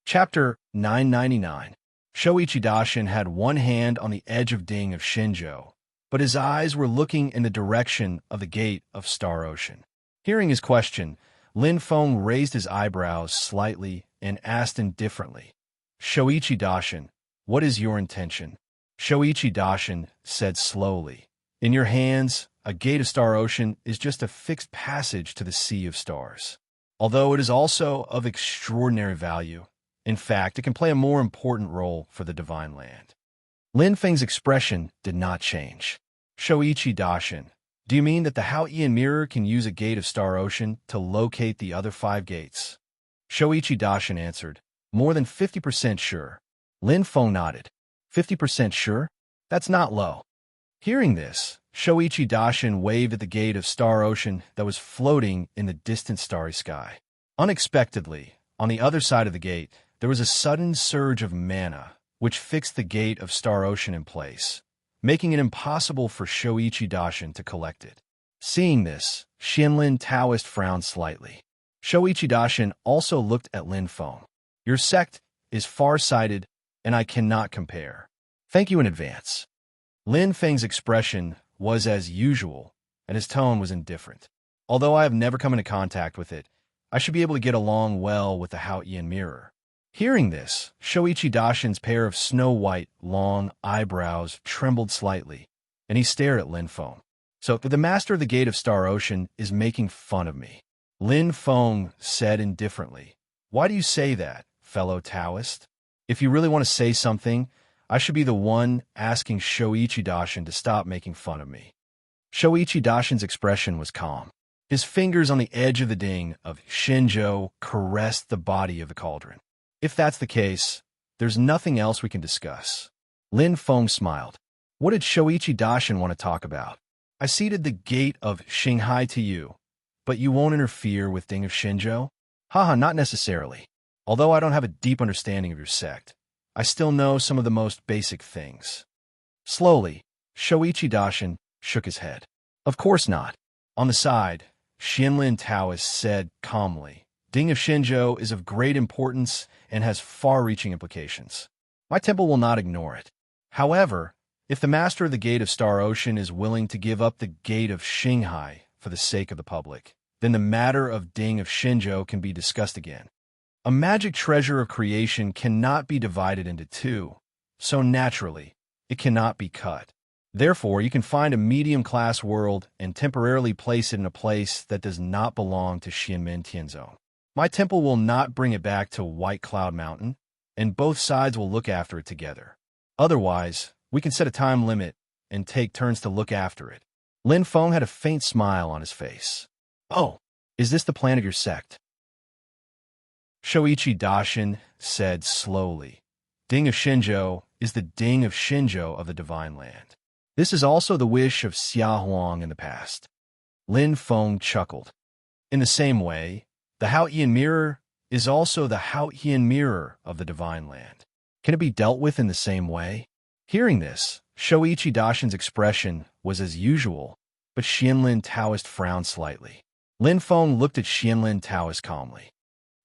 Chapter 999. Shoichi Dashin had one hand on the edge of Ding of Shinjo, but his eyes were looking in the direction of the gate of Star Ocean. Hearing his question, Lin Feng raised his eyebrows slightly and asked indifferently, Shoichi Dashin, what is your intention? Shoichi Dashin said slowly, in your hands, a gate of Star Ocean is just a fixed passage to the Sea of Stars. Although it is also of extraordinary value, in fact, it can play a more important role for the Divine Land. Lin Feng's expression did not change. Shoichi Dashin, do you mean that the Haotian mirror can use a gate of Star Ocean to locate the other 5 gates? Shoichi Dashin answered, more than 50% sure. Lin Feng nodded. 50% sure? That's not low. Hearing this, Shoichi Dashin waved at the gate of Star Ocean that was floating in the distant starry sky. Unexpectedly, on the other side of the gate, there was a sudden surge of mana, which fixed the gate of Star Ocean in place, making it impossible for Shoichi Dashin to collect it. Seeing this, Xianlin Taoist frowned slightly. Shoichi Dashin also looked at Lin Feng. Your sect is far-sighted, and I cannot compare. Thank you in advance. Lin Feng's expression was as usual, and his tone was indifferent. Although I have never come into contact with it, I should be able to get along well with the Haotian mirror. Hearing this, Shoichi Dashin's pair of snow-white, long eyebrows trembled slightly, and he stared at Lin Feng. So, the master of the Gate of Star Ocean is making fun of me. Lin Feng said indifferently, why do you say that, fellow Taoist? If you really want to say something, I should be the one asking Shoichi Dashin to stop making fun of me. Shoichi Dashin's expression was calm. His fingers on the edge of the Ding of Shinjo caressed the body of the cauldron. If that's the case, there's nothing else we can discuss. Lin Feng smiled. What did Shoichi Dashin want to talk about? I ceded the gate of Shanghai to you, but you won't interfere with Ding of Shinjo? Haha, not necessarily. Although I don't have a deep understanding of your sect, I still know some of the most basic things. Slowly, Shoichi Dashin shook his head. Of course not. On the side, Xianlin Taoist said calmly, Ding of Shinjo is of great importance and has far-reaching implications. My temple will not ignore it. However, if the master of the Gate of Star Ocean is willing to give up the Gate of Shanghai for the sake of the public, then the matter of Ding of Shinjo can be discussed again. A magic treasure of creation cannot be divided into 2, so naturally, it cannot be cut. Therefore, you can find a medium-class world and temporarily place it in a place that does not belong to Xianmen Tianzong. My temple will not bring it back to White Cloud Mountain, and both sides will look after it together. Otherwise, we can set a time limit and take turns to look after it. Lin Feng had a faint smile on his face. Oh, is this the plan of your sect? Shoichi Dashin said slowly, Ding of Shinjo is the Ding of Shinjo of the Divine Land. This is also the wish of Xia Huang in the past. Lin Feng chuckled. In the same way, the Haotian mirror is also the Haotian mirror of the Divine Land. Can it be dealt with in the same way? Hearing this, Shoichi Dashin's expression was as usual, but Xianlin Taoist frowned slightly. Lin Feng looked at Xianlin Taoist calmly.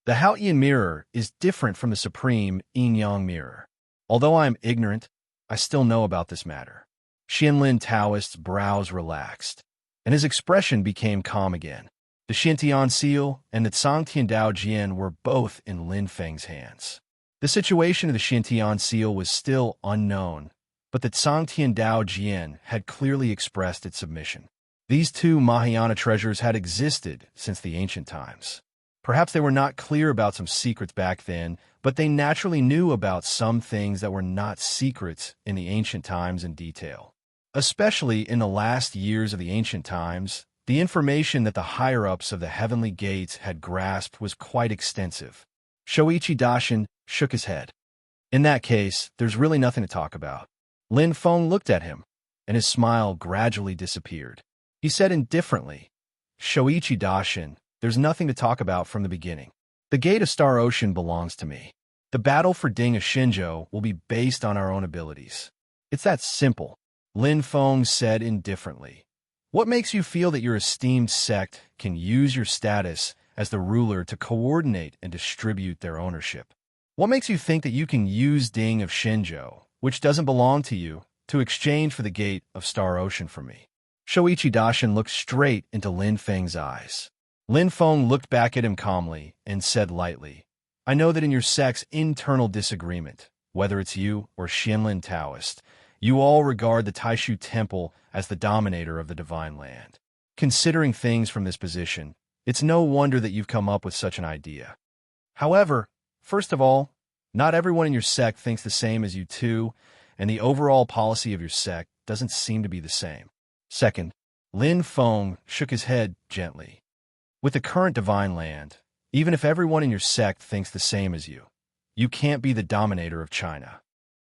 The Haotian mirror is different from the supreme yin-yang mirror. Although I am ignorant, I still know about this matter. Xianlin Taoist's brows relaxed, and his expression became calm again. The Xintian seal and the Tsangtian Dao Jian were both in Lin Feng's hands. The situation of the Xintian seal was still unknown, but the Tsangtian Dao Jian had clearly expressed its submission. These 2 Mahayana treasures had existed since the ancient times. Perhaps they were not clear about some secrets back then, but they naturally knew about some things that were not secrets in the ancient times in detail. Especially in the last years of the ancient times, the information that the higher-ups of the heavenly gates had grasped was quite extensive. Shoichi Dashin shook his head. In that case, there's really nothing to talk about. Lin Feng looked at him, and his smile gradually disappeared. He said indifferently, Shoichi Dashin, there's nothing to talk about from the beginning. The Gate of Star Ocean belongs to me. The battle for Ding of Shinjo will be based on our own abilities. It's that simple. Lin Feng said indifferently. What makes you feel that your esteemed sect can use your status as the ruler to coordinate and distribute their ownership? What makes you think that you can use Ding of Shinjo, which doesn't belong to you, to exchange for the gate of Star Ocean from me? Shoichi Daishin looked straight into Lin Feng's eyes. Lin Feng looked back at him calmly and said lightly, I know that in your sect's internal disagreement, whether it's you or Xianlin Taoist, you all regard the Taishu Temple as the dominator of the Divine Land. Considering things from this position, it's no wonder that you've come up with such an idea. However, first of all, not everyone in your sect thinks the same as you too, and the overall policy of your sect doesn't seem to be the same. Second, Lin Feng shook his head gently. With the current Divine Land, even if everyone in your sect thinks the same as you can't be the dominator of China.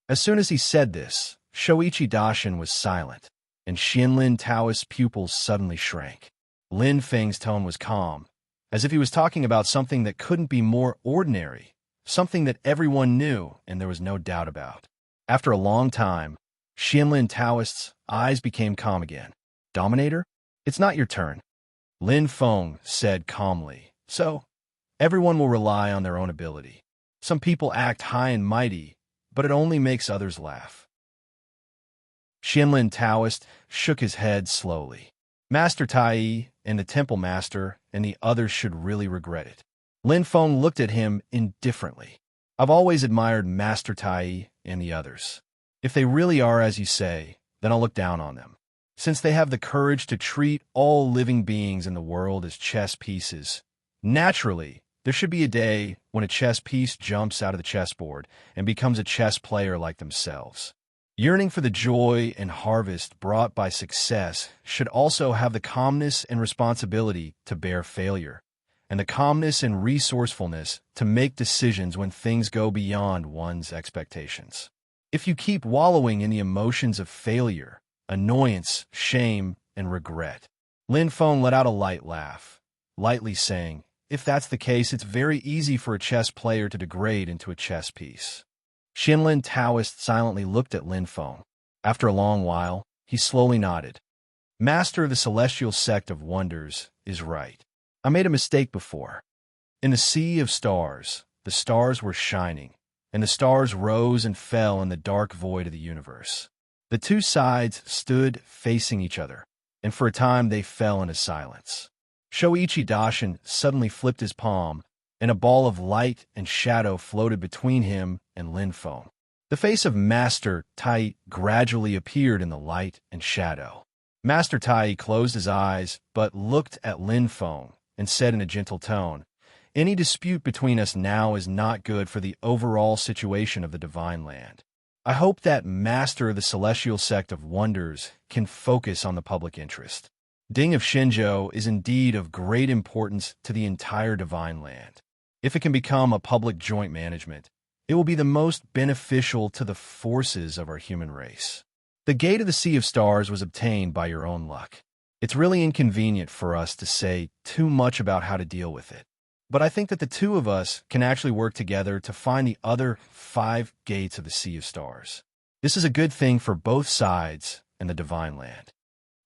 As soon as he said this, Shoichi Daishin was silent, and Xianlin Taoist's pupils suddenly shrank. Lin Feng's tone was calm, as if he was talking about something that couldn't be more ordinary, something that everyone knew and there was no doubt about. After a long time, Xianlin Taoist's eyes became calm again. Dominator? It's not your turn. Lin Feng said calmly. So, everyone will rely on their own ability. Some people act high and mighty, but it only makes others laugh. Xianlin Taoist shook his head slowly. Master Tai and the Temple Master and the others should really regret it. Lin Feng looked at him indifferently. I've always admired Master Tai and the others. If they really are as you say, then I'll look down on them. Since they have the courage to treat all living beings in the world as chess pieces, naturally, there should be a day when a chess piece jumps out of the chessboard and becomes a chess player like themselves. Yearning for the joy and harvest brought by success should also have the calmness and responsibility to bear failure, and the calmness and resourcefulness to make decisions when things go beyond one's expectations. If you keep wallowing in the emotions of failure, annoyance, shame, and regret, Lin Feng let out a light laugh, lightly saying, if that's the case, it's very easy for a chess player to degrade into a chess piece. Xianlin Taoist silently looked at Lin Feng. After a long while, he slowly nodded. Master of the Celestial Sect of Wonders is right. I made a mistake before. In the sea of stars, the stars were shining, and the stars rose and fell in the dark void of the universe. The two sides stood facing each other, and for a time they fell into silence. Shoichi Daishin suddenly flipped his palm, and a ball of light and shadow floated between him and Lin Feng. The face of Master Tai gradually appeared in the light and shadow. Master Tai closed his eyes but looked at Lin Feng and said in a gentle tone, any dispute between us now is not good for the overall situation of the Divine Land. I hope that Master of the Celestial Sect of Wonders can focus on the public interest. Ding of Shinjo is indeed of great importance to the entire Divine Land. If it can become a public joint management, it will be the most beneficial to the forces of our human race. The Gate of the Sea of Stars was obtained by your own luck. It's really inconvenient for us to say too much about how to deal with it. But I think that the two of us can actually work together to find the other 5 gates of the Sea of Stars. This is a good thing for both sides and the Divine Land.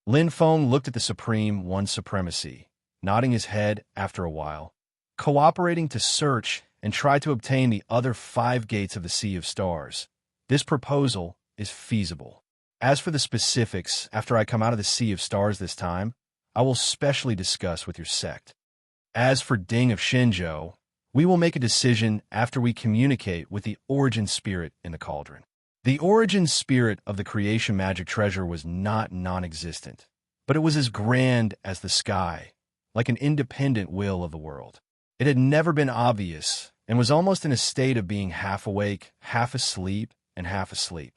Lin Feng looked at the Supreme One's supremacy, nodding his head after a while, cooperating to search and try to obtain the other 5 gates of the Sea of Stars. This proposal is feasible. As for the specifics, after I come out of the Sea of Stars this time, I will specially discuss with your sect. As for Ding of Shinjo, we will make a decision after we communicate with the origin spirit in the cauldron. The origin spirit of the creation magic treasure was not non-existent, but it was as grand as the sky, like an independent will of the world. It had never been obvious and was almost in a state of being half awake, half asleep, and half asleep.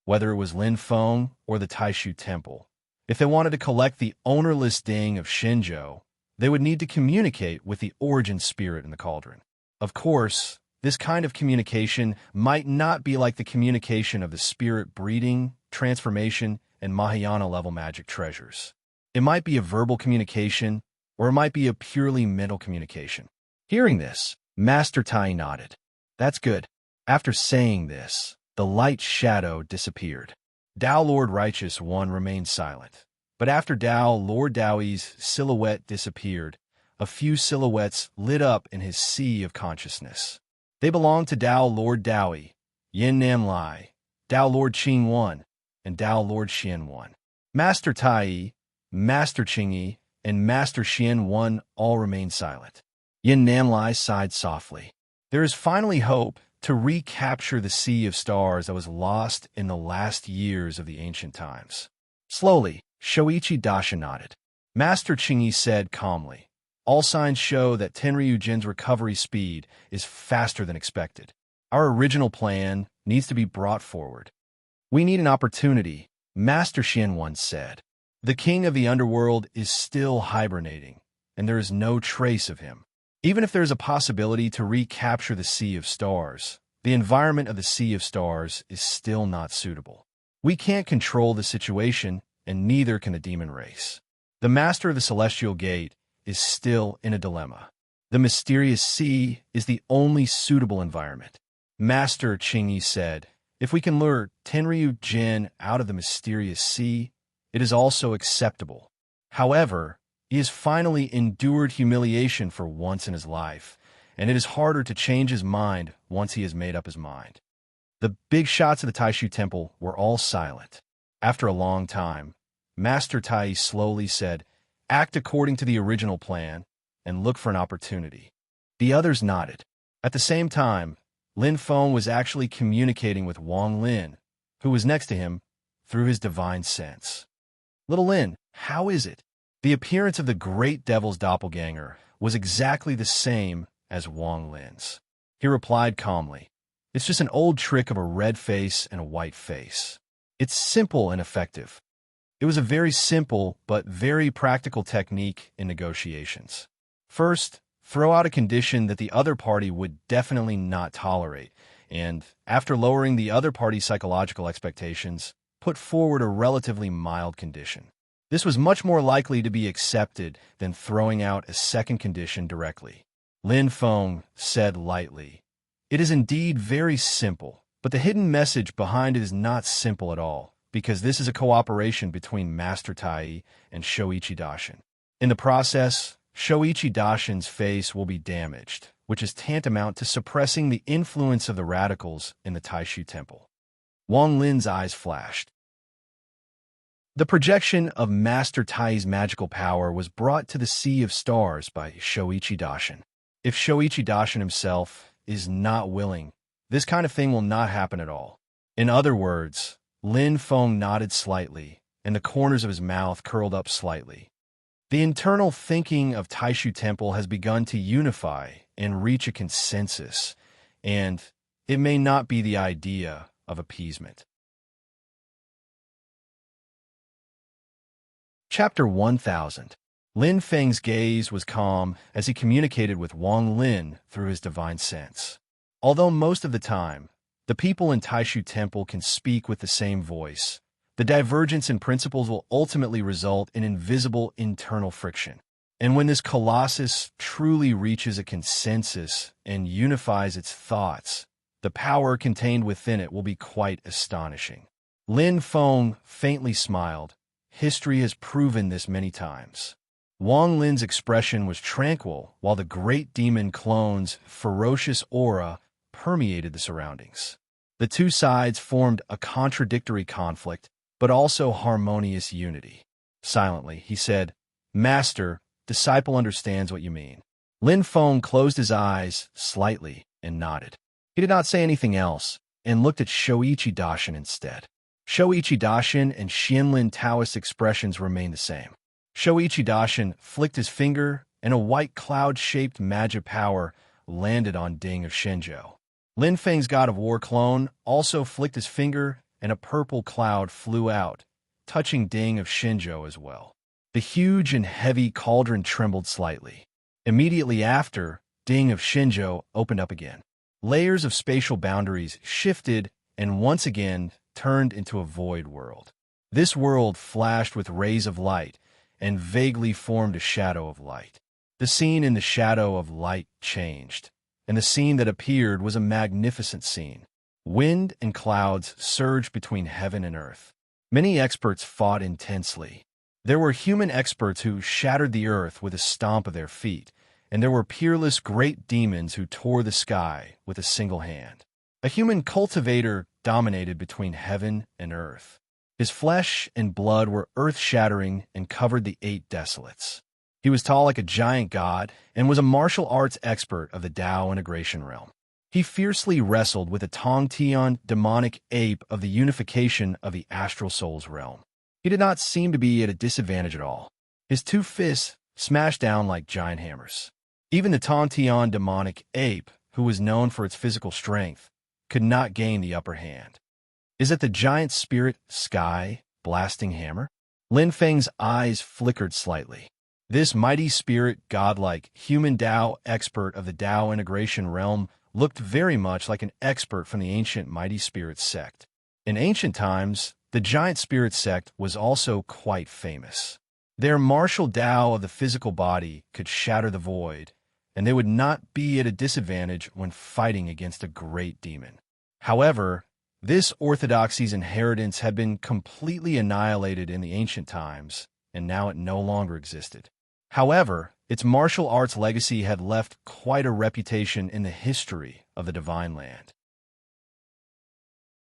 Whether it was Lin Feng or the Taishu Temple, if they wanted to collect the ownerless Ding of Shinjo, they would need to communicate with the origin spirit in the cauldron. Of course, this kind of communication might not be like the communication of the spirit breeding, transformation, and Mahayana-level magic treasures. It might be a verbal communication, or it might be a purely mental communication. Hearing this, Master Tai nodded. That's good. After saying this, the light shadow disappeared. Tao Lord Righteous One remained silent. But after Tao Lord Taoi's silhouette disappeared, a few silhouettes lit up in his sea of consciousness. They belonged to Tao Lord Daoi, Yin Nam Lai, Tao Lord Qing Wan, and Tao Lord Xian Wan. Master Tai, Master Qingyi, and Master Xian Wan all remained silent. Yin Nam Lai sighed softly. There is finally hope to recapture the sea of stars that was lost in the last years of the ancient times. Slowly, Shoichi Dashi nodded. Master Qingyi said calmly, "All signs show that Tenryu Jin's recovery speed is faster than expected. Our original plan needs to be brought forward." "We need an opportunity," Master Xian once said. "The king of the underworld is still hibernating, and there is no trace of him. Even if there is a possibility to recapture the Sea of Stars, the environment of the Sea of Stars is still not suitable. We can't control the situation, and neither can the demon race. The master of the Celestial Gate is still in a dilemma. The mysterious sea is the only suitable environment." Master Qingyi said, "If we can lure Tenryu Jin out of the mysterious sea, it is also acceptable. However, he has finally endured humiliation for once in his life, and it is harder to change his mind once he has made up his mind." The big shots of the Taishu Temple were all silent. After a long time, Master Tai slowly said, "Act according to the original plan and look for an opportunity." The others nodded. At the same time, Lin Feng was actually communicating with Wang Lin, who was next to him, through his divine sense. "Little Lin, how is it?" The appearance of the great devil's doppelganger was exactly the same as Wang Lin's. He replied calmly, "It's just an old trick of a red face and a white face. It's simple and effective." It was a very simple but very practical technique in negotiations. First, throw out a condition that the other party would definitely not tolerate, and, after lowering the other party's psychological expectations, put forward a relatively mild condition. This was much more likely to be accepted than throwing out a second condition directly. Lin Feng said lightly, "It is indeed very simple, but the hidden message behind it is not simple at all, because this is a cooperation between Master Tai and Shoichi Dashin. In the process, Shoichi Dashin's face will be damaged, which is tantamount to suppressing the influence of the radicals in the Taishu Temple." Wang Lin's eyes flashed. The projection of Master Tai's magical power was brought to the Sea of Stars by Shoichi Dashin. If Shoichi Dashin himself is not willing, this kind of thing will not happen at all. In other words, Lin Feng nodded slightly, and the corners of his mouth curled up slightly. The internal thinking of Taishu Temple has begun to unify and reach a consensus, and it may not be the idea of appeasement. Chapter 1000. Lin Feng's gaze was calm as he communicated with Wang Lin through his divine sense. Although most of the time, the people in Taishu Temple can speak with the same voice, the divergence in principles will ultimately result in invisible internal friction. And when this colossus truly reaches a consensus and unifies its thoughts, the power contained within it will be quite astonishing. Lin Feng faintly smiled. History has proven this many times. Wang Lin's expression was tranquil, while the great demon clone's ferocious aura permeated the surroundings. The two sides formed a contradictory conflict, but also harmonious unity. Silently, he said, "Master, disciple understands what you mean." Lin Feng closed his eyes slightly and nodded. He did not say anything else, and looked at Shoichi Dashin instead. Shoichi Dashin and Xianlin Taoist expressions remained the same. Shoichi Dashin flicked his finger, and a white cloud-shaped magic power landed on Ding of Shenzhou. Lin Feng's God of War clone also flicked his finger, and a purple cloud flew out, touching Ding of Shenzhou as well. The huge and heavy cauldron trembled slightly. Immediately after, Ding of Shenzhou opened up again. Layers of spatial boundaries shifted and once again turned into a void world. This world flashed with rays of light and vaguely formed a shadow of light. The scene in the shadow of light changed, and the scene that appeared was a magnificent scene. Wind and clouds surged between heaven and earth. Many experts fought intensely. There were human experts who shattered the earth with a stomp of their feet, and there were peerless great demons who tore the sky with a single hand. A human cultivator dominated between heaven and earth. His flesh and blood were earth-shattering and covered the 8 desolates. He was tall like a giant god and was a martial arts expert of the Tao integration realm. He fiercely wrestled with a Tongtian demonic ape of the unification of the astral souls realm. He did not seem to be at a disadvantage at all. His 2 fists smashed down like giant hammers. Even the Tongtian demonic ape, who was known for its physical strength, could not gain the upper hand. Is it the giant spirit sky blasting hammer? Lin Feng's eyes flickered slightly. This mighty spirit, godlike, human Tao expert of the Tao integration realm looked very much like an expert from the ancient mighty spirit sect. In ancient times, the giant spirit sect was also quite famous. Their martial Tao of the physical body could shatter the void, and they would not be at a disadvantage when fighting against a great demon. However, this orthodoxy's inheritance had been completely annihilated in the ancient times, and now it no longer existed. However, its martial arts legacy had left quite a reputation in the history of the Divine Land.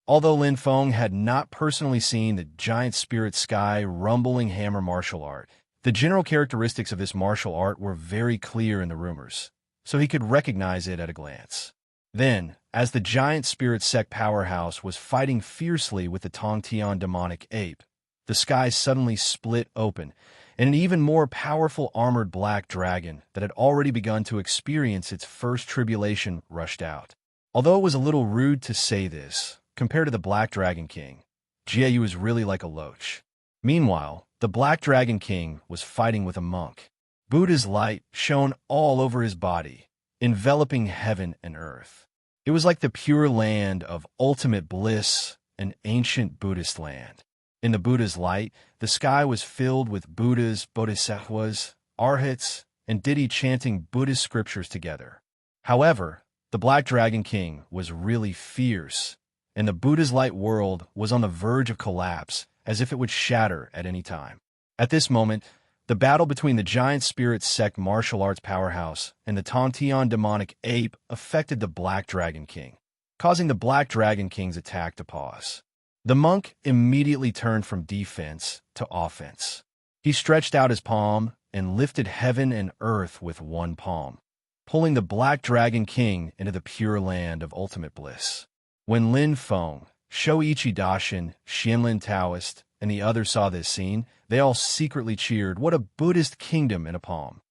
Although Lin Feng had not personally seen the giant spirit sky rumbling hammer martial art, the general characteristics of this martial art were very clear in the rumors, so he could recognize it at a glance. Then, as the giant spirit sect powerhouse was fighting fiercely with the Tongtian demonic ape, the sky suddenly split open, and an even more powerful armored black dragon that had already begun to experience its first tribulation rushed out. Although it was a little rude to say this, compared to the Black Dragon King, Jiayu was really like a loach. Meanwhile, the Black Dragon King was fighting with a monk. Buddha's light shone all over his body, enveloping heaven and earth. It was like the pure land of ultimate bliss, an ancient Buddhist land. In the Buddha's light, the sky was filled with Buddhas, bodhisattvas, arhats, and deity chanting Buddhist scriptures together. However, the Black Dragon King was really fierce, and the Buddha's light world was on the verge of collapse, as if it would shatter at any time. At this moment, the battle between the giant spirit sect martial arts powerhouse and the Tongtian demonic ape affected the Black Dragon King, causing the Black Dragon King's attack to pause. The monk immediately turned from defense to offense. He stretched out his palm and lifted heaven and earth with one palm, pulling the Black Dragon King into the pure land of ultimate bliss. When Lin Feng, Shoichi Daishin, Xianlin Taoist, and the others saw this scene, they all secretly cheered, "What a Buddhist kingdom in a palm!"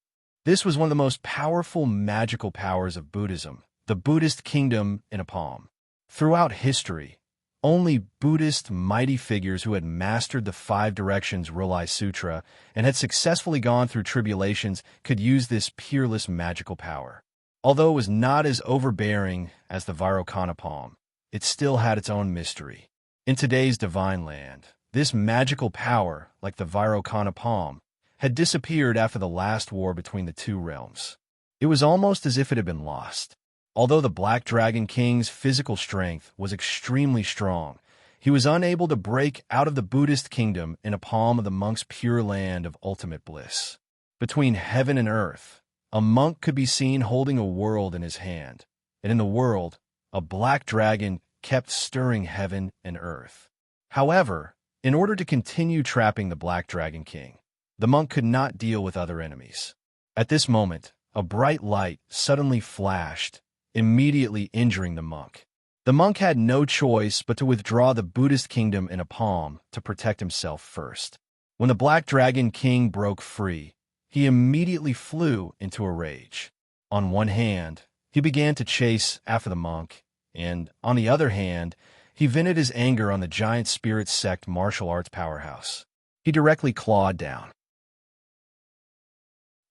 This was one of the most powerful magical powers of Buddhism, the Buddhist kingdom in a palm. Throughout history, only Buddhist mighty figures who had mastered the 5 directions Rulai Sutra and had successfully gone through tribulations could use this peerless magical power. Although it was not as overbearing as the Vairocana palm, it still had its own mystery. In today's Divine Land, this magical power, like the Vairocana palm, had disappeared after the last war between the 2 realms. It was almost as if it had been lost. Although the Black Dragon King's physical strength was extremely strong, he was unable to break out of the Buddhist kingdom in a palm of the monk's pure land of ultimate bliss. Between heaven and earth, a monk could be seen holding a world in his hand, and in the world, a black dragon kept stirring heaven and earth. However, in order to continue trapping the Black Dragon King, the monk could not deal with other enemies. At this moment, a bright light suddenly flashed, immediately injuring the monk. The monk had no choice but to withdraw the Buddhist kingdom in a palm to protect himself first. When the Black Dragon King broke free, he immediately flew into a rage. On one hand, he began to chase after the monk, and on the other hand, he vented his anger on the giant spirit sect martial arts powerhouse. He directly clawed down.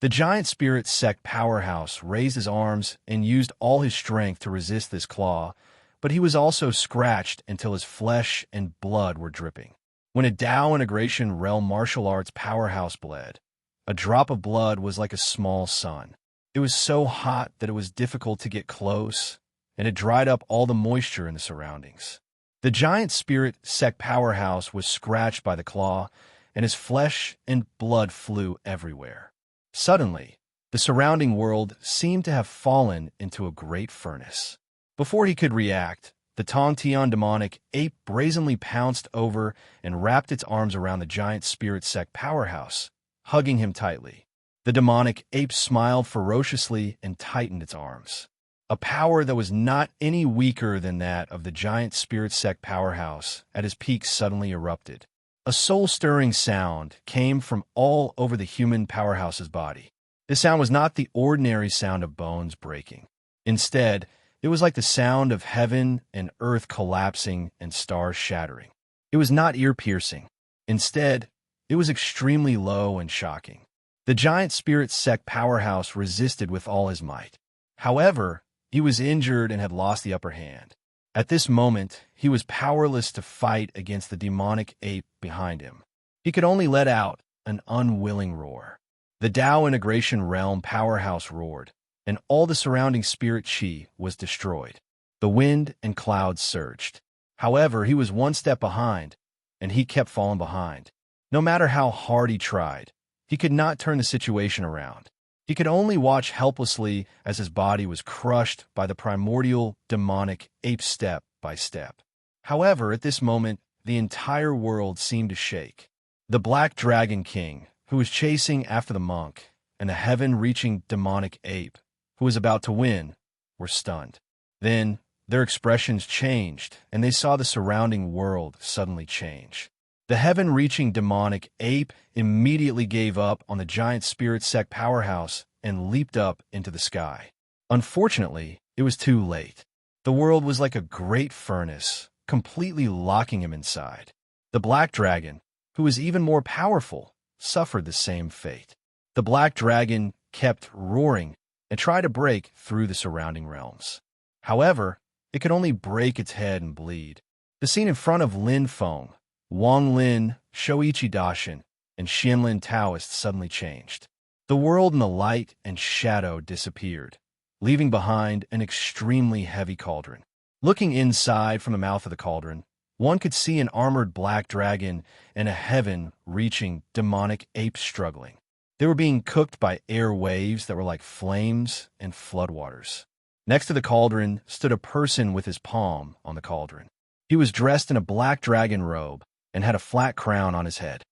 The giant spirit sect powerhouse raised his arms and used all his strength to resist this claw, but he was also scratched until his flesh and blood were dripping. When a Tao integration realm martial arts powerhouse bled, a drop of blood was like a small sun. It was so hot that it was difficult to get close, and it dried up all the moisture in the surroundings. The giant spirit sect powerhouse was scratched by the claw, and his flesh and blood flew everywhere. Suddenly, The surrounding world seemed to have fallen into a great furnace. Before he could react, the Tongtian demonic ape brazenly pounced over and wrapped its arms around the giant spirit sect powerhouse, hugging him tightly. The demonic ape smiled ferociously and tightened its arms. A power that was not any weaker than that of the giant spirit sect powerhouse at his peak suddenly erupted. A soul-stirring sound came from all over the human powerhouse's body. This sound was not the ordinary sound of bones breaking. Instead, it was like the sound of heaven and earth collapsing and stars shattering. It was not ear-piercing. Instead, it was extremely low and shocking. The giant spirit sect powerhouse resisted with all his might. However, he was injured and had lost the upper hand. At this moment, he was powerless to fight against the demonic ape behind him. He could only let out an unwilling roar. The Tao Integration Realm powerhouse roared, and all the surrounding spirit chi was destroyed. The wind and clouds surged. However, he was one step behind, and he kept falling behind. No matter how hard he tried, he could not turn the situation around. He could only watch helplessly as his body was crushed by the primordial demonic ape step by step. However, at this moment, the entire world seemed to shake. The Black Dragon King, who was chasing after the monk, and the heaven-reaching demonic ape, who was about to win, were stunned. Then, their expressions changed, and they saw the surrounding world suddenly change. The heaven-reaching demonic ape immediately gave up on the giant spirit sect powerhouse and leaped up into the sky. Unfortunately, it was too late. The world was like a great furnace, completely locking him inside. The Black Dragon, who was even more powerful, suffered the same fate. The Black Dragon kept roaring and tried to break through the surrounding realms. However, it could only break its head and bleed. The scene in front of Lin Feng, Wang Lin, Shoichi Daishin, and Xianlin Taoist suddenly changed. The world in the light and shadow disappeared, leaving behind an extremely heavy cauldron. Looking inside from the mouth of the cauldron, one could see an armored black dragon and a heaven-reaching demonic ape struggling. They were being cooked by air waves that were like flames and floodwaters. Next to the cauldron stood a person with his palm on the cauldron. He was dressed in a black dragon robe and had a flat crown on his head.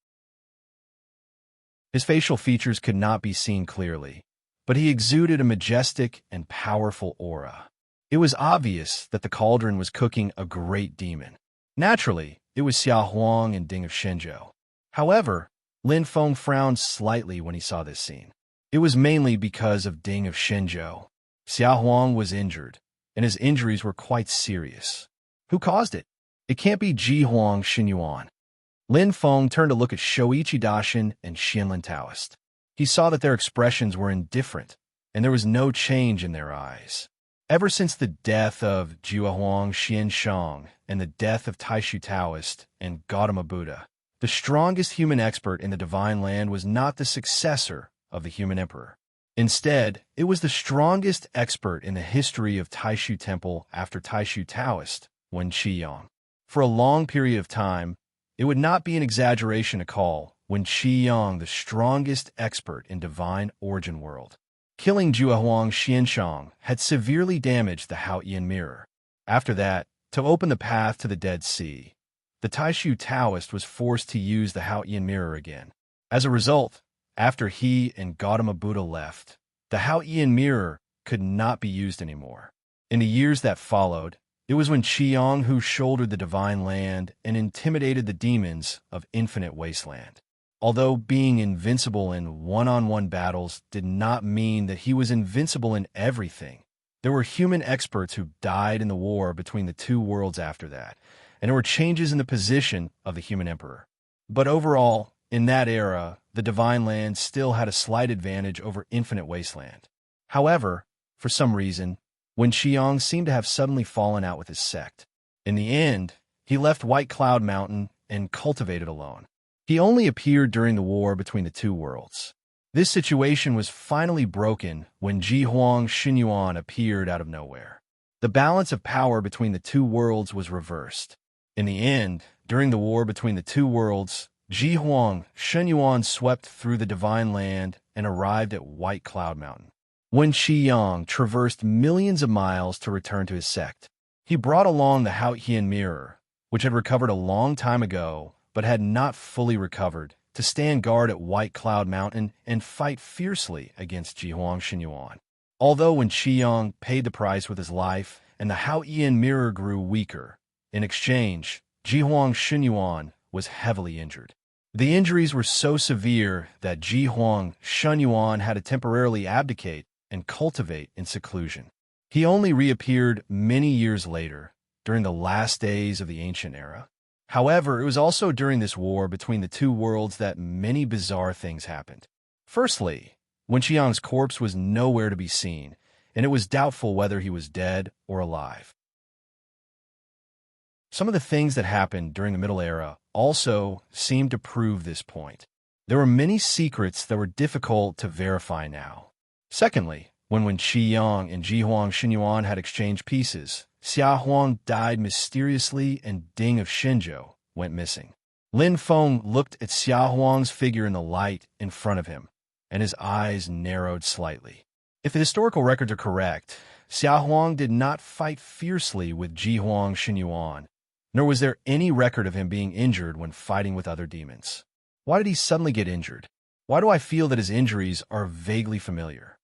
His facial features could not be seen clearly, but he exuded a majestic and powerful aura. It was obvious that the cauldron was cooking a great demon. Naturally, it was Xiao Huang and Ding of Shenzhou. However, Lin Feng frowned slightly when he saw this scene. It was mainly because of Ding of Shenzhou. Xiao Huang was injured, and his injuries were quite serious. Who caused it? It can't be Ji Huang Xinyuan. Lin Feng turned to look at Shoichi Daishin and Xianlin Taoist. He saw that their expressions were indifferent, and there was no change in their eyes. Ever since the death of Jua Huang Xianshang and the death of Taishu Taoist and Gautama Buddha, the strongest human expert in the Divine Land was not the successor of the human emperor. Instead, it was the strongest expert in the history of Taishu Temple after Taishu Taoist, Wen Qiyang. For a long period of time, it would not be an exaggeration to call Wen Qiyang the strongest expert in divine origin world. Killing Jua Huang Xianshang had severely damaged the Haotian mirror. After that, to open the path to the Dead Sea, the Taishu Taoist was forced to use the Haotian mirror again. As a result, after he and Gautama Buddha left, the Haotian mirror could not be used anymore. In the years that followed, it was Wen Qiyang who shouldered the Divine Land and intimidated the demons of Infinite Wasteland. Although being invincible in one-on-one battles did not mean that he was invincible in everything, there were human experts who died in the war between the two worlds after that, and there were changes in the position of the human emperor. But overall, in that era, the Divine Land still had a slight advantage over Infinite Wasteland. However, for some reason, Wen Qiyang seemed to have suddenly fallen out with his sect. In the end, he left White Cloud Mountain and cultivated alone. He only appeared during the war between the two worlds. This situation was finally broken when Ji Huang Xinyuan appeared out of nowhere. The balance of power between the two worlds was reversed. In the end, during the war between the two worlds, Ji Huang Shenyuan swept through the divine land and arrived at White Cloud Mountain. When Qi Yang traversed millions of miles to return to his sect, he brought along the Haotian mirror, which had recovered a long time ago but had not fully recovered, to stand guard at White Cloud Mountain and fight fiercely against Ji Huang Shenyuan. Although when Qi Yang paid the price with his life and the Haotian mirror grew weaker, in exchange, Ji Huang Shenyuan was heavily injured. The injuries were so severe that Ji Huang Shenyuan had to temporarily abdicate and cultivate in seclusion. He only reappeared many years later, during the last days of the ancient era. However, it was also during this war between the two worlds that many bizarre things happened. Firstly, when Qi Yang's corpse was nowhere to be seen, and it was doubtful whether he was dead or alive. Some of the things that happened during the Middle Era also seemed to prove this point. There were many secrets that were difficult to verify now. Secondly, when Qi Yang and Ji Huang Shenyuan had exchanged pieces, Xia Huang died mysteriously and Ding of Shenzhou went missing. Lin Feng looked at Xia Huang's figure in the light in front of him, and his eyes narrowed slightly. If the historical records are correct, Xia Huang did not fight fiercely with Ji Huang Shenyuan, nor was there any record of him being injured when fighting with other demons. Why did he suddenly get injured? Why do I feel that his injuries are vaguely familiar?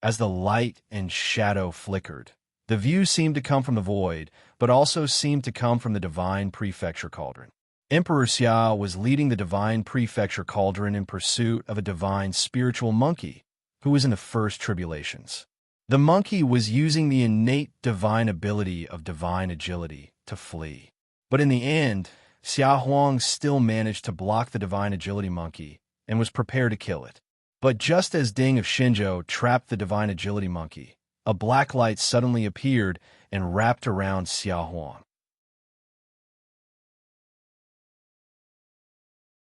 As the light and shadow flickered, the view seemed to come from the void, but also seemed to come from the divine prefecture cauldron. Emperor Xia was leading the divine prefecture cauldron in pursuit of a divine spiritual monkey who was in the first tribulations. The monkey was using the innate divine ability of divine agility to flee. But in the end, Xia Huang still managed to block the divine agility monkey and was prepared to kill it. But just as Ding of Shenzhou trapped the divine agility monkey, a black light suddenly appeared and wrapped around Xia Huang.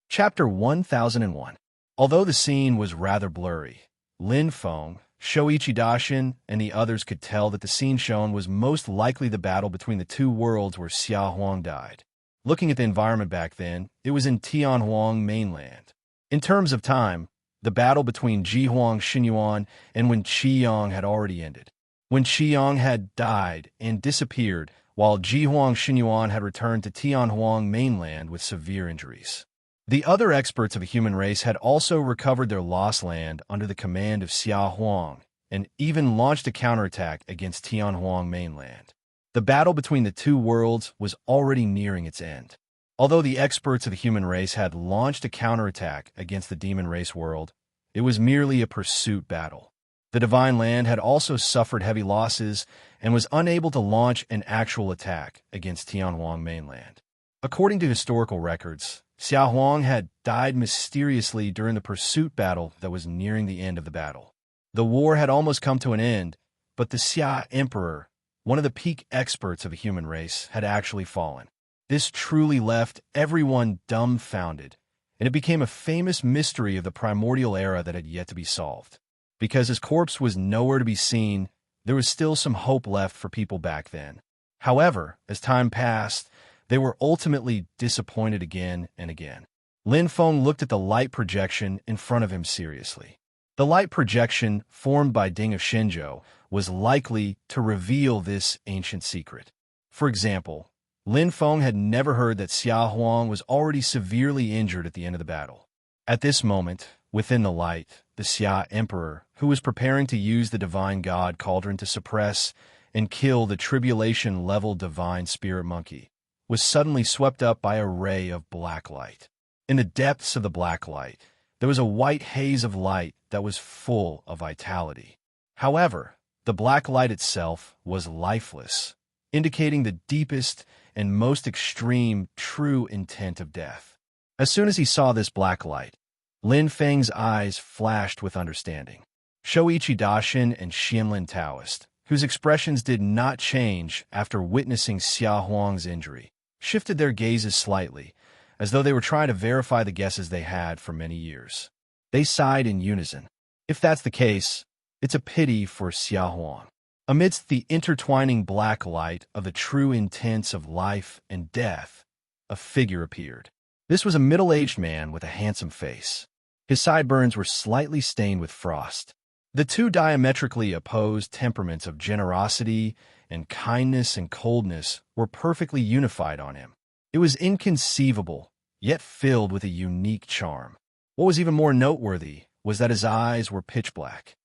Chapter 1001. Although the scene was rather blurry, Lin Feng, Shoichi Daishin, and the others could tell that the scene shown was most likely the battle between the two worlds where Xia Huang died. Looking at the environment back then, it was in Tianhuang mainland. In terms of time, the battle between Ji Huang Shenyuan and when Qi Yang had already ended. When Qi Yang had died and disappeared, while Ji Huang Shenyuan had returned to Tianhuang mainland with severe injuries. The other experts of the human race had also recovered their lost land under the command of Xia Huang, and even launched a counterattack against Tianhuang mainland. The battle between the two worlds was already nearing its end. Although the experts of the human race had launched a counterattack against the demon race world, it was merely a pursuit battle. The divine land had also suffered heavy losses and was unable to launch an actual attack against Tianhuang mainland. According to historical records, Xia Huang had died mysteriously during the pursuit battle that was nearing the end of the battle. The war had almost come to an end, but the Xia Emperor, one of the peak experts of the human race, had actually fallen. This truly left everyone dumbfounded, and it became a famous mystery of the primordial era that had yet to be solved. Because his corpse was nowhere to be seen, there was still some hope left for people back then. However, as time passed, they were ultimately disappointed again and again. Lin Feng looked at the light projection in front of him seriously. The light projection, formed by Ding of Shenzhou, was likely to reveal this ancient secret. For example, Lin Feng had never heard that Xia Huang was already severely injured at the end of the battle. At this moment, within the light, the Xia Emperor, who was preparing to use the divine god cauldron to suppress and kill the tribulation-level divine spirit monkey, was suddenly swept up by a ray of black light. In the depths of the black light, there was a white haze of light that was full of vitality. However, the black light itself was lifeless, indicating the deepest and most extreme true intent of death. As soon as he saw this black light, Lin Feng's eyes flashed with understanding. Shoichi Daishin and Xianlin Taoist, whose expressions did not change after witnessing Xia Huang's injury, shifted their gazes slightly, as though they were trying to verify the guesses they had for many years. They sighed in unison. If that's the case, it's a pity for Xia Huang. Amidst the intertwining black light of the true intents of life and death, a figure appeared. This was a middle-aged man with a handsome face. His sideburns were slightly stained with frost. The two diametrically opposed temperaments of generosity and kindness and coldness were perfectly unified on him. It was inconceivable, yet filled with a unique charm. What was even more noteworthy was that his eyes were pitch black.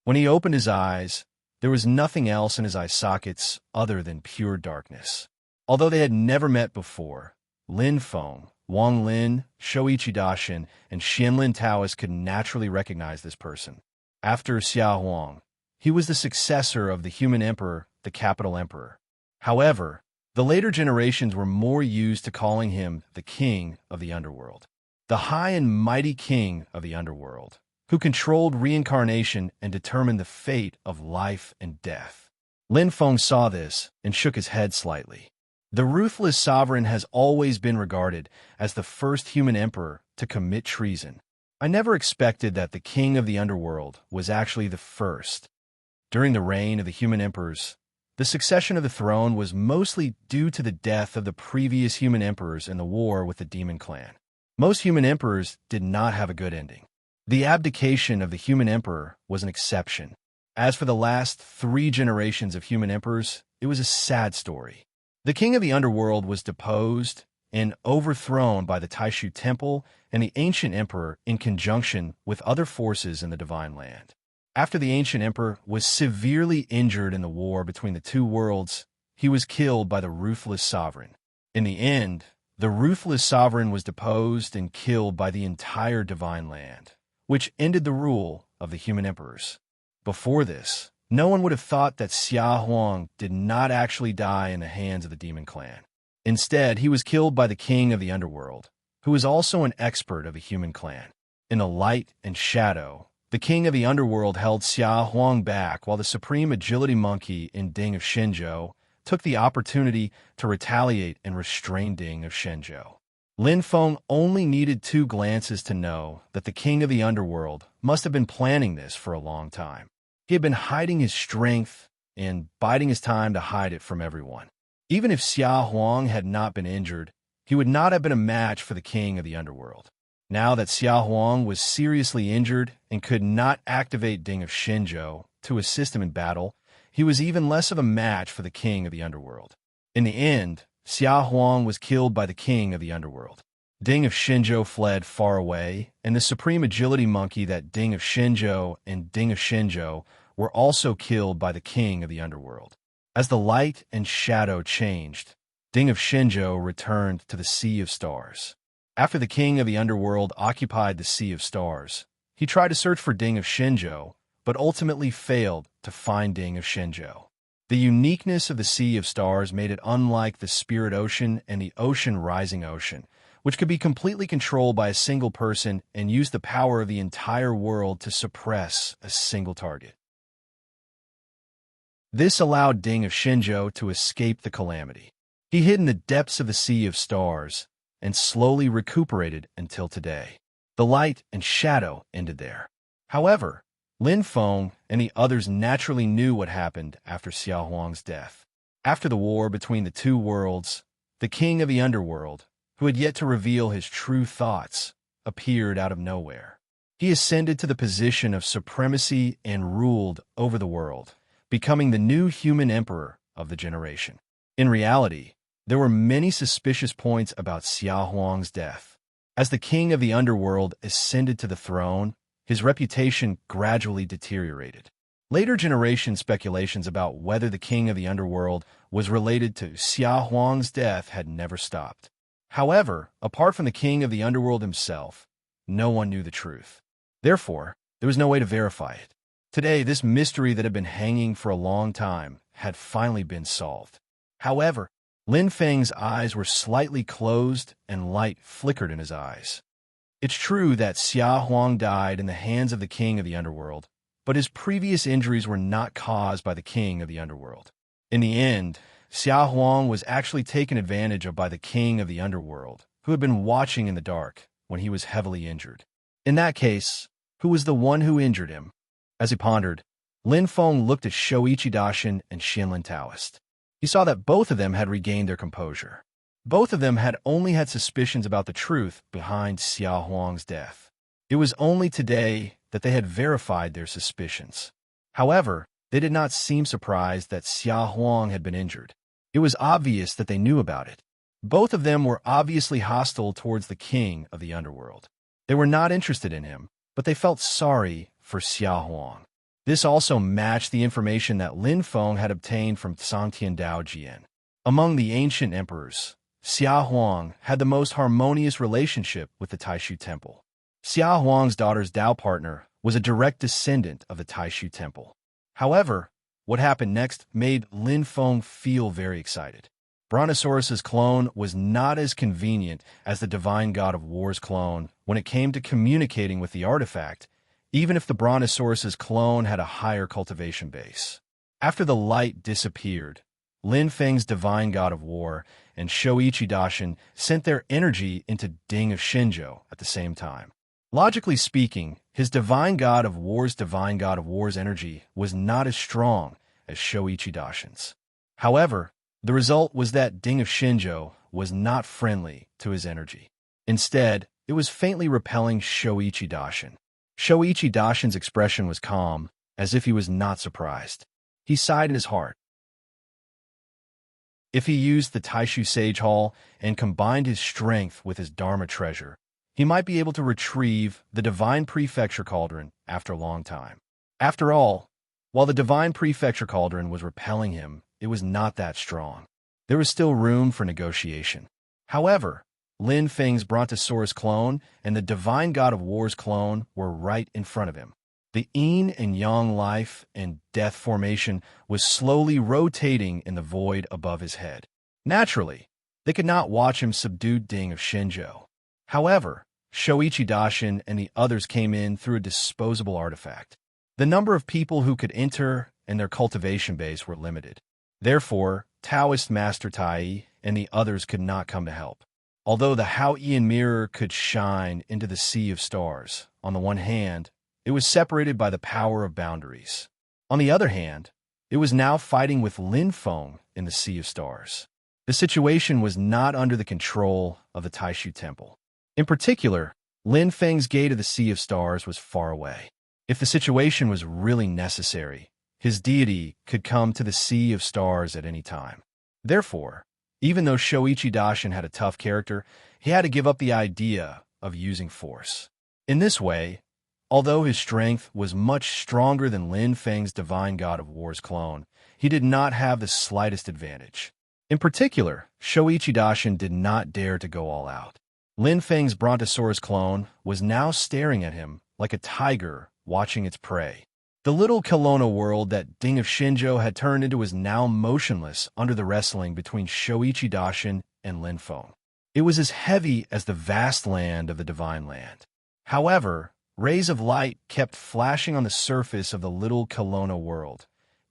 When he opened his eyes, there was nothing else in his eye sockets other than pure darkness. Although they had never met before, Lin Feng, Wang Lin, Shoichi Daxin, and Xianlin Taoist could naturally recognize this person. After Xia Huang, he was the successor of the human emperor, the capital emperor. However, the later generations were more used to calling him the king of the underworld, the high and mighty king of the underworld, who controlled reincarnation and determined the fate of life and death. Lin Feng saw this and shook his head slightly. The ruthless sovereign has always been regarded as the first human emperor to commit treason. I never expected that the king of the underworld was actually the first. During the reign of the human emperors, the succession of the throne was mostly due to the death of the previous human emperors in the war with the demon clan. Most human emperors did not have a good ending. The abdication of the human emperor was an exception. As for the last 3 generations of human emperors, it was a sad story. The king of the underworld was deposed and overthrown by the Taishu Temple and the ancient emperor in conjunction with other forces in the Divine Land. After the ancient emperor was severely injured in the war between the two worlds, he was killed by the ruthless sovereign. In the end, the ruthless sovereign was deposed and killed by the entire Divine Land, which ended the rule of the human emperors. Before this, no one would have thought that Xia Huang did not actually die in the hands of the demon clan. Instead, he was killed by the king of the underworld, who was also an expert of a human clan. In the light and shadow, the king of the underworld held Xia Huang back while the supreme agility monkey in Ding of Shenzhou took the opportunity to retaliate and restrain Ding of Shenzhou. Lin Feng only needed 2 glances to know that the king of the underworld must have been planning this for a long time. He had been hiding his strength and biding his time to hide it from everyone. Even if Xia Huang had not been injured, he would not have been a match for the king of the underworld. Now that Xia Huang was seriously injured and could not activate Ding of Shenzhou to assist him in battle, he was even less of a match for the king of the underworld. In the end, Xia Huang was killed by the king of the underworld. Ding of Shenzhou fled far away, and the supreme agility monkey that Ding of Shenzhou and Ding of Shenzhou were also killed by the king of the underworld. As the light and shadow changed, Ding of Shenzhou returned to the Sea of Stars. After the king of the underworld occupied the Sea of Stars, he tried to search for Ding of Shenzhou, but ultimately failed to find Ding of Shenzhou. The uniqueness of the Sea of Stars made it unlike the Spirit Ocean and the Ocean Rising Ocean, which could be completely controlled by a single person and use the power of the entire world to suppress a single target. This allowed Ding of Shenzhou to escape the calamity. He hid in the depths of the Sea of Stars and slowly recuperated until today. The light and shadow ended there. However, Lin Feng and the others naturally knew what happened after Xia Huang's death. After the war between the two worlds, the king of the underworld, who had yet to reveal his true thoughts, appeared out of nowhere. He ascended to the position of supremacy and ruled over the world, becoming the new human emperor of the generation. In reality, there were many suspicious points about Xia Huang's death. As the king of the underworld ascended to the throne, his reputation gradually deteriorated. Later generation speculations about whether the king of the underworld was related to Xia Huang's death had never stopped. However, apart from the king of the underworld himself, no one knew the truth. Therefore, there was no way to verify it. Today, this mystery that had been hanging for a long time had finally been solved. However, Lin Feng's eyes were slightly closed and light flickered in his eyes. It's true that Xia Huang died in the hands of the king of the underworld, but his previous injuries were not caused by the king of the underworld. In the end, Xia Huang was actually taken advantage of by the king of the underworld, who had been watching in the dark when he was heavily injured. In that case, who was the one who injured him? As he pondered, Lin Feng looked at Shoichi Daxin and Xianlin Taoist. He saw that both of them had regained their composure. Both of them had only had suspicions about the truth behind Xia Huang's death. It was only today that they had verified their suspicions. However, they did not seem surprised that Xia Huang had been injured. It was obvious that they knew about it. Both of them were obviously hostile towards the king of the underworld. They were not interested in him, but they felt sorry for Xia Huang. This also matched the information that Lin Feng had obtained from Sangtian Dao Jian. Among the ancient emperors, Xia Huang had the most harmonious relationship with the Taishu Temple. Xia Huang's daughter's Dao partner was a direct descendant of the Taishu Temple. However, what happened next made Lin Feng feel very excited. Brontosaurus's clone was not as convenient as the divine god of war's clone when it came to communicating with the artifact, even if the Brontosaurus's clone had a higher cultivation base. After the light disappeared, Lin Feng's divine god of war and Shoichi Daishin sent their energy into Ding of Shinjo at the same time. Logically speaking, his divine god of war's energy was not as strong as Shoichi Daishin's. However, the result was that Ding of Shinjo was not friendly to his energy. Instead, it was faintly repelling Shoichi Daishin. Shoichi Daishin's expression was calm, as if he was not surprised. He sighed in his heart. If he used the Taishu Sage Hall and combined his strength with his Dharma treasure, he might be able to retrieve the Divine Prefecture Cauldron after a long time. After all, while the Divine Prefecture Cauldron was repelling him, it was not that strong. There was still room for negotiation. However, Lin Feng's Brontosaurus clone and the Divine God of War's clone were right in front of him. The yin and yang life and death formation was slowly rotating in the void above his head. Naturally, they could not watch him subdue Ding of Shinjo. However, Shoichi Daishin and the others came in through a disposable artifact. The number of people who could enter and their cultivation base were limited. Therefore, Taoist Master Tai and the others could not come to help. Although the Hao-Ian mirror could shine into the sea of stars, on the one hand, it was separated by the power of boundaries. On the other hand, it was now fighting with Lin Feng in the sea of stars. The situation was not under the control of the Taishu Temple. In particular, Lin Feng's gate of the sea of stars was far away. If the situation was really necessary, his deity could come to the sea of stars at any time. Therefore, even though Shoichi Daishin had a tough character, he had to give up the idea of using force. In this way, although his strength was much stronger than Lin Feng's Divine God of War's clone, he did not have the slightest advantage. In particular, Shoichi Daishin did not dare to go all out. Lin Feng's Brontosaurus clone was now staring at him like a tiger watching its prey. The little Kelowna world that Ding of Shinjo had turned into was now motionless under the wrestling between Shoichi Daishin and Lin Feng. It was as heavy as the vast land of the Divine Land. However, rays of light kept flashing on the surface of the little Kelowna world,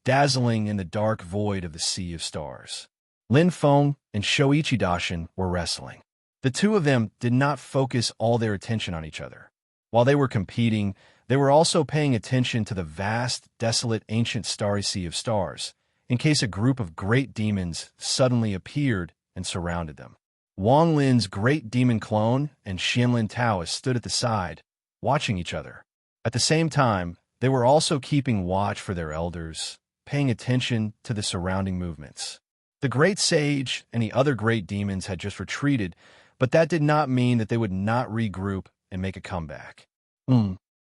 dazzling in the dark void of the sea of stars. Lin Feng and Shoichi Daishin were wrestling. The two of them did not focus all their attention on each other. While they were competing, they were also paying attention to the vast, desolate, ancient starry sea of stars, in case a group of great demons suddenly appeared and surrounded them. Wang Lin's great demon clone and Xianlin Taoist stood at the side, watching each other. At the same time, they were also keeping watch for their elders, paying attention to the surrounding movements. The great sage and the other great demons had just retreated, but that did not mean that they would not regroup and make a comeback.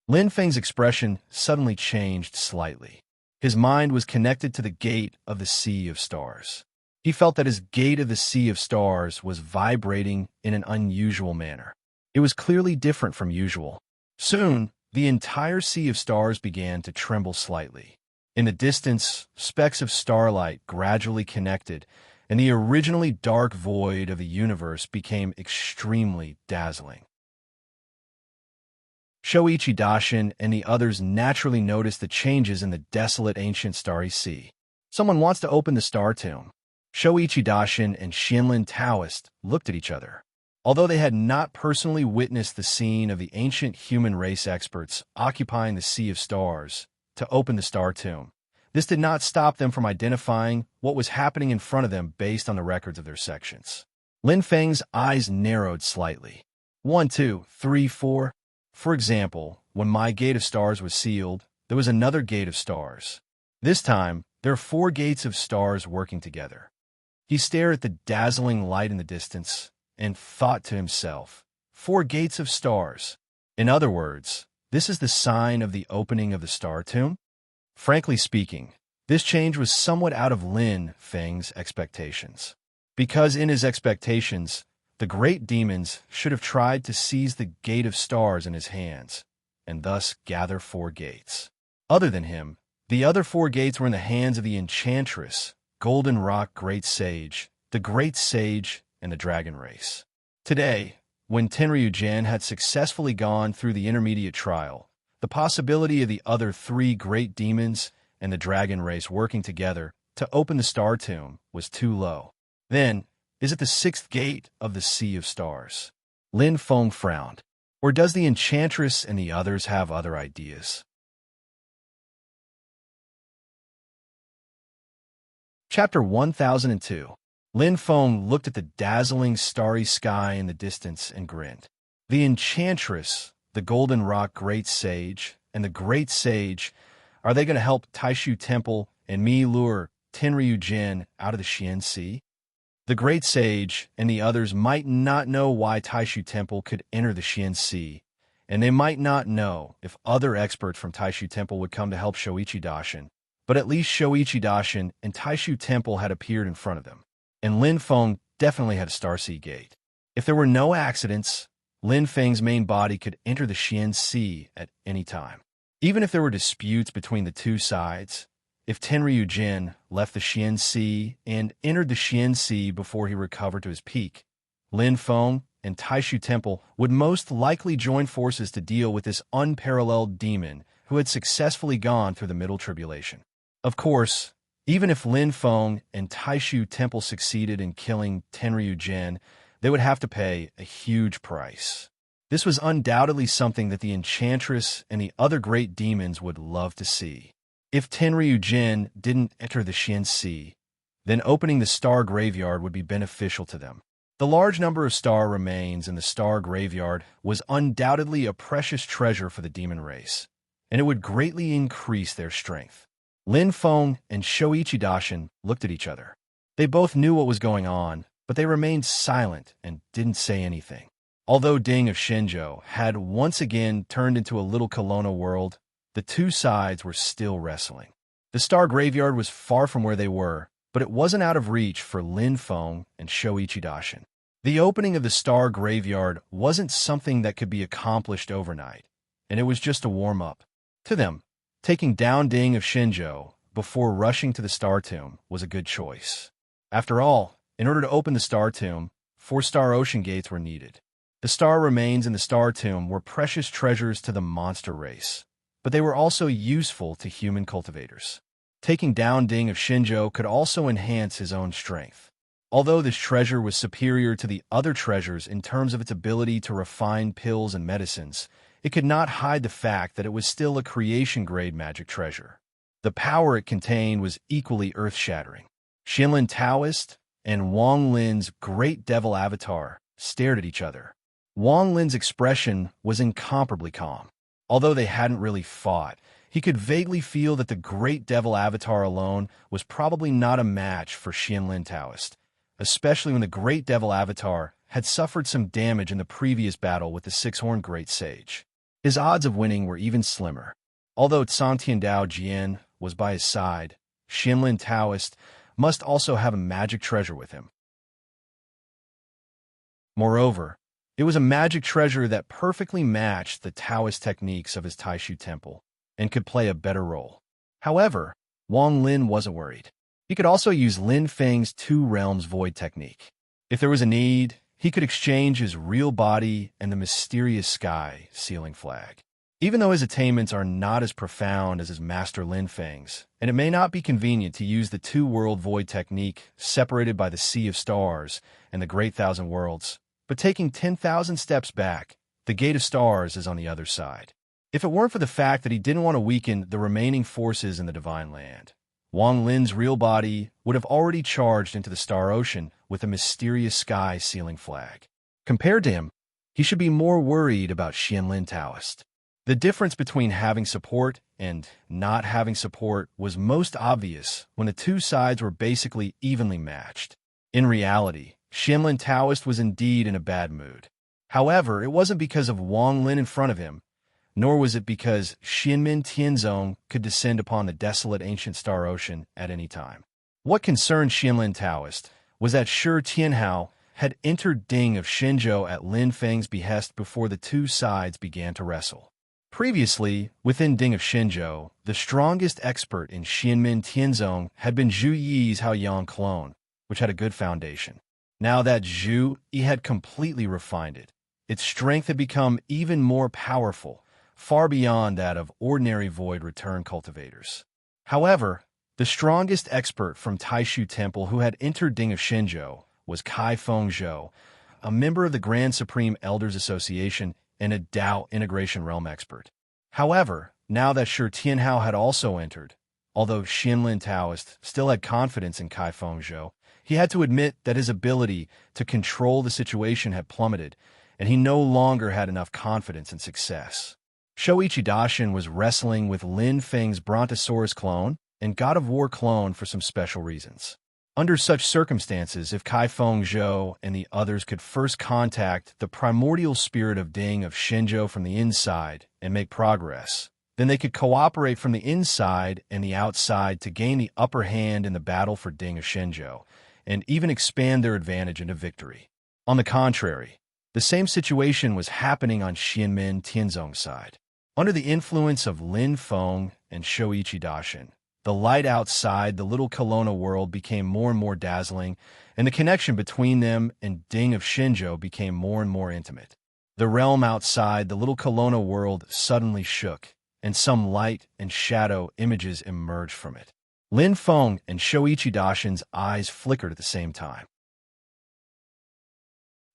Lin Feng's expression suddenly changed slightly. His mind was connected to the gate of the sea of stars. He felt that his gate of the sea of stars was vibrating in an unusual manner. It was clearly different from usual. Soon, the entire sea of stars began to tremble slightly. In the distance, specks of starlight gradually connected, and the originally dark void of the universe became extremely dazzling. Shoichi Daishin and the others naturally noticed the changes in the desolate ancient starry sea. Someone wants to open the star tomb. Shoichi Daishin and Xianlin Taoist looked at each other. Although they had not personally witnessed the scene of the ancient human race experts occupying the sea of stars to open the star tomb, this did not stop them from identifying what was happening in front of them based on the records of their sections. Lin Feng's eyes narrowed slightly. 1, 2, 3, 4. For example, when my gate of stars was sealed, there was another gate of stars. This time, there are 4 gates of stars working together. He stared at the dazzling light in the distance and thought to himself, 4 gates of stars. In other words, this is the sign of the opening of the star tomb? Frankly speaking, this change was somewhat out of Lin Feng's expectations. Because in his expectations, the great demons should have tried to seize the gate of stars in his hands, and thus gather 4 gates. Other than him, the other 4 gates were in the hands of the enchantress, Golden Rock Great Sage, the Great Sage, and the Dragon Race. Today, when Tenryujian had successfully gone through the intermediate trial, the possibility of the other 3 great demons and the Dragon Race working together to open the star tomb was too low. Then, is it the 6th gate of the Sea of Stars? Lin Feng frowned. Or does the enchantress and the others have other ideas? Chapter 1002. Lin Feng looked at the dazzling starry sky in the distance and grinned. The enchantress, the Golden Rock Great Sage, and the Great Sage, are they going to help Taishu Temple and me lure Tenryujian out of the Xian Sea? The Great Sage and the others might not know why Taishu Temple could enter the Xian Sea, and they might not know if other experts from Taishu Temple would come to help Shoichi Daishin, but at least Shoichi Daishin and Taishu Temple had appeared in front of them, and Lin Feng definitely had a Starsea Gate. If there were no accidents, Lin Feng's main body could enter the Xian Sea at any time. Even if there were disputes between the 2 sides, if Tenryujian left the Xian Sea and entered the Xian Sea before he recovered to his peak, Lin Feng and Taishu Temple would most likely join forces to deal with this unparalleled demon who had successfully gone through the Middle Tribulation. Of course, even if Lin Feng and Taishu Temple succeeded in killing Tenryujian, they would have to pay a huge price. This was undoubtedly something that the Enchantress and the other great demons would love to see. If Tenryujian didn't enter the Xian Sea, then opening the star graveyard would be beneficial to them. The large number of star remains in the star graveyard was undoubtedly a precious treasure for the demon race, and it would greatly increase their strength. Lin Feng and Shoichi Daishin looked at each other. They both knew what was going on, but they remained silent and didn't say anything. Although Ding of Shenzhou had once again turned into a little Kelowna world, the 2 sides were still wrestling. The star graveyard was far from where they were, but it wasn't out of reach for Lin Feng and Shoichi Daishin. The opening of the star graveyard wasn't something that could be accomplished overnight, and it was just a warm-up. To them, taking down Ding of Shenzhou before rushing to the star tomb was a good choice. After all, in order to open the star tomb, 4 star ocean gates were needed. The star remains in the star tomb were precious treasures to the monster race, but they were also useful to human cultivators. Taking down Ding of Shenzhou could also enhance his own strength. Although this treasure was superior to the other treasures in terms of its ability to refine pills and medicines, it could not hide the fact that it was still a creation-grade magic treasure. The power it contained was equally earth-shattering. Xianlin Taoist and Wang Lin's great devil avatar stared at each other. Wang Lin's expression was incomparably calm. Although they hadn't really fought, he could vaguely feel that the great devil avatar alone was probably not a match for Xianlin Taoist, especially when the great devil avatar had suffered some damage in the previous battle with the 6-horned great sage. His odds of winning were even slimmer. Although Dao Jian was by his side, Xianlin Taoist must also have a magic treasure with him. Moreover, it was a magic treasure that perfectly matched the Taoist techniques of his Taishu Temple and could play a better role. However, Wang Lin wasn't worried. He could also use Lin Feng's 2 realms void technique. If there was a need, he could exchange his real body and the mysterious sky sealing flag. Even though his attainments are not as profound as his master Lin Feng's, and it may not be convenient to use the 2-world void technique separated by the Sea of Stars and the Great Thousand Worlds, but taking 10,000 steps back, the Gate of Stars is on the other side. If it weren't for the fact that he didn't want to weaken the remaining forces in the Divine Land, Wang Lin's real body would have already charged into the Star Ocean with a mysterious sky-sealing flag. Compared to him, he should be more worried about Xianlin Taoist. The difference between having support and not having support was most obvious when the two sides were basically evenly matched. In reality, Xianlin Taoist was indeed in a bad mood. However, it wasn't because of Wang Lin in front of him, nor was it because Xianmin Tianzong could descend upon the desolate ancient Star Ocean at any time. What concerned Xianlin Taoist was that Shi Tianhao had entered Ding of Xinzhou at Lin Feng's behest before the two sides began to wrestle. Previously, within Ding of Xinzhou, the strongest expert in Xianmin Tianzong had been Zhu Yi's Haoyang clone, which had a good foundation. Now that Zhu Yi had completely refined it, its strength had become even more powerful, far beyond that of ordinary void return cultivators. However, the strongest expert from Taishu Temple who had entered Ding of Xinzhou was Kai Fengzhou, a member of the Grand Supreme Elders Association and a Dao Integration Realm expert. However, now that Shi Tianhao had also entered, although Xianlin Taoist still had confidence in Kai Fengzhou, he had to admit that his ability to control the situation had plummeted, and he no longer had enough confidence in success. Shoichi Dashin was wrestling with Lin Feng's Brontosaurus clone and God of War clone for some special reasons. Under such circumstances, if Kai Fengzhou and the others could first contact the primordial spirit of Ding of Xinzhou from the inside and make progress, then they could cooperate from the inside and the outside to gain the upper hand in the battle for Ding of Xinzhou, and even expand their advantage into victory. On the contrary, the same situation was happening on Xianmin Tianzong's side. Under the influence of Lin Feng and Shoichi Dashin, the light outside the little Kelowna world became more and more dazzling, and the connection between them and Ding of Xinzhou became more and more intimate. The realm outside the little Kelowna world suddenly shook, and some light and shadow images emerged from it. Lin Feng and Shoichi Dashin's eyes flickered at the same time.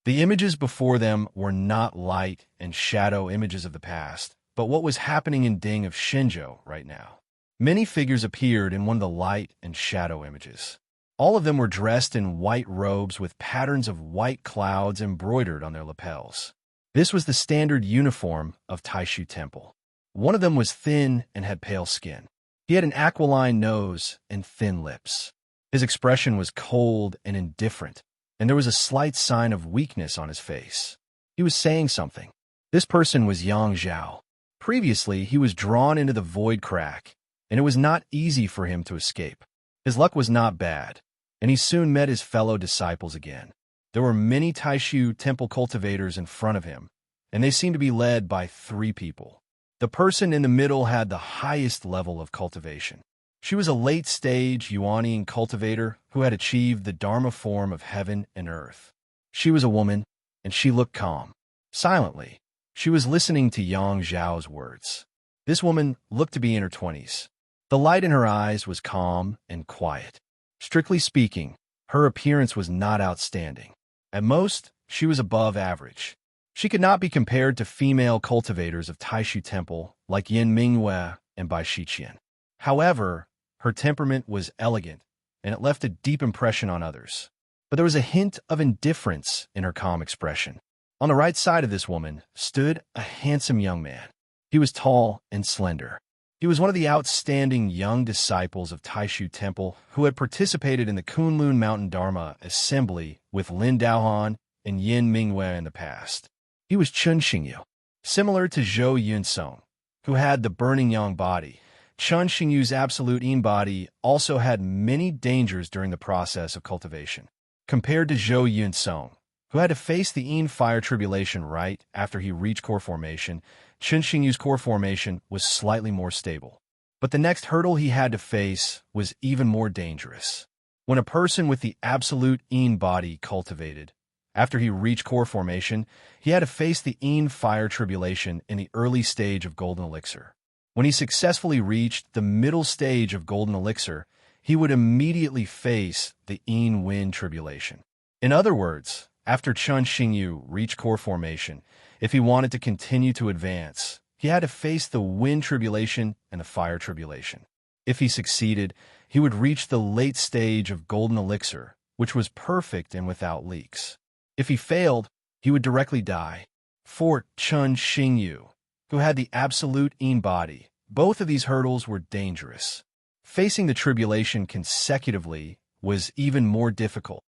The images before them were not light and shadow images of the past, but what was happening in Ding of Xinzhou right now. Many figures appeared in one of the light and shadow images. All of them were dressed in white robes with patterns of white clouds embroidered on their lapels. This was the standard uniform of Taishu Temple. One of them was thin and had pale skin. He had an aquiline nose and thin lips. His expression was cold and indifferent, and there was a slight sign of weakness on his face. He was saying something. This person was Yang Zhao. Previously, he was drawn into the void crack, and it was not easy for him to escape. His luck was not bad, and he soon met his fellow disciples again. There were many Taishu Temple cultivators in front of him, and they seemed to be led by 3 people. The person in the middle had the highest level of cultivation. She was a late-stage Yuanian cultivator who had achieved the Dharma form of heaven and earth. She was a woman, and she looked calm. Silently, she was listening to Yang Zhao's words. This woman looked to be in her 20s. The light in her eyes was calm and quiet. Strictly speaking, her appearance was not outstanding. At most, she was above average. She could not be compared to female cultivators of Taishu Temple like Yin Mingyue and Bai Shiqian. However, her temperament was elegant, and it left a deep impression on others. But there was a hint of indifference in her calm expression. On the right side of this woman stood a handsome young man. He was tall and slender. He was one of the outstanding young disciples of Taishu Temple who had participated in the Kunlun Mountain Dharma Assembly with Lin Daohan and Yin Mingyue in the past. He was Chun Xingyu. Similar to Zhou Yunsong, who had the burning yang body, Chun Xingyu's absolute yin body also had many dangers during the process of cultivation. Compared to Zhou Yunsong, who had to face the yin fire tribulation right after he reached core formation, Chun Xingyu's core formation was slightly more stable. But the next hurdle he had to face was even more dangerous. When a person with the absolute yin body cultivated, after he reached core formation, he had to face the yin fire tribulation in the early stage of Golden Elixir. When he successfully reached the middle stage of Golden Elixir, he would immediately face the yin wind tribulation. In other words, after Chun Xingyu reached core formation, if he wanted to continue to advance, he had to face the wind tribulation and the fire tribulation. If he succeeded, he would reach the late stage of golden elixir, which was perfect and without leaks. If he failed, he would directly die. For Chun Xingyu, who had the absolute Yin body, both of these hurdles were dangerous. Facing the tribulation consecutively was even more difficult.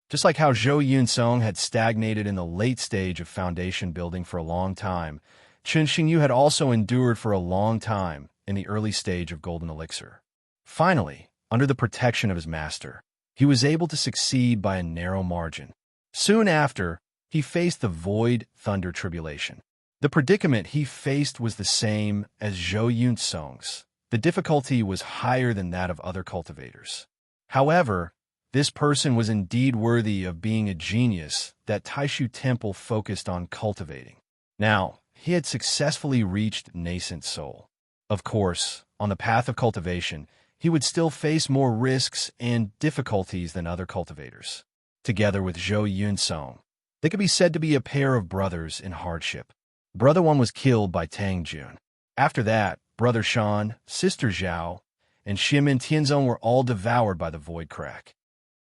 Just like how Zhou Yunsong had stagnated in the late stage of foundation building for a long time, Chun Xingyu had also endured for a long time in the early stage of golden elixir. Finally, under the protection of his master, he was able to succeed by a narrow margin. Soon after, he faced the void thunder tribulation. The predicament he faced was the same as Zhou Yunsong's. The difficulty was higher than that of other cultivators. However, this person was indeed worthy of being a genius that Taishu Temple focused on cultivating. Now, he had successfully reached nascent soul. Of course, on the path of cultivation, he would still face more risks and difficulties than other cultivators. Together with Zhou Yunsong, they could be said to be a pair of brothers in hardship. Brother one was killed by Tang Jun. After that, Brother Shan, Sister Zhao, and Xianmen Tianzong were all devoured by the void crack.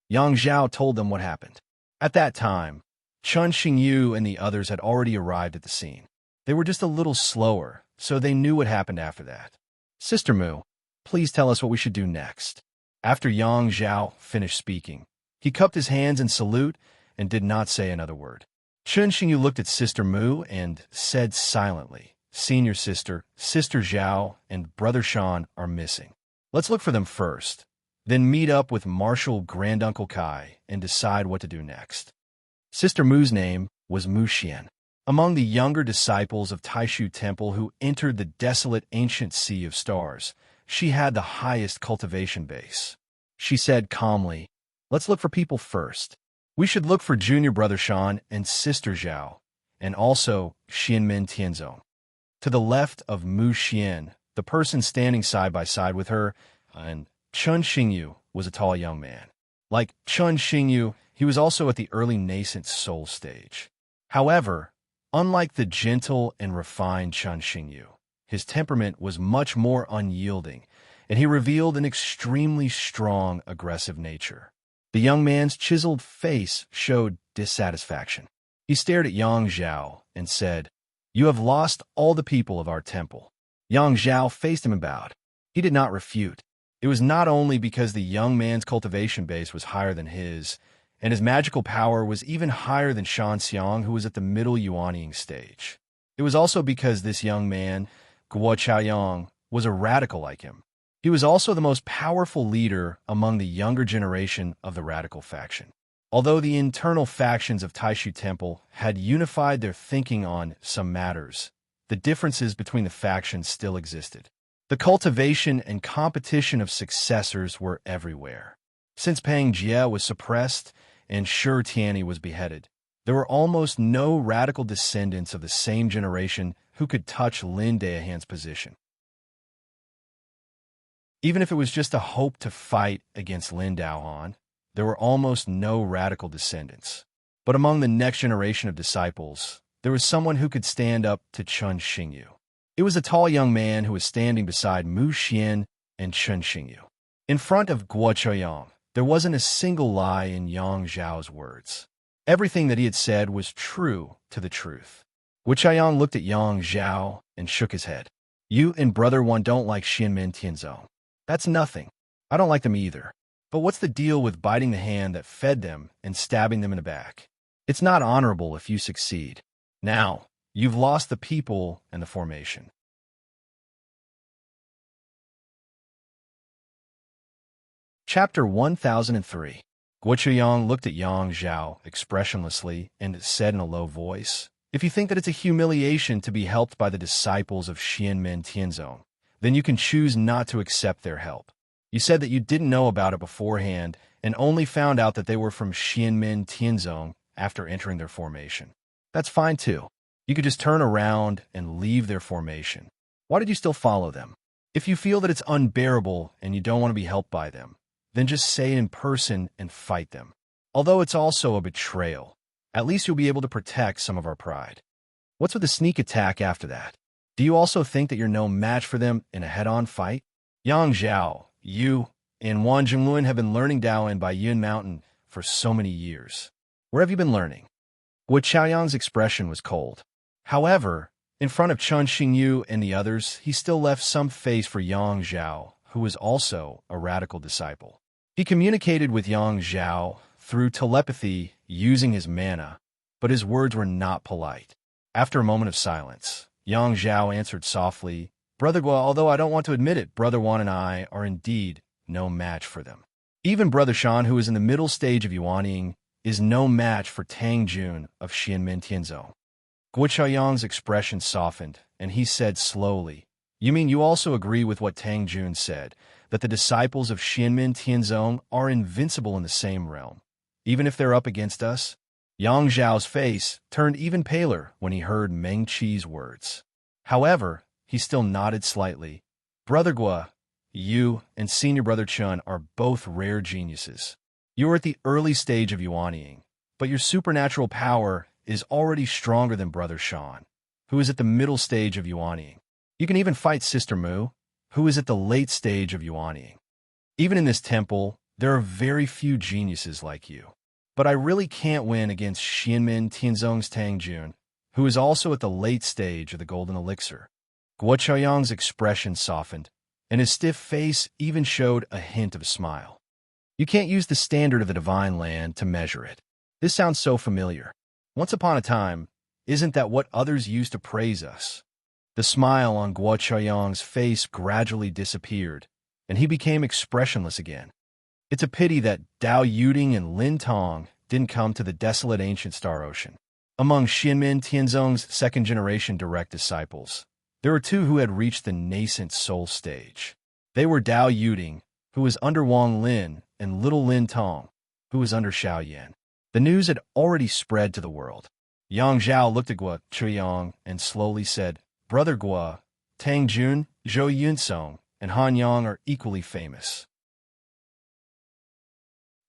Yang Zhao told them what happened. At that time, Chun Xingyu and the others had already arrived at the scene. They were just a little slower, so they knew what happened after that. Sister Mu, please tell us what we should do next. After Yang Zhao finished speaking, he cupped his hands in salute and did not say another word. Chun Xingyu looked at Sister Mu and said silently, Senior Sister, Sister Zhao, and Brother Shan are missing. Let's look for them first, then meet up with Marshal Granduncle Kai and decide what to do next. Sister Mu's name was Mu Xian. Among the younger disciples of Taishu Temple who entered the desolate ancient sea of stars, she had the highest cultivation base. She said calmly, Let's look for people first. We should look for Junior Brother Shan and Sister Zhao, and also Xianmen Tianzong. To the left of Mu Xian, the person standing side by side with her, and Chun Xingyu was a tall young man. Like Chun Xingyu, he was also at the early nascent soul stage. However, unlike the gentle and refined Chun Xingyu, his temperament was much more unyielding, and he revealed an extremely strong, aggressive nature. The young man's chiseled face showed dissatisfaction. He stared at Yang Zhao and said, You have lost all the people of our temple. Yang Zhao faced him and bowed. He did not refute. It was not only because the young man's cultivation base was higher than his, and his magical power was even higher than Shan Xiang, who was at the middle Yuanying stage. It was also because this young man, Guo Chaoyang, was a radical like him. He was also the most powerful leader among the younger generation of the radical faction. Although the internal factions of Taishu Temple had unified their thinking on some matters, the differences between the factions still existed. The cultivation and competition of successors were everywhere. Since Pang Jie was suppressed and Shi Tianyi was beheaded, there were almost no radical descendants of the same generation who could touch Lin Daohan's position. Even if it was just a hope to fight against Lin Daohan, there were almost no radical descendants. But among the next generation of disciples, there was someone who could stand up to Chun Xingyu. It was a tall young man who was standing beside Mu Xian and Chun Xingyu. In front of Guo Chaoyang, there wasn't a single lie in Yang Zhao's words. Everything that he had said was true to the truth. Guo Chaoyang looked at Yang Zhao and shook his head. You and Brother One don't like Xianmen Tianzong. That's nothing. I don't like them either. But what's the deal with biting the hand that fed them and stabbing them in the back? It's not honorable if you succeed. Now, you've lost the people and the formation. Chapter 1003. Guo Chaoyang looked at Yang Zhao expressionlessly and said in a low voice, If you think that it's a humiliation to be helped by the disciples of Xianmen Tianzong, then you can choose not to accept their help. You said that you didn't know about it beforehand and only found out that they were from Xianmen Tianzong after entering their formation. That's fine too. You could just turn around and leave their formation. Why did you still follow them? If you feel that it's unbearable and you don't want to be helped by them, then just say it in person and fight them. Although it's also a betrayal, at least you'll be able to protect some of our pride. What's with the sneak attack after that? Do you also think that you're no match for them in a head-on fight? Yang Zhao, you, and Wan Jinglun have been learning Daoin by Yun Mountain for so many years. Where have you been learning? Guo Chaoyang's expression was cold. However, in front of Chun Xingyu and the others, he still left some face for Yang Zhao, who was also a radical disciple. He communicated with Yang Zhao through telepathy using his mana, but his words were not polite. After a moment of silence, Yang Zhao answered softly, Brother Guo, although I don't want to admit it, Brother Wan and I are indeed no match for them. Even Brother Shan, who is in the middle stage of Yuanying, is no match for Tang Jun of Xianmen Tianzong. Guo Chaoyang's expression softened, and he said slowly, You mean you also agree with what Tang Jun said, that the disciples of Xianmen Tianzong are invincible in the same realm, even if they're up against us? Yang Zhao's face turned even paler when he heard Meng Qi's words. However, he still nodded slightly. Brother Guo, you and Senior Brother Chun are both rare geniuses. You are at the early stage of Yuanying, but your supernatural power is already stronger than Brother Shan, who is at the middle stage of Yuanying. You can even fight Sister Mu, who is at the late stage of Yuanying. Even in this temple, there are very few geniuses like you. But I really can't win against Xianmen Tianzong's Tang Jun, who is also at the late stage of the Golden Elixir. Guo Chaoyang's expression softened, and his stiff face even showed a hint of a smile. You can't use the standard of the Divine Land to measure it. This sounds so familiar. Once upon a time, isn't that what others used to praise us? The smile on Guo Chaoyang's face gradually disappeared, and he became expressionless again. It's a pity that Dao Yuding and Lin Tong didn't come to the desolate ancient Star Ocean. Among Xianmen Tianzong's second-generation direct disciples, there were two who had reached the nascent soul stage. They were Dao Yuding, who was under Wang Lin, and little Lin Tong, who was under Xiao Yan. The news had already spread to the world. Yang Zhao looked at Guo Chaoyang and slowly said, Brother Guo, Tang Jun, Zhou Yunsong, and Han Yang are equally famous.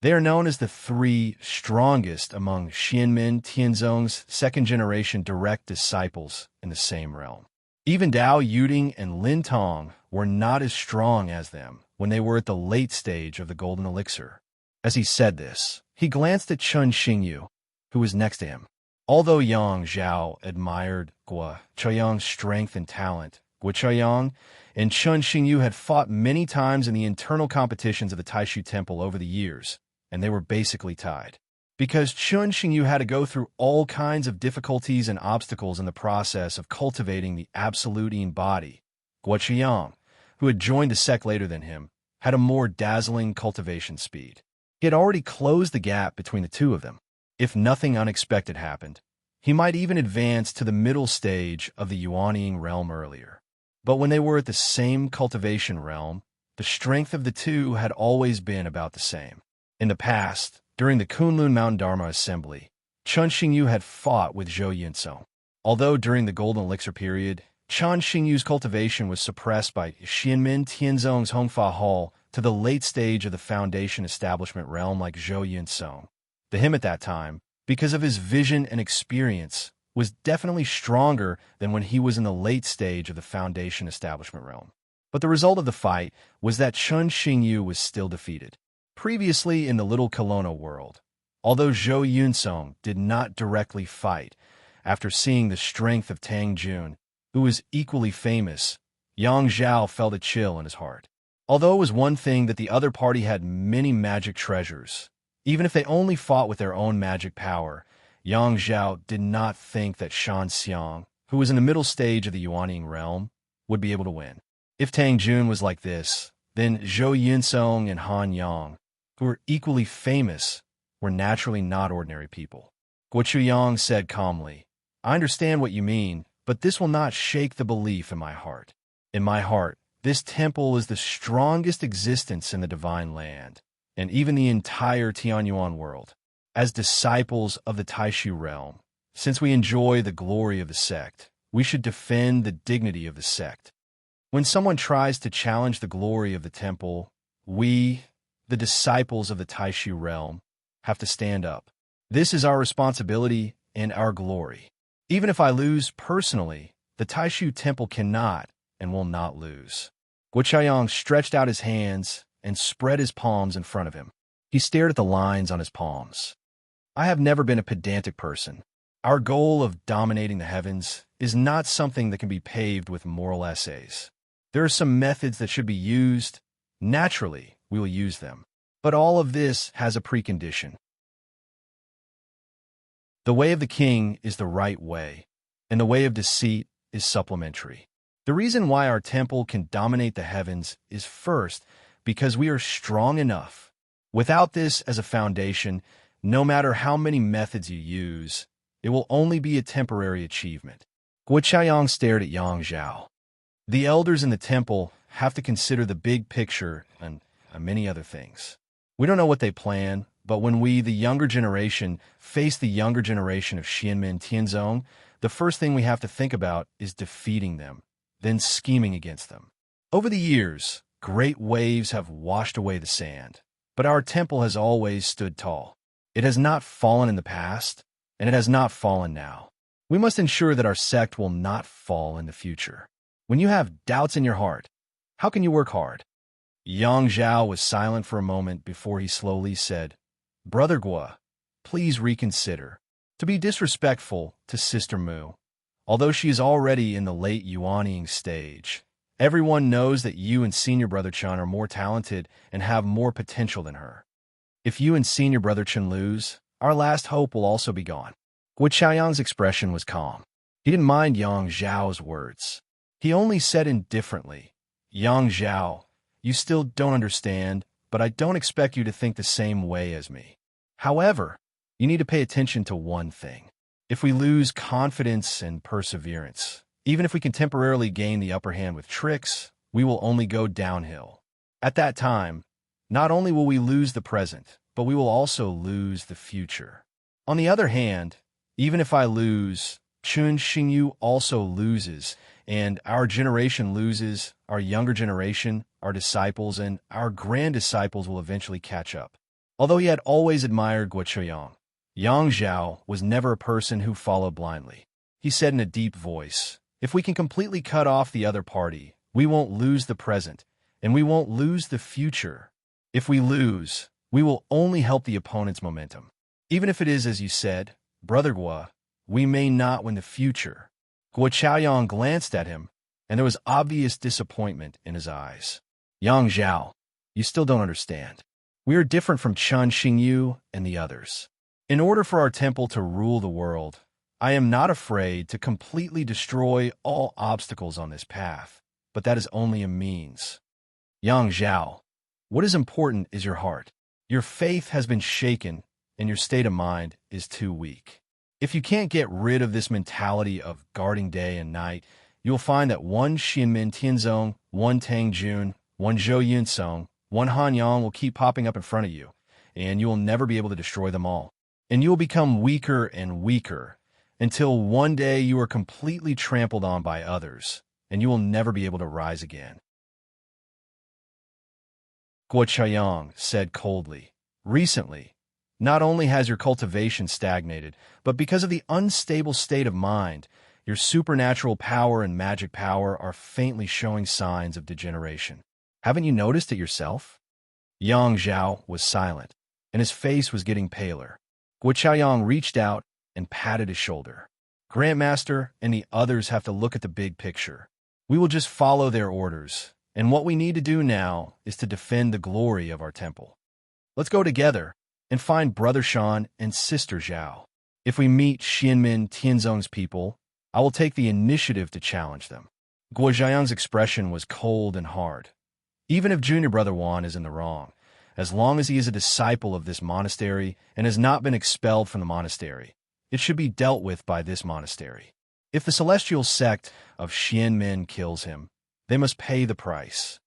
They are known as the three strongest among Xianmen Tianzong's second-generation direct disciples in the same realm. Even Dao Yuding and Lin Tong were not as strong as them when they were at the late stage of the Golden Elixir. As he said this, he glanced at Chun Xingyu, who was next to him. Although Yang Zhao admired Guo Chaoyang's strength and talent, Guo Chaoyang and Chun Xingyu had fought many times in the internal competitions of the Taishu Temple over the years, and they were basically tied. Because Chun Xingyu had to go through all kinds of difficulties and obstacles in the process of cultivating the absolute body, Guo Chaoyang, who had joined the sect later than him, had a more dazzling cultivation speed. He had already closed the gap between the two of them. If nothing unexpected happened, he might even advance to the middle stage of the Yuanying realm earlier. But when they were at the same cultivation realm, the strength of the two had always been about the same. In the past, during the Kunlun Mountain Dharma Assembly, Chun Xingyu had fought with Zhou Yunsong. Although during the Golden Elixir period, Chun Xingyu's cultivation was suppressed by Xianmen Tianzong's Hongfa Hall to the late stage of the Foundation Establishment realm like Zhou Yunsong. To him at that time, because of his vision and experience, was definitely stronger than when he was in the late stage of the Foundation Establishment realm. But the result of the fight was that Chun Xingyu was still defeated. Previously in the Little Kelowna world, although Zhou Yunsong did not directly fight, after seeing the strength of Tang Jun, who was equally famous, Yang Zhao felt a chill in his heart. Although it was one thing that the other party had many magic treasures, even if they only fought with their own magic power, Yang Zhao did not think that Shan Xiang, who was in the middle stage of the Yuanying realm, would be able to win. If Tang Jun was like this, then Zhou Yunsong and Han Yang, who were equally famous, were naturally not ordinary people. Guo Chaoyang said calmly, I understand what you mean, but this will not shake the belief in my heart. In my heart, this temple is the strongest existence in the Divine Land, and even the entire Tianyuan world. As disciples of the Taishu realm, since we enjoy the glory of the sect, we should defend the dignity of the sect. When someone tries to challenge the glory of the temple, we, the disciples of the Taishu realm, have to stand up. This is our responsibility and our glory. Even if I lose personally, the Taishu temple cannot and will not lose. Guo Chaoyang stretched out his hands and spread his palms in front of him. He stared at the lines on his palms. I have never been a pedantic person. Our goal of dominating the heavens is not something that can be paved with moral essays. There are some methods that should be used. Naturally, we will use them. But all of this has a precondition. The way of the king is the right way, and the way of deceit is supplementary. The reason why our temple can dominate the heavens is first because we are strong enough. Without this as a foundation, no matter how many methods you use, it will only be a temporary achievement. Guo Chaoyang stared at Yang Zhao. The elders in the temple have to consider the big picture and many other things. We don't know what they plan, but when we, the younger generation, face the younger generation of Xianmen Tianzong, the first thing we have to think about is defeating them, then scheming against them. Over the years, great waves have washed away the sand, but our temple has always stood tall. It has not fallen in the past, and it has not fallen now. We must ensure that our sect will not fall in the future. When you have doubts in your heart, how can you work hard? Yang Zhao was silent for a moment before he slowly said, Brother Guo, please reconsider. To be disrespectful to Sister Mu, although she is already in the late yuanying stage, everyone knows that you and Senior Brother Chen are more talented and have more potential than her. If you and Senior Brother Chen lose, our last hope will also be gone. Guo Chaoyang's expression was calm. He didn't mind Yang Zhao's words. He only said indifferently, Yang Zhao, you still don't understand, but I don't expect you to think the same way as me. However, you need to pay attention to one thing. If we lose confidence and perseverance, even if we can temporarily gain the upper hand with tricks, we will only go downhill. At that time, not only will we lose the present, but we will also lose the future. On the other hand, even if I lose, Chun Xingyu also loses, and our generation loses, our younger generation, our disciples, and our grand disciples will eventually catch up. Although he had always admired Guo Chaoyang, Yang Zhao was never a person who followed blindly. He said in a deep voice, if we can completely cut off the other party, we won't lose the present, and we won't lose the future. If we lose, we will only help the opponent's momentum. Even if it is as you said, Brother Guo, we may not win the future. Guo Chaoyang glanced at him, and there was obvious disappointment in his eyes. Yang Zhao, you still don't understand. We are different from Chun Xingyu and the others. In order for our temple to rule the world, I am not afraid to completely destroy all obstacles on this path, but that is only a means. Yang Zhao, what is important is your heart. Your faith has been shaken, and your state of mind is too weak. If you can't get rid of this mentality of guarding day and night, you will find that one Xianmen Tianzong, one Tang Jun, one Zhou Yunsong, one Han Yang will keep popping up in front of you, and you will never be able to destroy them all. And you will become weaker and weaker until one day you are completely trampled on by others, and you will never be able to rise again. Guo Chaoyang said coldly, recently, not only has your cultivation stagnated, but because of the unstable state of mind, your supernatural power and magic power are faintly showing signs of degeneration. Haven't you noticed it yourself? Yang Zhao was silent, and his face was getting paler. Guo Chaoyang reached out and patted his shoulder. Grandmaster and the others have to look at the big picture. We will just follow their orders, and what we need to do now is to defend the glory of our temple. Let's go together and find Brother Shan and Sister Zhao. If we meet Xianmen Tianzong's people, I will take the initiative to challenge them. Guo Chaoyang's expression was cold and hard. Even if Junior Brother Wan is in the wrong, as long as he is a disciple of this monastery and has not been expelled from the monastery, it should be dealt with by this monastery. If the celestial sect of Xianmen kills him, they must pay the price.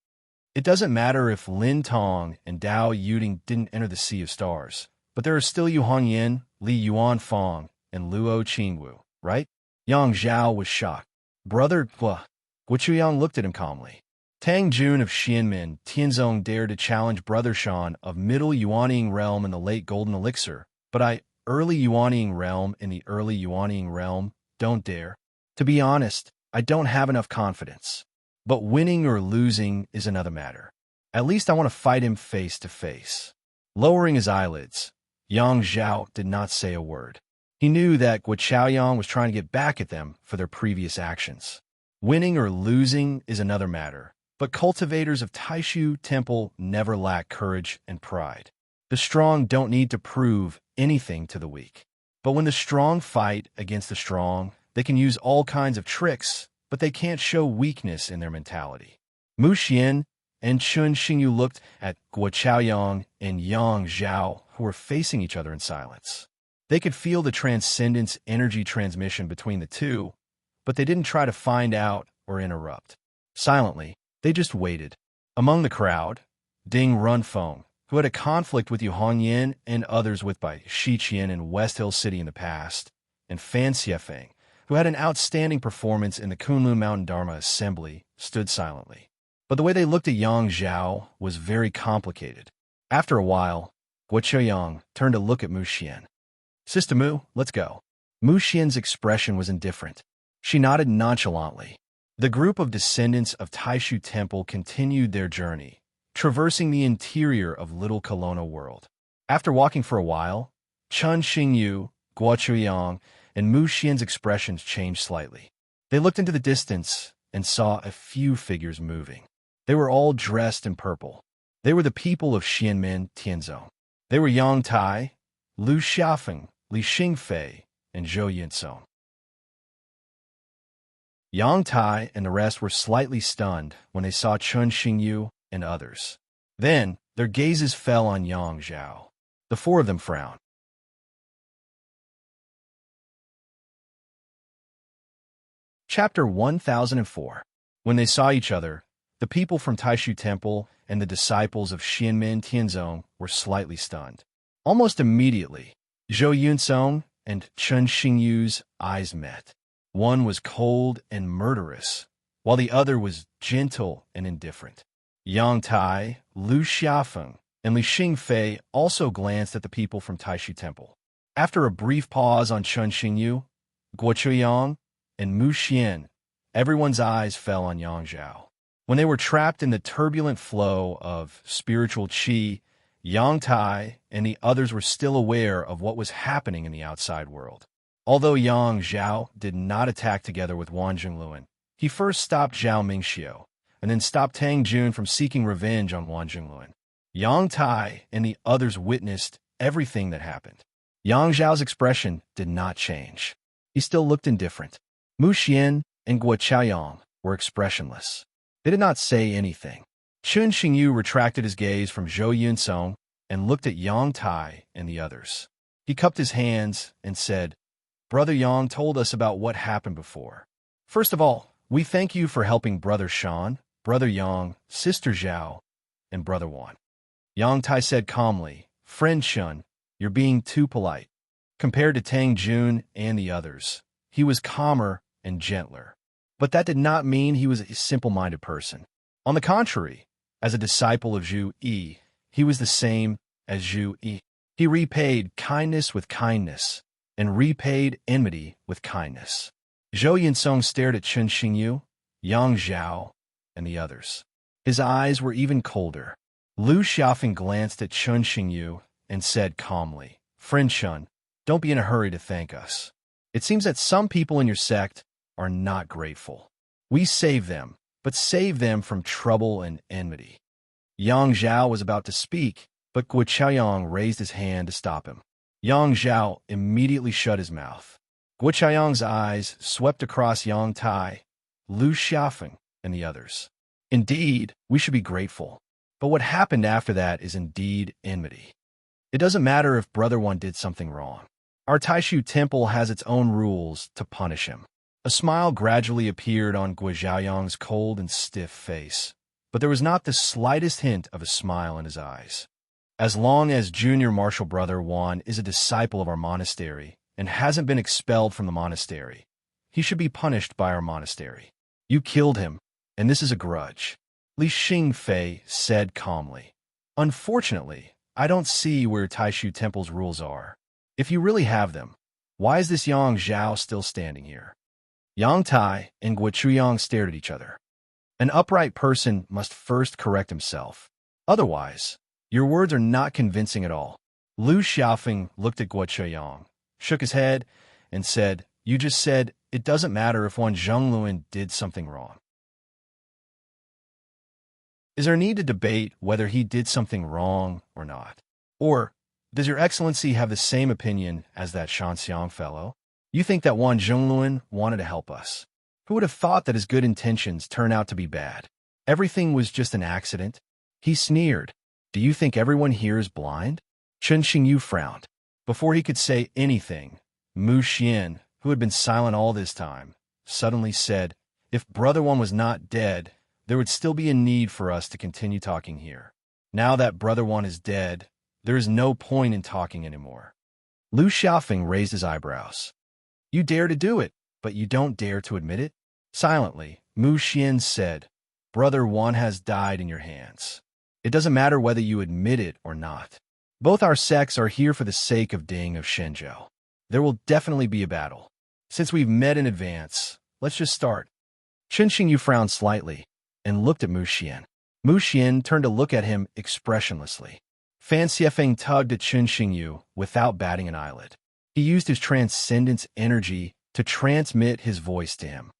It doesn't matter if Lin Tong and Dao Yuding didn't enter the Sea of Stars, but there are still Yu Hongyan, Li Yuanfang, and Luo Qingwu, right? Yang Zhao was shocked. Brother Guo Chaoyang looked at him calmly. Tang Jun of Xianmen Tianzong dared to challenge Brother Shan of Middle Yuanying Realm in the Late Golden Elixir, but Early Yuanying Realm in the Early Yuanying Realm don't dare. To be honest, I don't have enough confidence. But winning or losing is another matter. At least I want to fight him face to face. Lowering his eyelids, Yang Zhao did not say a word. He knew that Guo Chaoyang was trying to get back at them for their previous actions. Winning or losing is another matter, but cultivators of Taishu Temple never lack courage and pride. The strong don't need to prove anything to the weak. But when the strong fight against the strong, they can use all kinds of tricks, but they can't show weakness in their mentality. Mu Xian and Chun Xingyu looked at Guo Chaoyang and Yang Zhao, who were facing each other in silence. They could feel the transcendence energy transmission between the two, but they didn't try to find out or interrupt. Silently, they just waited. Among the crowd, Ding Runfeng, who had a conflict with Yu Hongyan and others with by Shi Qian in West Hill City in the past, and Fan Xiefeng, who had an outstanding performance in the Kunlun Mountain Dharma Assembly, stood silently. But the way they looked at Yang Zhao was very complicated. After a while, Guo Chaoyang turned to look at Mu Xian. Sister Mu, let's go. Mu Xian's expression was indifferent. She nodded nonchalantly. The group of descendants of Taishu Temple continued their journey, traversing the interior of Little Kelowna World. After walking for a while, Chun Xingyu, Guo Chaoyang, and Mu Xian's expressions changed slightly. They looked into the distance and saw a few figures moving. They were all dressed in purple. They were the people of Xianmen Tianzong. They were Yang Tai, Lu Xiaofeng, Li Xingfei, and Zhou Yunsong. Yang Tai and the rest were slightly stunned when they saw Chun Xingyu and others. Then, their gazes fell on Yang Zhao. The four of them frowned. Chapter 1004. When they saw each other, the people from Taishu Temple and the disciples of Xianmen Tianzong were slightly stunned. Almost immediately, Zhou Yunsong and Chun Xingyu's eyes met. One was cold and murderous, while the other was gentle and indifferent. Yang Tai, Lu Xiaofeng, and Li Xingfei also glanced at the people from Taishu Temple. After a brief pause on Chun Xingyu, Guo Chaoyang, and Mu Xian, everyone's eyes fell on Yang Zhao. When they were trapped in the turbulent flow of spiritual qi, Yang Tai and the others were still aware of what was happening in the outside world. Although Yang Zhao did not attack together with Wan Zhongluan, he first stopped Zhao Mingxiu, and then stopped Tang Jun from seeking revenge on Wan Zhongluan. Yang Tai and the others witnessed everything that happened. Yang Zhao's expression did not change. He still looked indifferent. Mu Xian and Guo Chaoyang were expressionless. They did not say anything. Chun Xingyu retracted his gaze from Zhou Yunsong and looked at Yang Tai and the others. He cupped his hands and said, "Brother Yang told us about what happened before. First of all, we thank you for helping Brother Shan, Brother Yang, Sister Zhao, and Brother Wan." Yang Tai said calmly, "Friend Shun, you're being too polite." Compared to Tang Jun and the others, he was calmer and gentler. But that did not mean he was a simple-minded person. On the contrary, as a disciple of Zhu Yi, he was the same as Zhu Yi. He repaid kindness with kindness, and repaid enmity with kindness. Zhou Yunsong stared at Chun Xingyu, Yang Zhao, and the others. His eyes were even colder. Lu Xiaofeng glanced at Chun Xingyu and said calmly, "Friend Chun, don't be in a hurry to thank us. It seems that some people in your sect are not grateful. We save them, but save them from trouble and enmity." Yang Zhao was about to speak, but Guo Chaoyang raised his hand to stop him. Yang Zhao immediately shut his mouth. Guo Chaoyang's eyes swept across Yang Tai, Lu Xiaofeng, and the others. Indeed, we should be grateful. But what happened after that is indeed enmity. It doesn't matter if Brother One did something wrong. Our Taishu Temple has its own rules to punish him. A smile gradually appeared on Guo Zhaoyang's cold and stiff face, but there was not the slightest hint of a smile in his eyes. As long as Junior Martial Brother Wan is a disciple of our monastery and hasn't been expelled from the monastery, he should be punished by our monastery. You killed him, and this is a grudge," Li Xingfei said calmly. "Unfortunately, I don't see where Taishu Temple's rules are. If you really have them, why is this Yang Zhao still standing here?" Yang Tai and Guo stared at each other. An upright person must first correct himself. Otherwise, your words are not convincing at all. Lu Xiaofeng looked at Guo, shook his head, and said, "You just said it doesn't matter if one Zhongluan did something wrong. Is there a need to debate whether he did something wrong or not? Or does your excellency have the same opinion as that Shanxiang fellow? You think that Wan Zhongluan wanted to help us? Who would have thought that his good intentions turned out to be bad? Everything was just an accident?" He sneered. "Do you think everyone here is blind?" Chen Xingyu frowned. Before he could say anything, Mu Xian, who had been silent all this time, suddenly said, "If Brother One was not dead, there would still be a need for us to continue talking here. Now that Brother One is dead, there is no point in talking anymore." Lu Xiaofeng raised his eyebrows. "You dare to do it, but you don't dare to admit it?" Silently, Mu Xian said, "Brother One has died in your hands. It doesn't matter whether you admit it or not. Both our sects are here for the sake of Ding of Shenzhou. There will definitely be a battle. Since we've met in advance, let's just start." Chen Xingyu frowned slightly and looked at Mu Xian. Mu Xian turned to look at him expressionlessly. Fan Xiefeng tugged at Chen Xingyu without batting an eyelid. He used his transcendence energy to transmit his voice to him.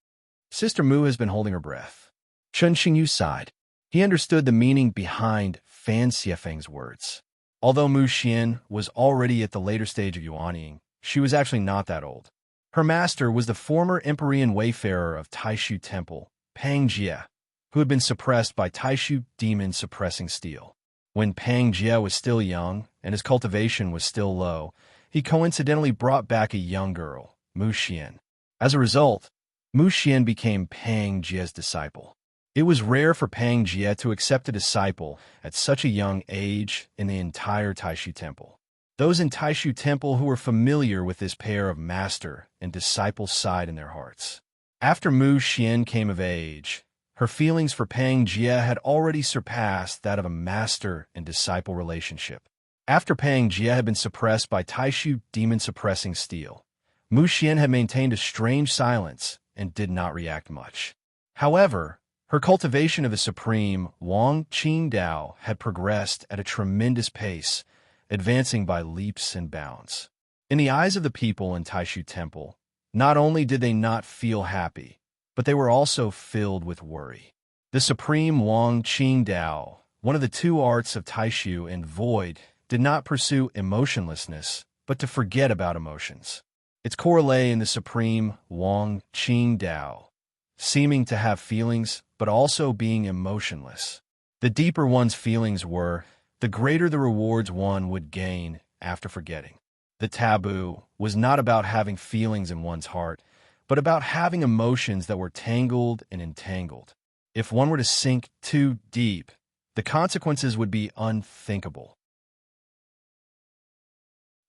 Sister Mu has been holding her breath. Chen Xingyu sighed. He understood the meaning behind Fan Xiefeng's words. Although Mu Xian was already at the later stage of yuanying, she was actually not that old. Her master was the former Empyrean wayfarer of Taishu Temple, Pang Jie, who had been suppressed by Taishu demon suppressing steel. When Pang Jie was still young and his cultivation was still low, he coincidentally brought back a young girl, Mu Xian. As a result, Mu Xian became Pang Jie's disciple. It was rare for Pang Jie to accept a disciple at such a young age in the entire Taishu Temple. Those in Taishu Temple who were familiar with this pair of master and disciple sighed in their hearts. After Mu Xian came of age, her feelings for Pang Jie had already surpassed that of a master and disciple relationship. After Pang Jie had been suppressed by Taishu demon suppressing steel, Mu Xian had maintained a strange silence and did not react much. However, her cultivation of the supreme Wang Qing Dao had progressed at a tremendous pace, advancing by leaps and bounds. In the eyes of the people in Taishu Temple, not only did they not feel happy, but they were also filled with worry. The supreme Wang Qing Dao, one of the two arts of Taishu and Void, did not pursue emotionlessness, but to forget about emotions. Its core lay in the supreme Wang Qing Dao, seeming to have feelings, but also being emotionless. The deeper one's feelings were, the greater the rewards one would gain after forgetting. The taboo was not about having feelings in one's heart, but about having emotions that were tangled and entangled. If one were to sink too deep, the consequences would be unthinkable.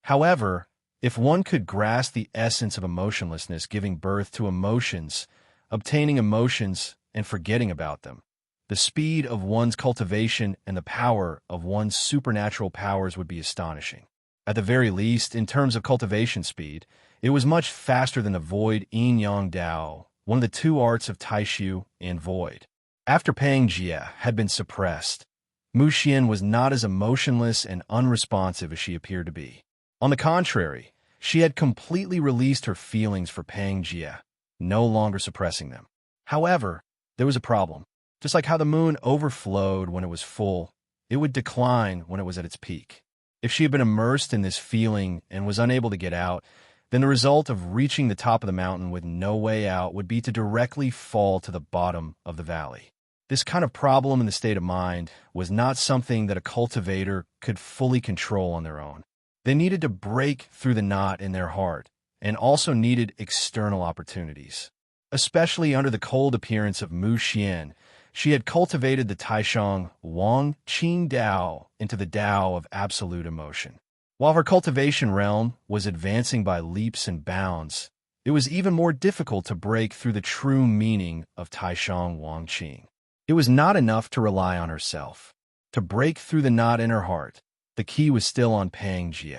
However, if one could grasp the essence of emotionlessness, giving birth to emotions, obtaining emotions, and forgetting about them, the speed of one's cultivation and the power of one's supernatural powers would be astonishing. At the very least, in terms of cultivation speed, it was much faster than the Void Yin-Yang Dao, one of the two arts of Taishu and Void. After Pang Jie had been suppressed, Mu Xian was not as emotionless and unresponsive as she appeared to be. On the contrary, she had completely released her feelings for Pang Jie, no longer suppressing them. However, there was a problem. Just like how the moon overflowed when it was full, it would decline when it was at its peak. If she had been immersed in this feeling and was unable to get out, then the result of reaching the top of the mountain with no way out would be to directly fall to the bottom of the valley. This kind of problem in the state of mind was not something that a cultivator could fully control on their own. They needed to break through the knot in their heart and also needed external opportunities. Especially under the cold appearance of Mu Xian, she had cultivated the Taishang Wang Qing Dao into the Dao of absolute emotion. While her cultivation realm was advancing by leaps and bounds, it was even more difficult to break through the true meaning of Taishang Wang Qing. It was not enough to rely on herself. To break through the knot in her heart, the key was still on Pang Jie.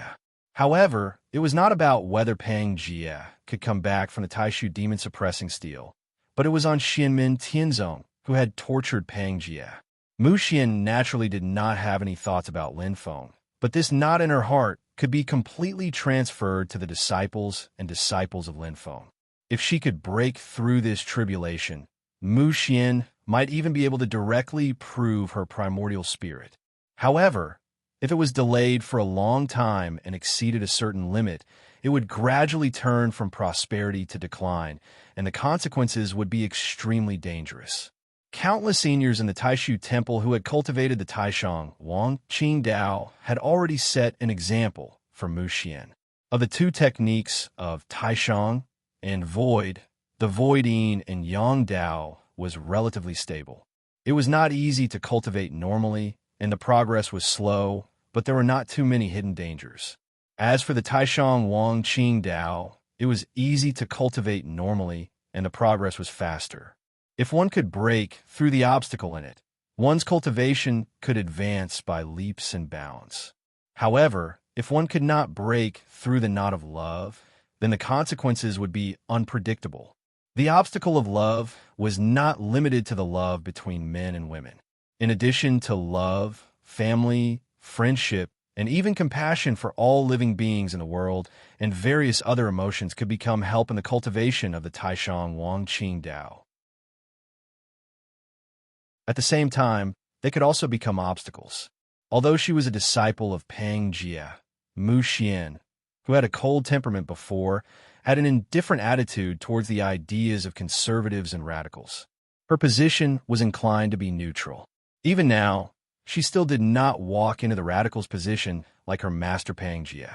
However, it was not about whether Pang Jie could come back from the Taishu demon-suppressing steel, but it was on Xianmin Tianzong, who had tortured Pang Jie. Mu Xian naturally did not have any thoughts about Lin Feng, but this knot in her heart could be completely transferred to the disciples and disciples of Lin Feng. If she could break through this tribulation, Mu Xian might even be able to directly prove her primordial spirit. However, if it was delayed for a long time and exceeded a certain limit, it would gradually turn from prosperity to decline, and the consequences would be extremely dangerous. Countless seniors in the Taishu temple who had cultivated the Taishang Wang Qing Dao had already set an example for Mu Xian. Of the two techniques of Taishang and Void, the Void Yin and Yang Dao was relatively stable. It was not easy to cultivate normally, and the progress was slow, but there were not too many hidden dangers. As for the Taishang Wang Qing Dao, it was easy to cultivate normally, and the progress was faster. If one could break through the obstacle in it, one's cultivation could advance by leaps and bounds. However, if one could not break through the knot of love, then the consequences would be unpredictable. The obstacle of love was not limited to the love between men and women. In addition to love, family, friendship, and even compassion for all living beings in the world, and various other emotions could become help in the cultivation of the Taishang Wang Qing Dao. At the same time, they could also become obstacles. Although she was a disciple of Pang Jie, Mu Xian, who had a cold temperament before, had an indifferent attitude towards the ideas of conservatives and radicals. Her position was inclined to be neutral. Even now, she still did not walk into the radicals' position like her master Pang Jie.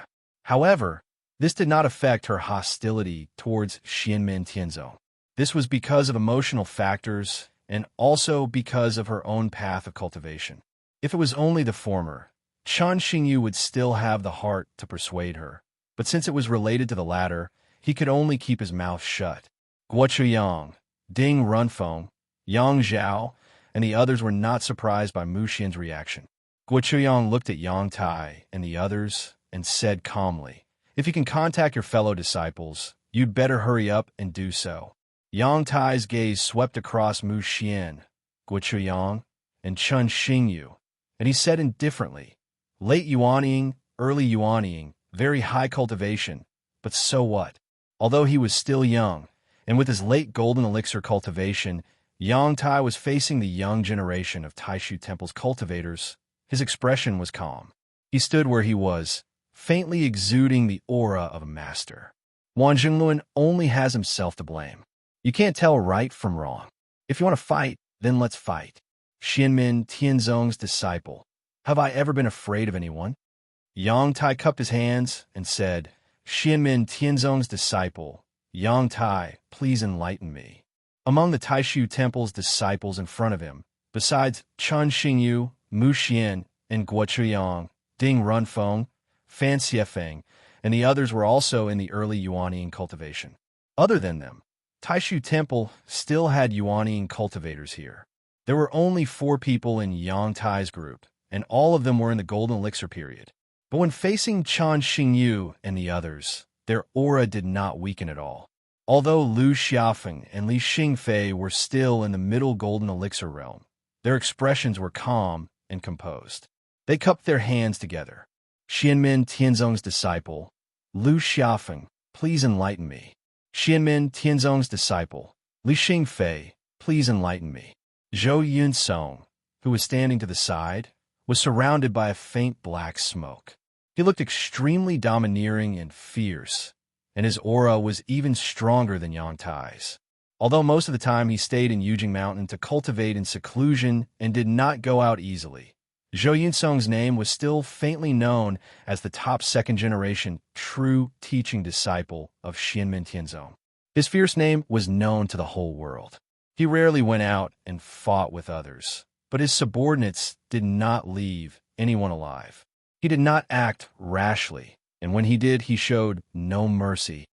However, this did not affect her hostility towards Xianmin Tianzong. This was because of emotional factors and also because of her own path of cultivation. If it was only the former, Chen Xingyu would still have the heart to persuade her, but since it was related to the latter, he could only keep his mouth shut. Guo Chuyang, Ding Runfeng, Yang Zhao, and the others were not surprised by Mu Xian's reaction. Guo Chuyang looked at Yang Tai and the others and said calmly, "If you can contact your fellow disciples, you'd better hurry up and do so." Yang Tai's gaze swept across Mu Xian, Guo Chuyang, and Chen Xingyu, and he said indifferently, "Late Yuanying, early Yuanying, very high cultivation, but so what?" Although he was still young, and with his late golden elixir cultivation, Yang Tai was facing the young generation of Taishu Temple's cultivators. His expression was calm. He stood where he was, faintly exuding the aura of a master. Wang Jingluan only has himself to blame. You can't tell right from wrong. If you want to fight, then let's fight. Xianmin Tianzong's disciple. Have I ever been afraid of anyone? Yang Tai cupped his hands and said, "Xianmin Tianzong's disciple, Yang Tai, please enlighten me." Among the Taishu Temple's disciples in front of him, besides Chen Xingyu, Mu Xian, and Guo Chuyang, Ding Runfeng, Fan Xiefeng, and the others were also in the early Yuanying cultivation. Other than them, Taishu Temple still had Yuanying cultivators here. There were only 4 people in Yang Tai's group, and all of them were in the golden elixir period. But when facing Chen Xingyu and the others, their aura did not weaken at all. Although Lu Xiaofeng and Li Xingfei were still in the middle golden elixir realm, their expressions were calm and composed. They cupped their hands together. Xianmin Tianzong's disciple, Lu Xiaofeng, please enlighten me. Xianmin Tianzong's disciple, Li Xingfei, please enlighten me. Zhou Yunsong, who was standing to the side, was surrounded by a faint black smoke. He looked extremely domineering and fierce, and his aura was even stronger than Yang Tai's. Although most of the time he stayed in Yujing Mountain to cultivate in seclusion and did not go out easily, Zhou Yunsong's name was still faintly known as the top second-generation true teaching disciple of Xianmin Tianzong. His fierce name was known to the whole world. He rarely went out and fought with others, but his subordinates did not leave anyone alive. He did not act rashly, and when he did, he showed no mercy.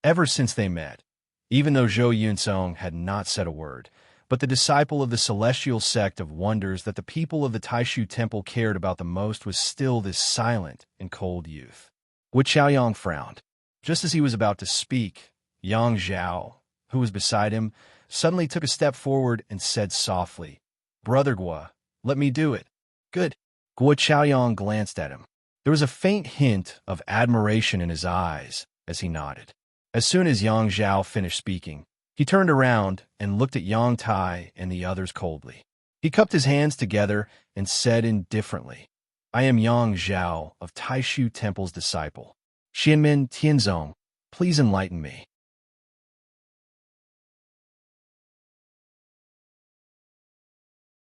Ever since they met, even though Zhou Yunsong had not said a word, but the disciple of the celestial sect of wonders that the people of the Taishu temple cared about the most was still this silent and cold youth. Guo Qiaoyang frowned. Just as he was about to speak, Yang Zhao, who was beside him, suddenly took a step forward and said softly, "Brother Guo, let me do it." "Good." Guo Qiaoyang glanced at him. There was a faint hint of admiration in his eyes as he nodded. As soon as Yang Zhao finished speaking, he turned around and looked at Yang Tai and the others coldly. He cupped his hands together and said indifferently, "I am Yang Zhao of Taishu Temple's disciple. Xianmen Tianzong, please enlighten me."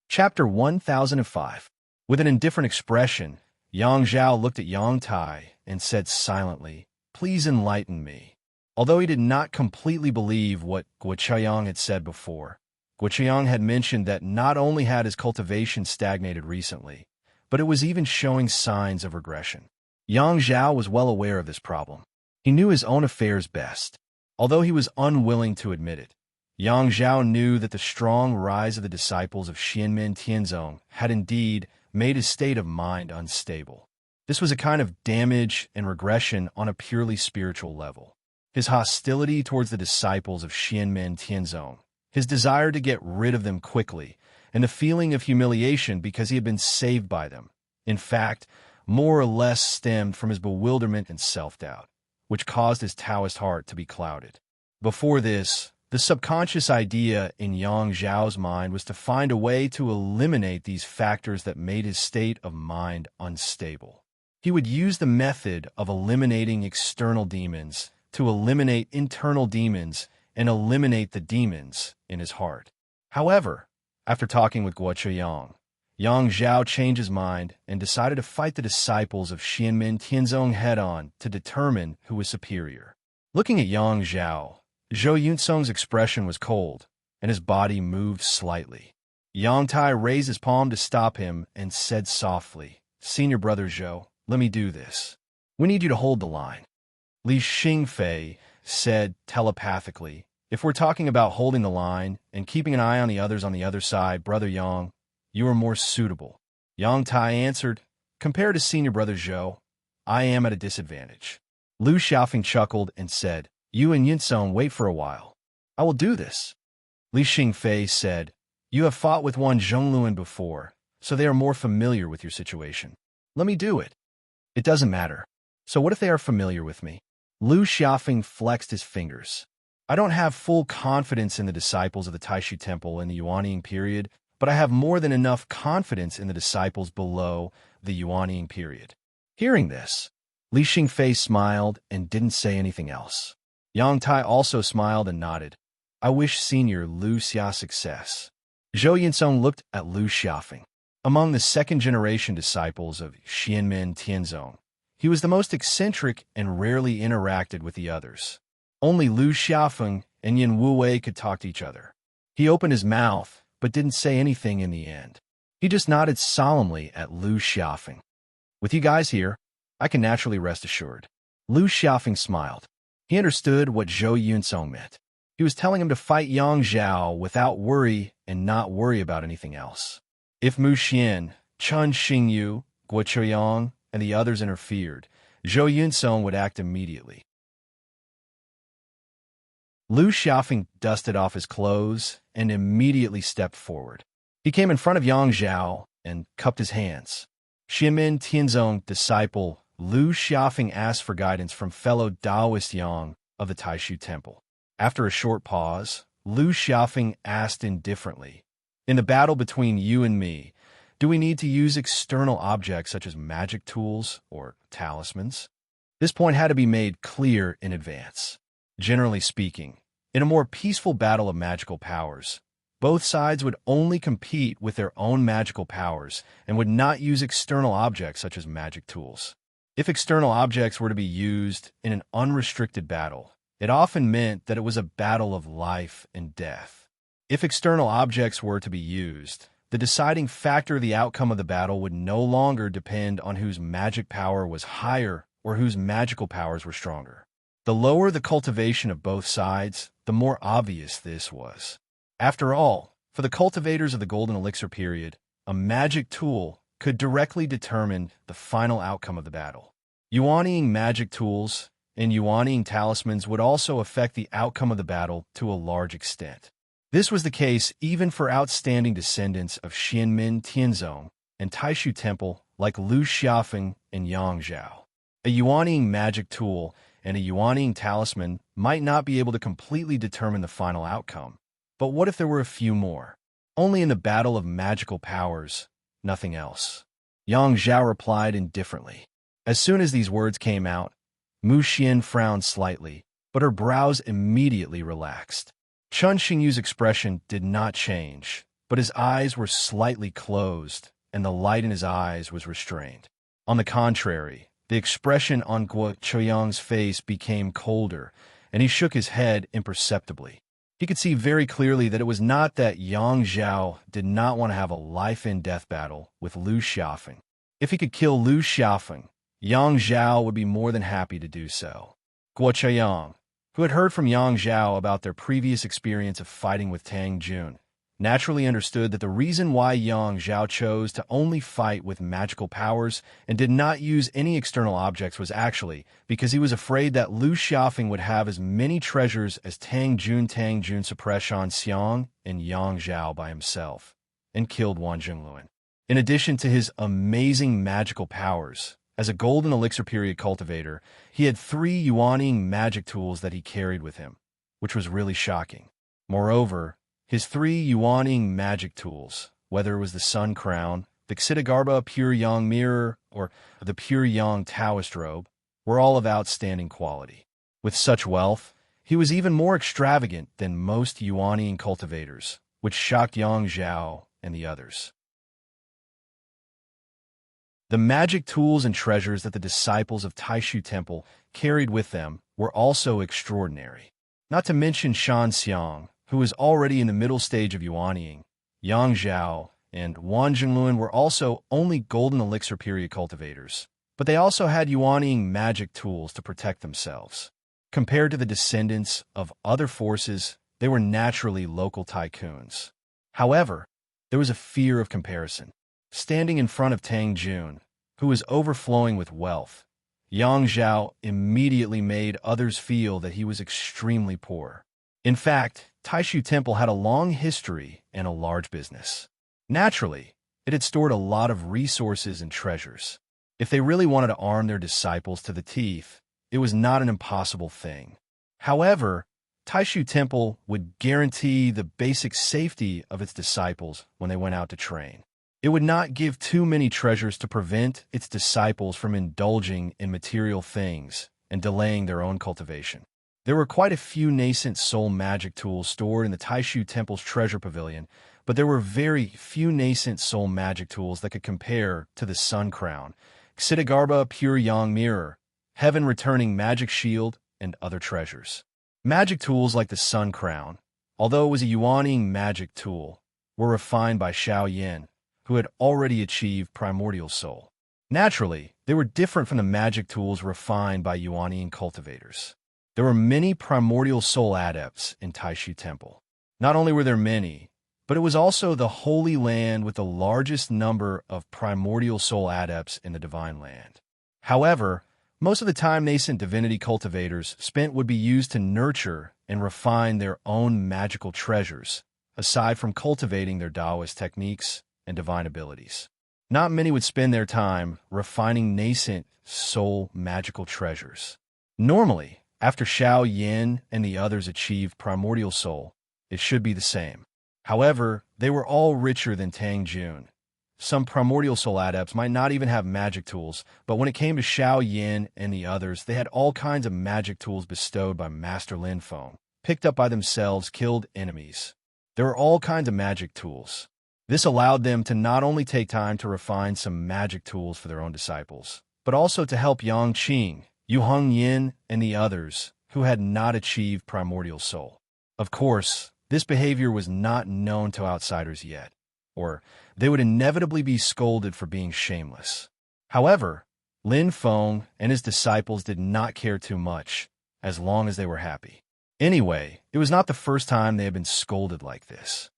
Chapter 1005. With an indifferent expression, Yang Zhao looked at Yang Tai and said silently, "Please enlighten me." Although he did not completely believe what Guo Qiaoyang had said before, Guo Qiaoyang had mentioned that not only had his cultivation stagnated recently, but it was even showing signs of regression. Yang Zhao was well aware of this problem. He knew his own affairs best. Although he was unwilling to admit it, Yang Zhao knew that the strong rise of the disciples of Xianmen Tianzong had indeed made his state of mind unstable. This was a kind of damage and regression on a purely spiritual level. His hostility towards the disciples of Xianmen Tianzong, his desire to get rid of them quickly, and the feeling of humiliation because he had been saved by them, in fact, more or less stemmed from his bewilderment and self-doubt, which caused his Taoist heart to be clouded. Before this, the subconscious idea in Yang Zhao's mind was to find a way to eliminate these factors that made his state of mind unstable. He would use the method of eliminating external demons to eliminate internal demons and eliminate the demons in his heart. However, after talking with Guo Qiaoyang, Yang Zhao changed his mind and decided to fight the disciples of Xianmen Tianzong head-on to determine who was superior. Looking at Yang Zhao, Zhou Yunsong's expression was cold, and his body moved slightly. Yang Tai raised his palm to stop him and said softly, "Senior brother Zhou, let me do this. We need you to hold the line." Li Xingfei said telepathically, "If we're talking about holding the line and keeping an eye on the others on the other side, Brother Yang, you are more suitable." Yang Tai answered, "Compared to Senior Brother Zhou, I am at a disadvantage." Lu Xiaofeng chuckled and said, "You and Yinsong wait for a while. I will do this." Li Xingfei said, "You have fought with one Zhongluan before, so they are more familiar with your situation. Let me do it." "It doesn't matter. So what if they are familiar with me?" Lu Xiaofeng flexed his fingers. "I don't have full confidence in the disciples of the Taishu Temple in the Yuanying period, but I have more than enough confidence in the disciples below the Yuanying period." Hearing this, Li Xingfei smiled and didn't say anything else. Yang Tai also smiled and nodded. "I wish Senior Lu Xia success." Zhou Yinsong looked at Lu Xiaofeng. Among the second-generation disciples of Xianmen Tianzong, he was the most eccentric and rarely interacted with the others. Only Lu Xiaofeng and Yin Wuwei could talk to each other. He opened his mouth, but didn't say anything in the end. He just nodded solemnly at Lu Xiaofeng. "With you guys here, I can naturally rest assured." Lu Xiaofeng smiled. He understood what Zhou Yunsong meant. He was telling him to fight Yang Zhao without worry and not worry about anything else. If Mu Xian, Chun Xingyu, Guo Qiaoyang, and the others interfered, Zhou Yunsong would act immediately. Lu Xiaofeng dusted off his clothes and immediately stepped forward. He came in front of Yang Zhao and cupped his hands. Xianmen Tianzong disciple Lu Xiaofeng asked for guidance from fellow Taoist Yang of the Taishu Temple. After a short pause, Lu Xiaofeng asked indifferently, "In the battle between you and me, do we need to use external objects such as magic tools or talismans?" This point had to be made clear in advance. Generally speaking, in a more peaceful battle of magical powers, both sides would only compete with their own magical powers and would not use external objects such as magic tools. If external objects were to be used in an unrestricted battle, it often meant that it was a battle of life and death. If external objects were to be used, the deciding factor of the outcome of the battle would no longer depend on whose magic power was higher or whose magical powers were stronger. The lower the cultivation of both sides, the more obvious this was. After all, For the cultivators of the Golden Elixir period, a magic tool could directly determine the final outcome of the battle. Yuaniying magic tools and Yuaniying talismans would also affect the outcome of the battle to a large extent. This was the case even for outstanding descendants of Xianmin Tianzong and Taishu Temple like Lu Xiafeng and Yang Zhao. A Yuaniying magic tool and a Yuaniying talisman might not be able to completely determine the final outcome. But what if there were a few more? Only in the battle of magical powers, nothing else. Yang Zhao replied indifferently. As soon as these words came out, Mu Xian frowned slightly, but her brows immediately relaxed. Chun Xingyu's expression did not change, but his eyes were slightly closed, and the light in his eyes was restrained. On the contrary, the expression on Guo Choyang's face became colder, and he shook his head imperceptibly. He could see very clearly that it was not that Yang Zhao did not want to have a life-and-death battle with Lu Xiafeng. If he could kill Lu Xiafeng, Yang Zhao would be more than happy to do so. Guo Choyang, who had heard from Yang Zhao about their previous experience of fighting with Tang Jun, naturally understood that the reason why Yang Zhao chose to only fight with magical powers and did not use any external objects was actually because he was afraid that Lu Xiafeng would have as many treasures as Tang Jun suppressed Shan Xiang and Yang Zhao by himself, and killed Wan Zhongluan. In addition to his amazing magical powers, as a Golden Elixir period cultivator, he had 3 Yuaniying magic tools that he carried with him, which was really shocking. Moreover, his 3 Yuaniying magic tools, whether it was the Sun Crown, the Xidagarba Pure Yang Mirror, or the Pure Yang Taoist Robe, were all of outstanding quality. With such wealth, he was even more extravagant than most Yuaniying cultivators, which shocked Yang Zhao and the others. The magic tools and treasures that the disciples of Taishu Temple carried with them were also extraordinary. Not to mention Shan Xiang, who was already in the middle stage of Yuaniying, Yang Zhao, and Wan Zhongluan were also only Golden Elixir period cultivators, but they also had Yuaniying magic tools to protect themselves. Compared to the descendants of other forces, they were naturally local tycoons. However, there was a fear of comparison. Standing in front of Tang Jun, who was overflowing with wealth, Yang Zhao immediately made others feel that he was extremely poor. In fact, Taishu Temple had a long history and a large business. Naturally, it had stored a lot of resources and treasures. If they really wanted to arm their disciples to the teeth, it was not an impossible thing. However, Taishu Temple would guarantee the basic safety of its disciples when they went out to train. It would not give too many treasures to prevent its disciples from indulging in material things and delaying their own cultivation. There were quite a few nascent soul magic tools stored in the Taishu Temple's treasure pavilion, but there were very few nascent soul magic tools that could compare to the Sun Crown, Xidagarba Pure Yang Mirror, Heaven Returning Magic Shield, and other treasures. Magic tools like the Sun Crown, although it was a Yuaniying magic tool, were refined by Xiao Yin, who had already achieved primordial soul. Naturally, they were different from the magic tools refined by Yuaniying cultivators. There were many primordial soul adepts in Taishu Temple. Not only were there many, but it was also the Holy Land with the largest number of primordial soul adepts in the Divine Land. However, most of the time nascent divinity cultivators spent would be used to nurture and refine their own magical treasures, aside from cultivating their Taoist techniques and divine abilities. Not many would spend their time refining nascent soul magical treasures. Normally, after Xiao Yin and the others achieved primordial soul, it should be the same. However, they were all richer than Tang Jun. Some primordial soul adepts might not even have magic tools, but when it came to Xiao Yin and the others, they had all kinds of magic tools bestowed by Master Lin Feng, picked up by themselves, killed enemies. There were all kinds of magic tools. This allowed them to not only take time to refine some magic tools for their own disciples, but also to help Yang Qing, Yu Heng Yin, and the others who had not achieved primordial soul. Of course, this behavior was not known to outsiders yet, or they would inevitably be scolded for being shameless. However, Lin Feng and his disciples did not care too much, as long as they were happy. Anyway, it was not the first time they had been scolded like this.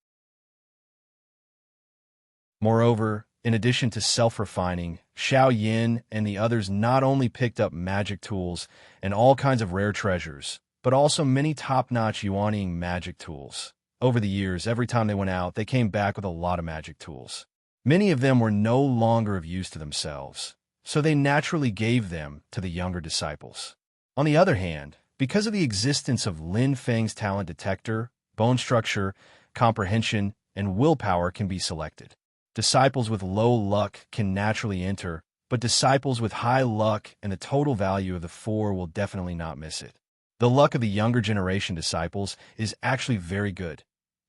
Moreover, in addition to self-refining, Xiao Yin and the others not only picked up magic tools and all kinds of rare treasures, but also many top-notch yuaning magic tools. Over the years, every time they went out, they came back with a lot of magic tools. Many of them were no longer of use to themselves, so they naturally gave them to the younger disciples. On the other hand, because of the existence of Lin Feng's talent detector, bone structure, comprehension, and willpower can be selected. Disciples with low luck can naturally enter, but disciples with high luck and the total value of the four will definitely not miss it. The luck of the younger generation disciples is actually very good.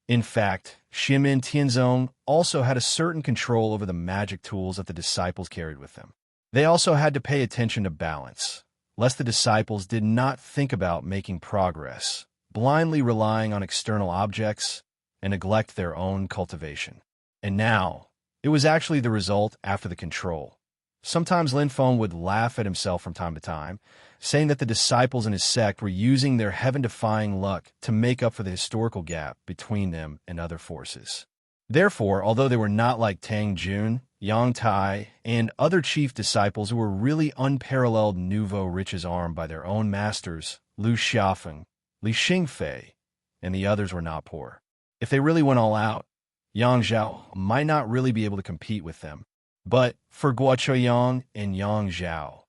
In fact, Xianmen Tianzong also had a certain control over the magic tools that the disciples carried with them. They also had to pay attention to balance, lest the disciples did not think about making progress, blindly relying on external objects, and neglect their own cultivation. And now, it was actually the result after the control. Sometimes Lin Feng would laugh at himself from time to time, saying that the disciples in his sect were using their heaven-defying luck to make up for the historical gap between them and other forces. Therefore, although they were not like Tang Jun, Yang Tai, and other chief disciples who were really unparalleled nouveau riches armed by their own masters, Lu Xiaofeng, Li Xingfei, and the others were not poor. If they really went all out, Yang Zhao might not really be able to compete with them. But for Guo Chuiyang and Yang Zhao,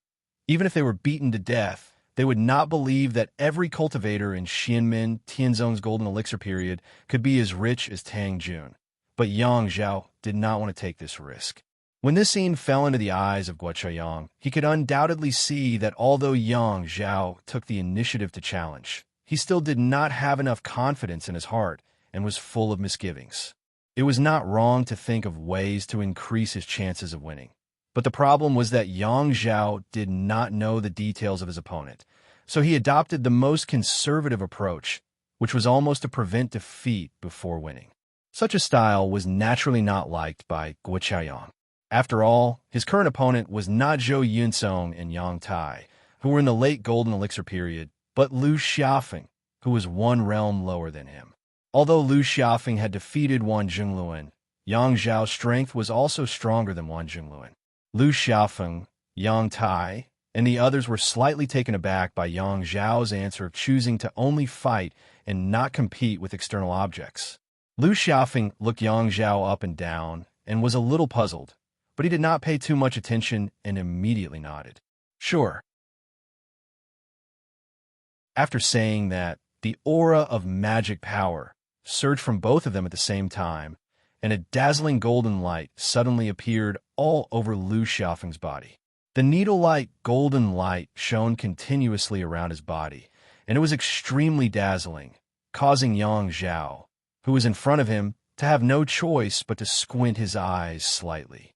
even if they were beaten to death, they would not believe that every cultivator in Xianmen Tianzong's golden elixir period could be as rich as Tang Jun. But Yang Zhao did not want to take this risk. When this scene fell into the eyes of Guo Chuiyang, he could undoubtedly see that although Yang Zhao took the initiative to challenge, he still did not have enough confidence in his heart and was full of misgivings. It was not wrong to think of ways to increase his chances of winning. But the problem was that Yang Zhao did not know the details of his opponent, so he adopted the most conservative approach, which was almost to prevent defeat before winning. Such a style was naturally not liked by Guo Chuiyang. After all, his current opponent was not Zhou Yunsong and Yang Tai, who were in the late Golden Elixir period, but Lu Xiaofeng, who was one realm lower than him. Although Lu Xiaofeng had defeated Wan Jingluan, Yang Zhao's strength was also stronger than Wan Jingluan. Lu Xiaofeng, Yang Tai, and the others were slightly taken aback by Yang Zhao's answer of choosing to only fight and not compete with external objects. Lu Xiaofeng looked Yang Zhao up and down and was a little puzzled, but he did not pay too much attention and immediately nodded. Sure. After saying that, the aura of magic power surged from both of them at the same time, and a dazzling golden light suddenly appeared all over Lu Xiaofeng's body. The needle-like golden light shone continuously around his body, and it was extremely dazzling, causing Yang Zhao, who was in front of him, to have no choice but to squint his eyes slightly.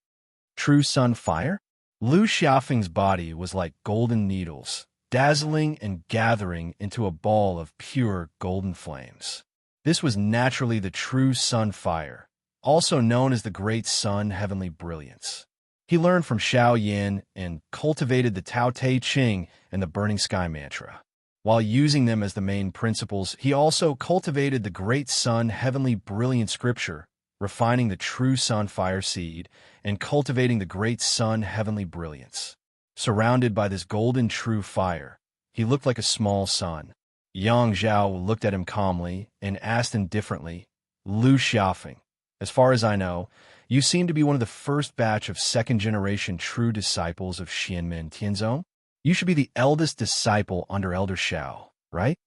True sun fire? Lu Xiaofeng's body was like golden needles, dazzling and gathering into a ball of pure golden flames. This was naturally the true sun fire, also known as the Great Sun Heavenly Brilliance. He learned from Xiao Yin and cultivated the Tao Te Ching and the Burning Sky Mantra. While using them as the main principles, he also cultivated the Great Sun Heavenly Brilliant Scripture, refining the true sun fire seed and cultivating the Great Sun Heavenly Brilliance. Surrounded by this golden true fire, he looked like a small sun. Yang Zhao looked at him calmly and asked indifferently, Lu Xiaofeng, as far as I know, you seem to be one of the first batch of second-generation true disciples of Xianmen Tianzong. You should be the eldest disciple under Elder Xiao, right?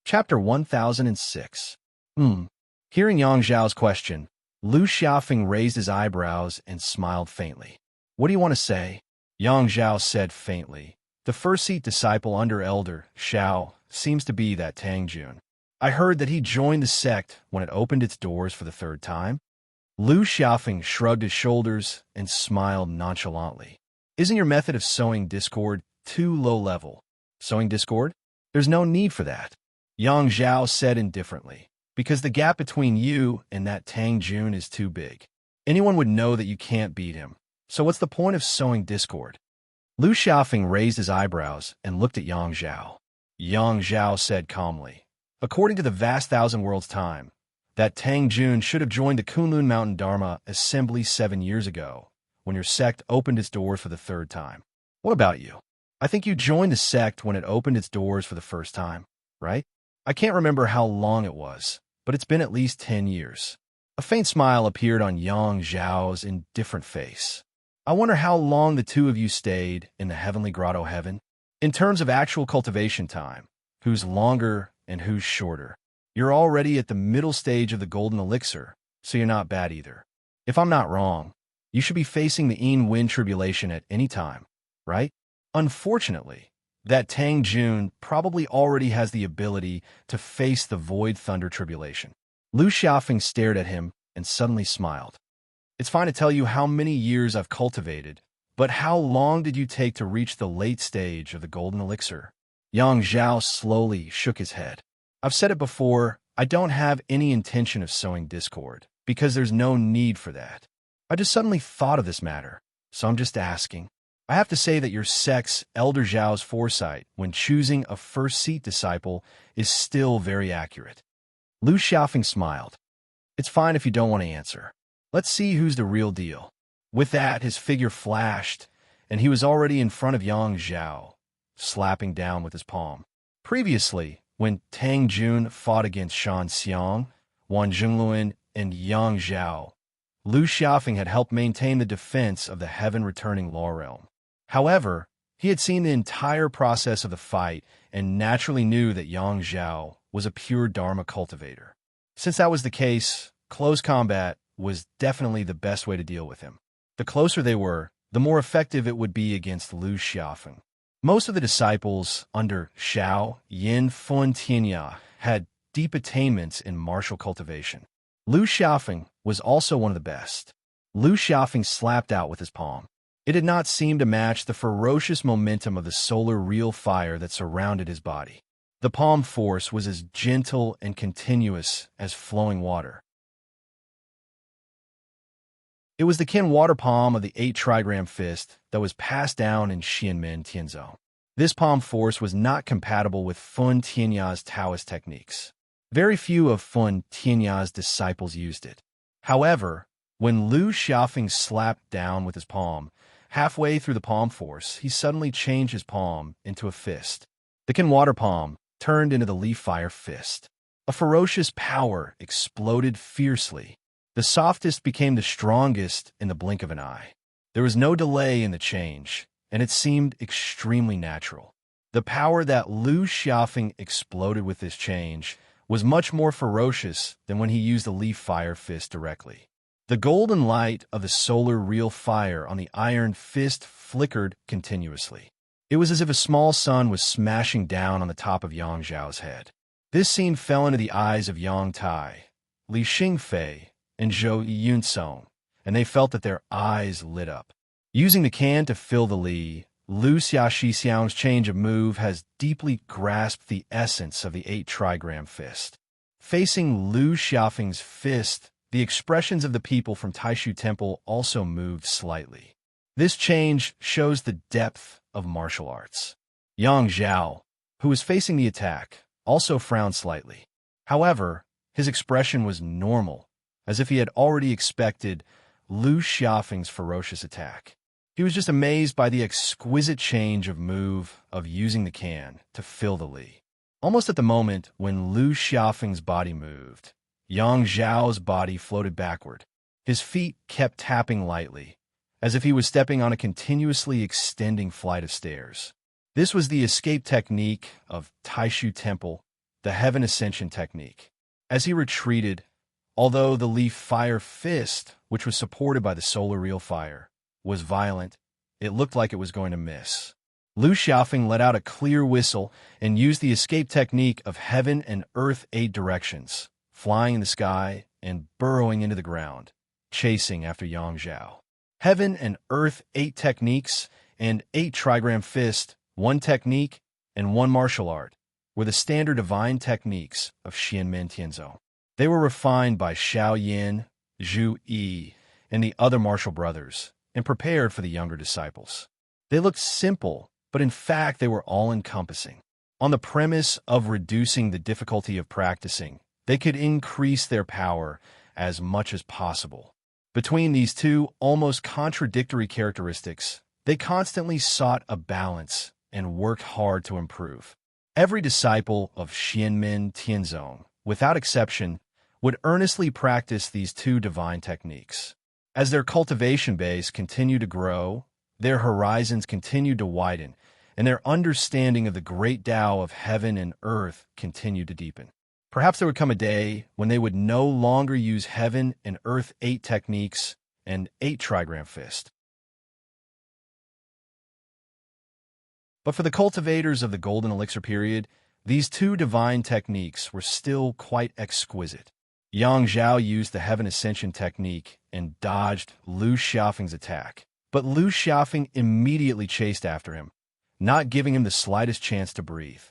Chapter 1006. Hearing Yang Zhao's question, Lu Xiaofeng raised his eyebrows and smiled faintly. What do you want to say? Yang Zhao said faintly. The first-seat disciple under Elder Xiao seems to be that Tang Jun. I heard that he joined the sect when it opened its doors for the third time. Lu Xiaofeng shrugged his shoulders and smiled nonchalantly. Isn't your method of sowing discord too low-level? Sowing discord? There's no need for that. Yang Zhao said indifferently, because the gap between you and that Tang Jun is too big. Anyone would know that you can't beat him. So what's the point of sowing discord? Lu Xiaofeng raised his eyebrows and looked at Yang Zhao. Yang Zhao said calmly, According to the vast thousand worlds time, that Tang Jun should have joined the Kunlun Mountain Dharma Assembly 7 years ago, when your sect opened its doors for the third time. What about you? I think you joined the sect when it opened its doors for the first time, right? I can't remember how long it was, but it's been at least 10 years. A faint smile appeared on Yang Zhao's indifferent face. I wonder how long the two of you stayed in the heavenly grotto heaven. In terms of actual cultivation time, who's longer and who's shorter? You're already at the middle stage of the golden elixir, so you're not bad either. If I'm not wrong, you should be facing the Yin-Wind tribulation at any time, right? Unfortunately, that Tang Jun probably already has the ability to face the Void Thunder tribulation. Lu Xiaofeng stared at him and suddenly smiled. It's fine to tell you how many years I've cultivated, but how long did you take to reach the late stage of the golden elixir? Yang Zhao slowly shook his head. I've said it before, I don't have any intention of sowing discord, because there's no need for that. I just suddenly thought of this matter, so I'm just asking. I have to say that your sect's Elder Zhao's foresight when choosing a first-seat disciple is still very accurate. Lu Xiaofeng smiled. It's fine if you don't want to answer. Let's see who's the real deal. With that, his figure flashed, and he was already in front of Yang Zhao, slapping down with his palm. Previously, when Tang Jun fought against Shan Xiang, Wan Zhengluan, and Yang Zhao, Lu Xiaofeng had helped maintain the defense of the heaven-returning law realm. However, he had seen the entire process of the fight and naturally knew that Yang Zhao was a pure Dharma cultivator. Since that was the case, close combat was definitely the best way to deal with him. The closer they were, the more effective it would be against Lu Xiaofeng. Most of the disciples under Xiao, Yin, Fun, Tianya had deep attainments in martial cultivation. Lu Xiaofeng was also one of the best. Lu Xiaofeng slapped out with his palm. It did not seem to match the ferocious momentum of the solar real fire that surrounded his body. The palm force was as gentle and continuous as flowing water. It was the kin water palm of the 8 trigram fist that was passed down in Xianmen Tianzhou. This palm force was not compatible with Fun Tianya's Taoist techniques. Very few of Fun Tianya's disciples used it. However, when Lu Xiaofeng slapped down with his palm, halfway through the palm force, he suddenly changed his palm into a fist. The kin water palm turned into the leaf fire fist. A ferocious power exploded fiercely. The softest became the strongest in the blink of an eye. There was no delay in the change, and it seemed extremely natural. The power that Lu Xiaofeng exploded with this change was much more ferocious than when he used the leaf fire fist directly. The golden light of the solar real fire on the iron fist flickered continuously. It was as if a small sun was smashing down on the top of Yang Zhao's head. This scene fell into the eyes of Yang Tai, Li Xingfei, and Zhou Yunsong, and they felt that their eyes lit up. Using the can to fill the Li, Lu Xiaoxiang's change of move has deeply grasped the essence of the 8 trigram fist. Facing Lu Xiaofeng's fist, the expressions of the people from Taishu Temple also moved slightly. This change shows the depth of martial arts. Yang Zhao, who was facing the attack, also frowned slightly. However, his expression was normal, as if he had already expected Lu Xiaofeng's ferocious attack. He was just amazed by the exquisite change of move of using the can to fill the Li. Almost at the moment when Lu Xiaofeng's body moved, Yang Zhao's body floated backward. His feet kept tapping lightly, as if he was stepping on a continuously extending flight of stairs. This was the escape technique of Taishu Temple, the Heaven Ascension technique. As he retreated, although the leaf fire fist, which was supported by the solar real fire, was violent, it looked like it was going to miss. Lu Xiaofeng let out a clear whistle and used the escape technique of Heaven and Earth 8 directions, flying in the sky and burrowing into the ground, chasing after Yang Zhao. Heaven and Earth 8 techniques and 8 trigram fist, 1 technique and 1 martial art, were the standard divine techniques of Xianmen Tianzhou. They were refined by Xiao Yin, Zhu Yi, and the other martial brothers, and prepared for the younger disciples. They looked simple, but in fact they were all-encompassing. On the premise of reducing the difficulty of practicing, they could increase their power as much as possible. Between these two almost contradictory characteristics, they constantly sought a balance and worked hard to improve. Every disciple of Xianmen Tianzong, without exception, would earnestly practice these two divine techniques. As their cultivation base continued to grow, their horizons continued to widen, and their understanding of the great Tao of heaven and earth continued to deepen. Perhaps there would come a day when they would no longer use heaven and earth 8 techniques and 8 trigram fist. But for the cultivators of the Golden Elixir period, these two divine techniques were still quite exquisite. Yang Zhao used the Heaven Ascension technique and dodged Lu Xiaofeng's attack. But Lu Xiaofeng immediately chased after him, not giving him the slightest chance to breathe.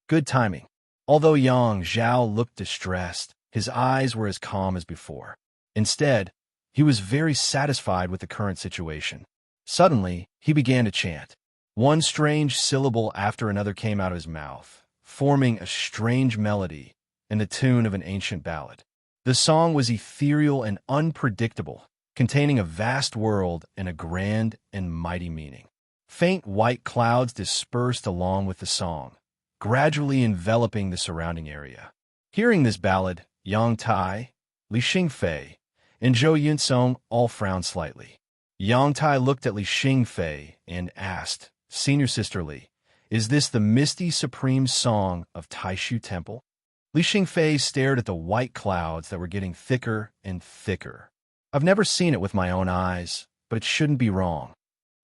Good timing. Although Yang Zhao looked distressed, his eyes were as calm as before. Instead, he was very satisfied with the current situation. Suddenly, he began to chant. One strange syllable after another came out of his mouth, forming a strange melody in the tune of an ancient ballad. The song was ethereal and unpredictable, containing a vast world and a grand and mighty meaning. Faint white clouds dispersed along with the song, gradually enveloping the surrounding area. Hearing this ballad, Yang Tai, Li Xingfei, and Zhou Yunsong all frowned slightly. Yang Tai looked at Li Xingfei and asked, "Senior Sister Li, is this the misty supreme song of Taishu Temple?" Li Xingfei stared at the white clouds that were getting thicker and thicker. "I've never seen it with my own eyes, but it shouldn't be wrong."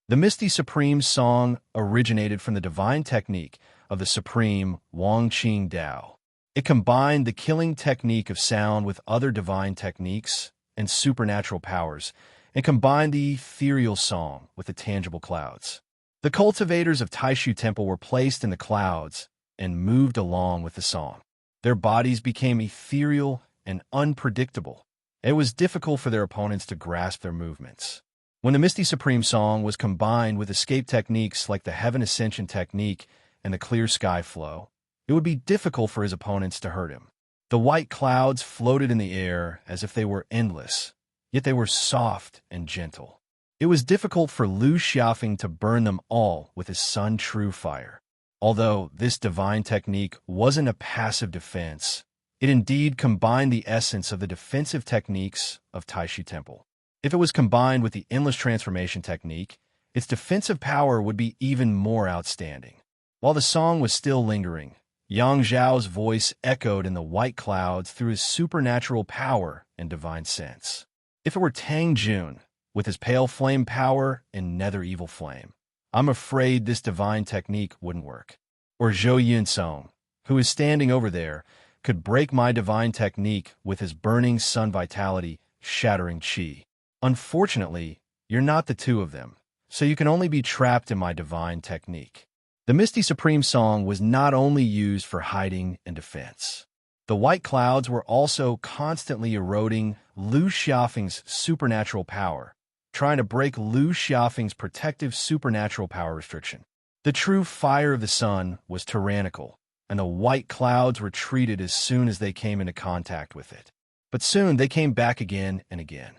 The Misty Supreme song originated from the divine technique of the Supreme Wang Qing Dao. It combined the killing technique of sound with other divine techniques and supernatural powers, and combined the ethereal song with the tangible clouds. The cultivators of Taishu Temple were placed in the clouds and moved along with the song. Their bodies became ethereal and unpredictable. It was difficult for their opponents to grasp their movements. When the Misty Supreme song was combined with escape techniques like the Heaven Ascension technique and the Clear Sky Flow, it would be difficult for his opponents to hurt him. The white clouds floated in the air as if they were endless, yet they were soft and gentle. It was difficult for Lu Xiaofeng to burn them all with his Sun True Fire. Although this divine technique wasn't a passive defense, it indeed combined the essence of the defensive techniques of Taishu Temple. If it was combined with the Endless Transformation technique, its defensive power would be even more outstanding. While the song was still lingering, Yang Zhao's voice echoed in the white clouds through his supernatural power and divine sense. If it were Tang Jun, with his pale flame power and nether evil flame, I'm afraid this divine technique wouldn't work. Or Zhou Yunsong, who is standing over there, could break my divine technique with his burning sun vitality, shattering chi. Unfortunately, you're not the two of them, so you can only be trapped in my divine technique. The Misty Supreme song was not only used for hiding and defense. The white clouds were also constantly eroding Lu Xiaofeng's supernatural power, trying to break Lu Xiaofeng's protective supernatural power restriction. The true fire of the sun was tyrannical, and the white clouds retreated as soon as they came into contact with it. But soon they came back again and again.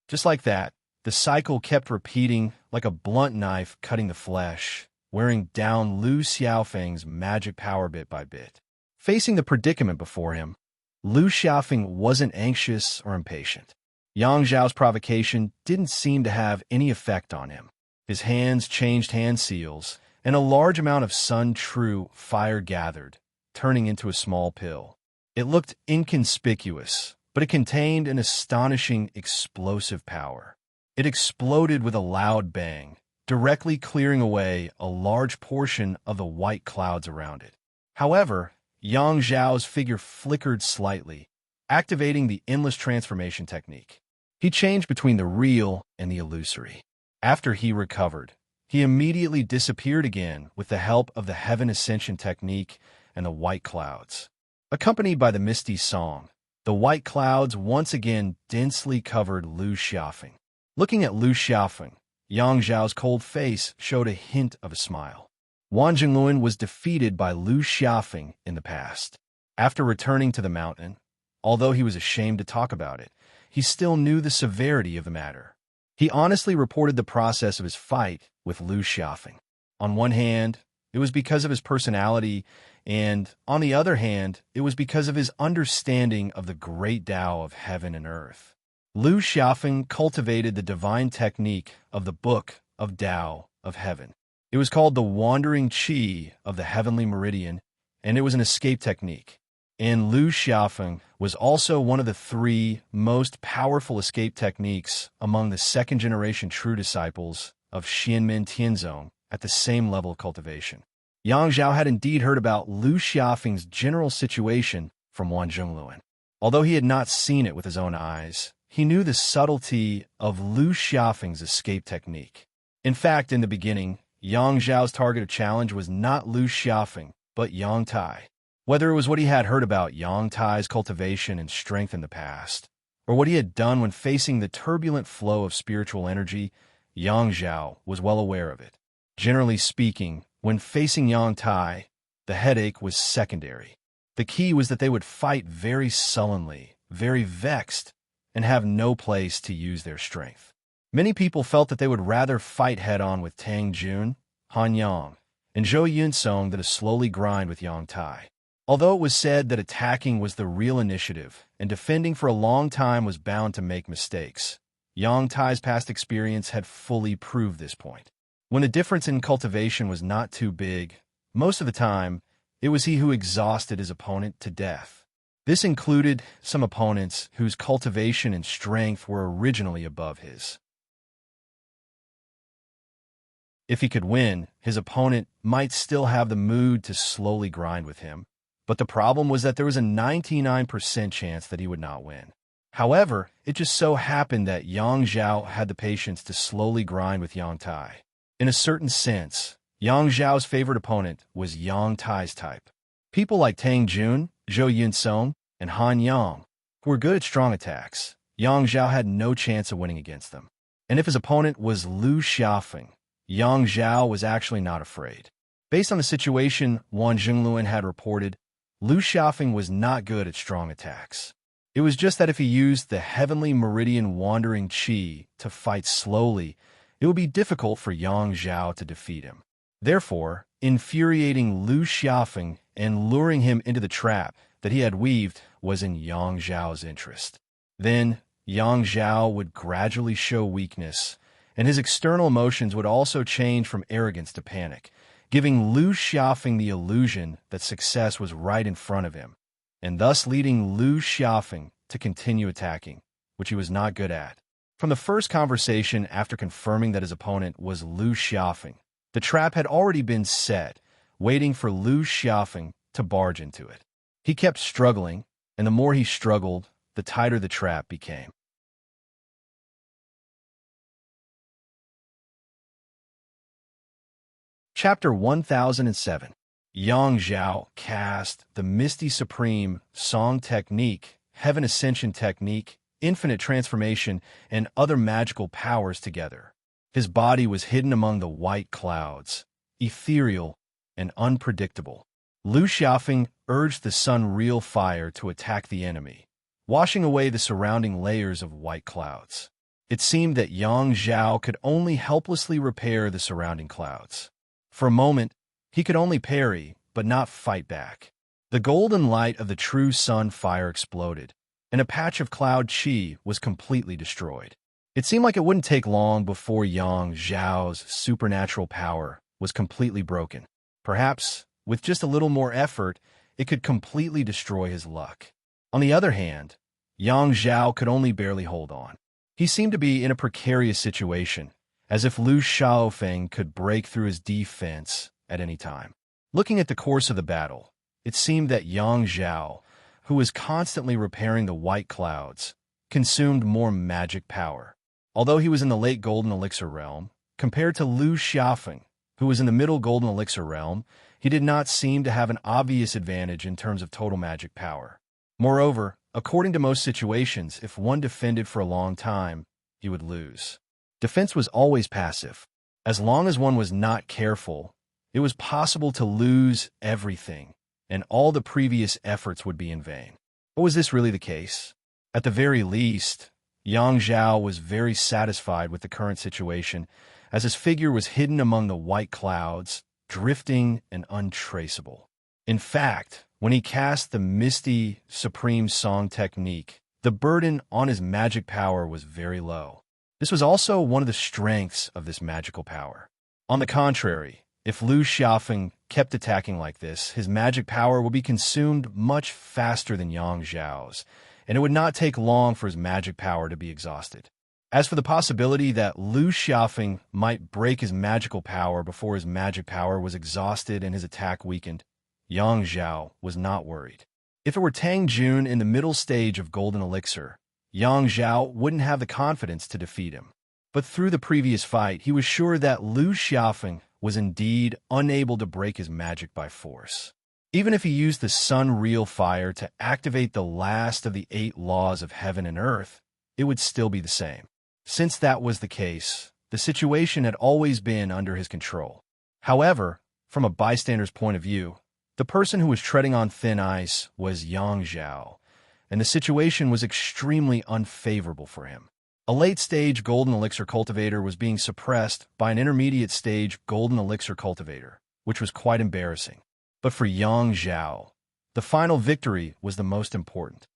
Just like that, the cycle kept repeating like a blunt knife cutting the flesh, wearing down Lu Xiaofeng's magic power bit by bit. Facing the predicament before him, Lu Xiaofeng wasn't anxious or impatient. Yang Zhao's provocation didn't seem to have any effect on him. His hands changed hand seals, and a large amount of Sun True Fire gathered, turning into a small pill. It looked inconspicuous, but it contained an astonishing explosive power. It exploded with a loud bang, directly clearing away a large portion of the white clouds around it. However, Yang Zhao's figure flickered slightly, activating the Endless Transformation technique. He changed between the real and the illusory. After he recovered, he immediately disappeared again with the help of the Heaven Ascension technique and the white clouds. Accompanied by the misty song, the white clouds once again densely covered Lu Xiaofeng. Looking at Lu Xiaofeng, Yang Zhao's cold face showed a hint of a smile. Wang Jingluan was defeated by Lu Xiaofeng in the past. After returning to the mountain, although he was ashamed to talk about it, he still knew the severity of the matter. He honestly reported the process of his fight with Lu Xiaofeng. On one hand, it was because of his personality, and on the other hand, it was because of his understanding of the great Tao of heaven and earth. Lu Xiaofeng cultivated the divine technique of the Book of Tao of Heaven. It was called the Wandering Qi of the Heavenly Meridian, and it was an escape technique. And Lu Xiaofeng was also one of the 3 most powerful escape techniques among the second-generation true disciples of Xianmen Tianzong at the same level of cultivation. Yang Zhao had indeed heard about Lu Xiaofeng's general situation from Wang Jingluan. Although he had not seen it with his own eyes, he knew the subtlety of Lu Xiaofeng's escape technique. In fact, in the beginning, Yang Zhao's target of challenge was not Lu Xiaofeng, but Yang Tai. Whether it was what he had heard about Yang Tai's cultivation and strength in the past, or what he had done when facing the turbulent flow of spiritual energy, Yang Zhao was well aware of it. Generally speaking, when facing Yang Tai, the headache was secondary. The key was that they would fight very sullenly, very vexed, and have no place to use their strength. Many people felt that they would rather fight head-on with Tang Jun, Han Yang, and Zhou Yunsong than to slowly grind with Yang Tai. Although it was said that attacking was the real initiative and defending for a long time was bound to make mistakes, Yang Tai's past experience had fully proved this point. When the difference in cultivation was not too big, most of the time, it was he who exhausted his opponent to death. This included some opponents whose cultivation and strength were originally above his. If he could win, his opponent might still have the mood to slowly grind with him, but the problem was that there was a 99% chance that he would not win. However, it just so happened that Yang Zhao had the patience to slowly grind with Yang Tai. In a certain sense, Yang Zhao's favorite opponent was Yang Tai's type. People like Tang Jun, Zhou Yunsong, and Han Yang, who were good at strong attacks, Yang Zhao had no chance of winning against them. And if his opponent was Lu Xiaofeng, Yang Zhao was actually not afraid. Based on the situation Wang Jingluan had reported, Lu Xiaofeng was not good at strong attacks. It was just that if he used the Heavenly Meridian Wandering Qi to fight slowly, it would be difficult for Yang Zhao to defeat him. Therefore, infuriating Lu Xiaofeng and luring him into the trap that he had weaved was in Yang Zhao's interest. Then, Yang Zhao would gradually show weakness, and his external emotions would also change from arrogance to panic, giving Lu Xiaofeng the illusion that success was right in front of him, and thus leading Lu Xiaofeng to continue attacking, which he was not good at. From the first conversation after confirming that his opponent was Lu Xiaofeng, the trap had already been set, waiting for Lu Xiaofeng to barge into it. He kept struggling, and the more he struggled, the tighter the trap became. Chapter 1007. Yang Zhao cast the Misty Supreme Song Technique, Heaven Ascension Technique, Infinite Transformation, and other magical powers together. His body was hidden among the white clouds, ethereal and unpredictable. Lu Xiaofeng urged the Sun Real Fire to attack the enemy, washing away the surrounding layers of white clouds. It seemed that Yang Zhao could only helplessly repair the surrounding clouds. For a moment, he could only parry, but not fight back. The golden light of the true sun fire exploded, and a patch of cloud qi was completely destroyed. It seemed like it wouldn't take long before Yang Zhao's supernatural power was completely broken. Perhaps, with just a little more effort, it could completely destroy his luck. On the other hand, Yang Zhao could only barely hold on. He seemed to be in a precarious situation, as if Lu Xiaofeng could break through his defense at any time. Looking at the course of the battle, it seemed that Yang Zhao, who was constantly repairing the white clouds, consumed more magic power. Although he was in the late Golden Elixir realm, compared to Lu Xiaofeng, who was in the middle Golden Elixir realm, he did not seem to have an obvious advantage in terms of total magic power. Moreover, according to most situations, if one defended for a long time, he would lose. Defense was always passive. As long as one was not careful, it was possible to lose everything, and all the previous efforts would be in vain. But was this really the case? At the very least, Yang Zhao was very satisfied with the current situation, as his figure was hidden among the white clouds, drifting and untraceable. In fact, when he cast the misty, supreme song technique, the burden on his magic power was very low. This was also one of the strengths of this magical power. On the contrary, if Lu Xiaofeng kept attacking like this, his magic power would be consumed much faster than Yang Zhao's, and it would not take long for his magic power to be exhausted. As for the possibility that Lu Xiaofeng might break his magical power before his magic power was exhausted and his attack weakened, Yang Zhao was not worried. If it were Tang Jun in the middle stage of Golden Elixir, Yang Zhao wouldn't have the confidence to defeat him. But through the previous fight, he was sure that Lu Xiaofeng was indeed unable to break his magic by force. Even if he used the Sun-Real Fire to activate the last of the 8 laws of heaven and earth, it would still be the same. Since that was the case, the situation had always been under his control. However, from a bystander's point of view, the person who was treading on thin ice was Yang Zhao, and the situation was extremely unfavorable for him. A late-stage Golden Elixir cultivator was being suppressed by an intermediate-stage Golden Elixir cultivator, which was quite embarrassing. But for Yang Zhao, the final victory was the most important.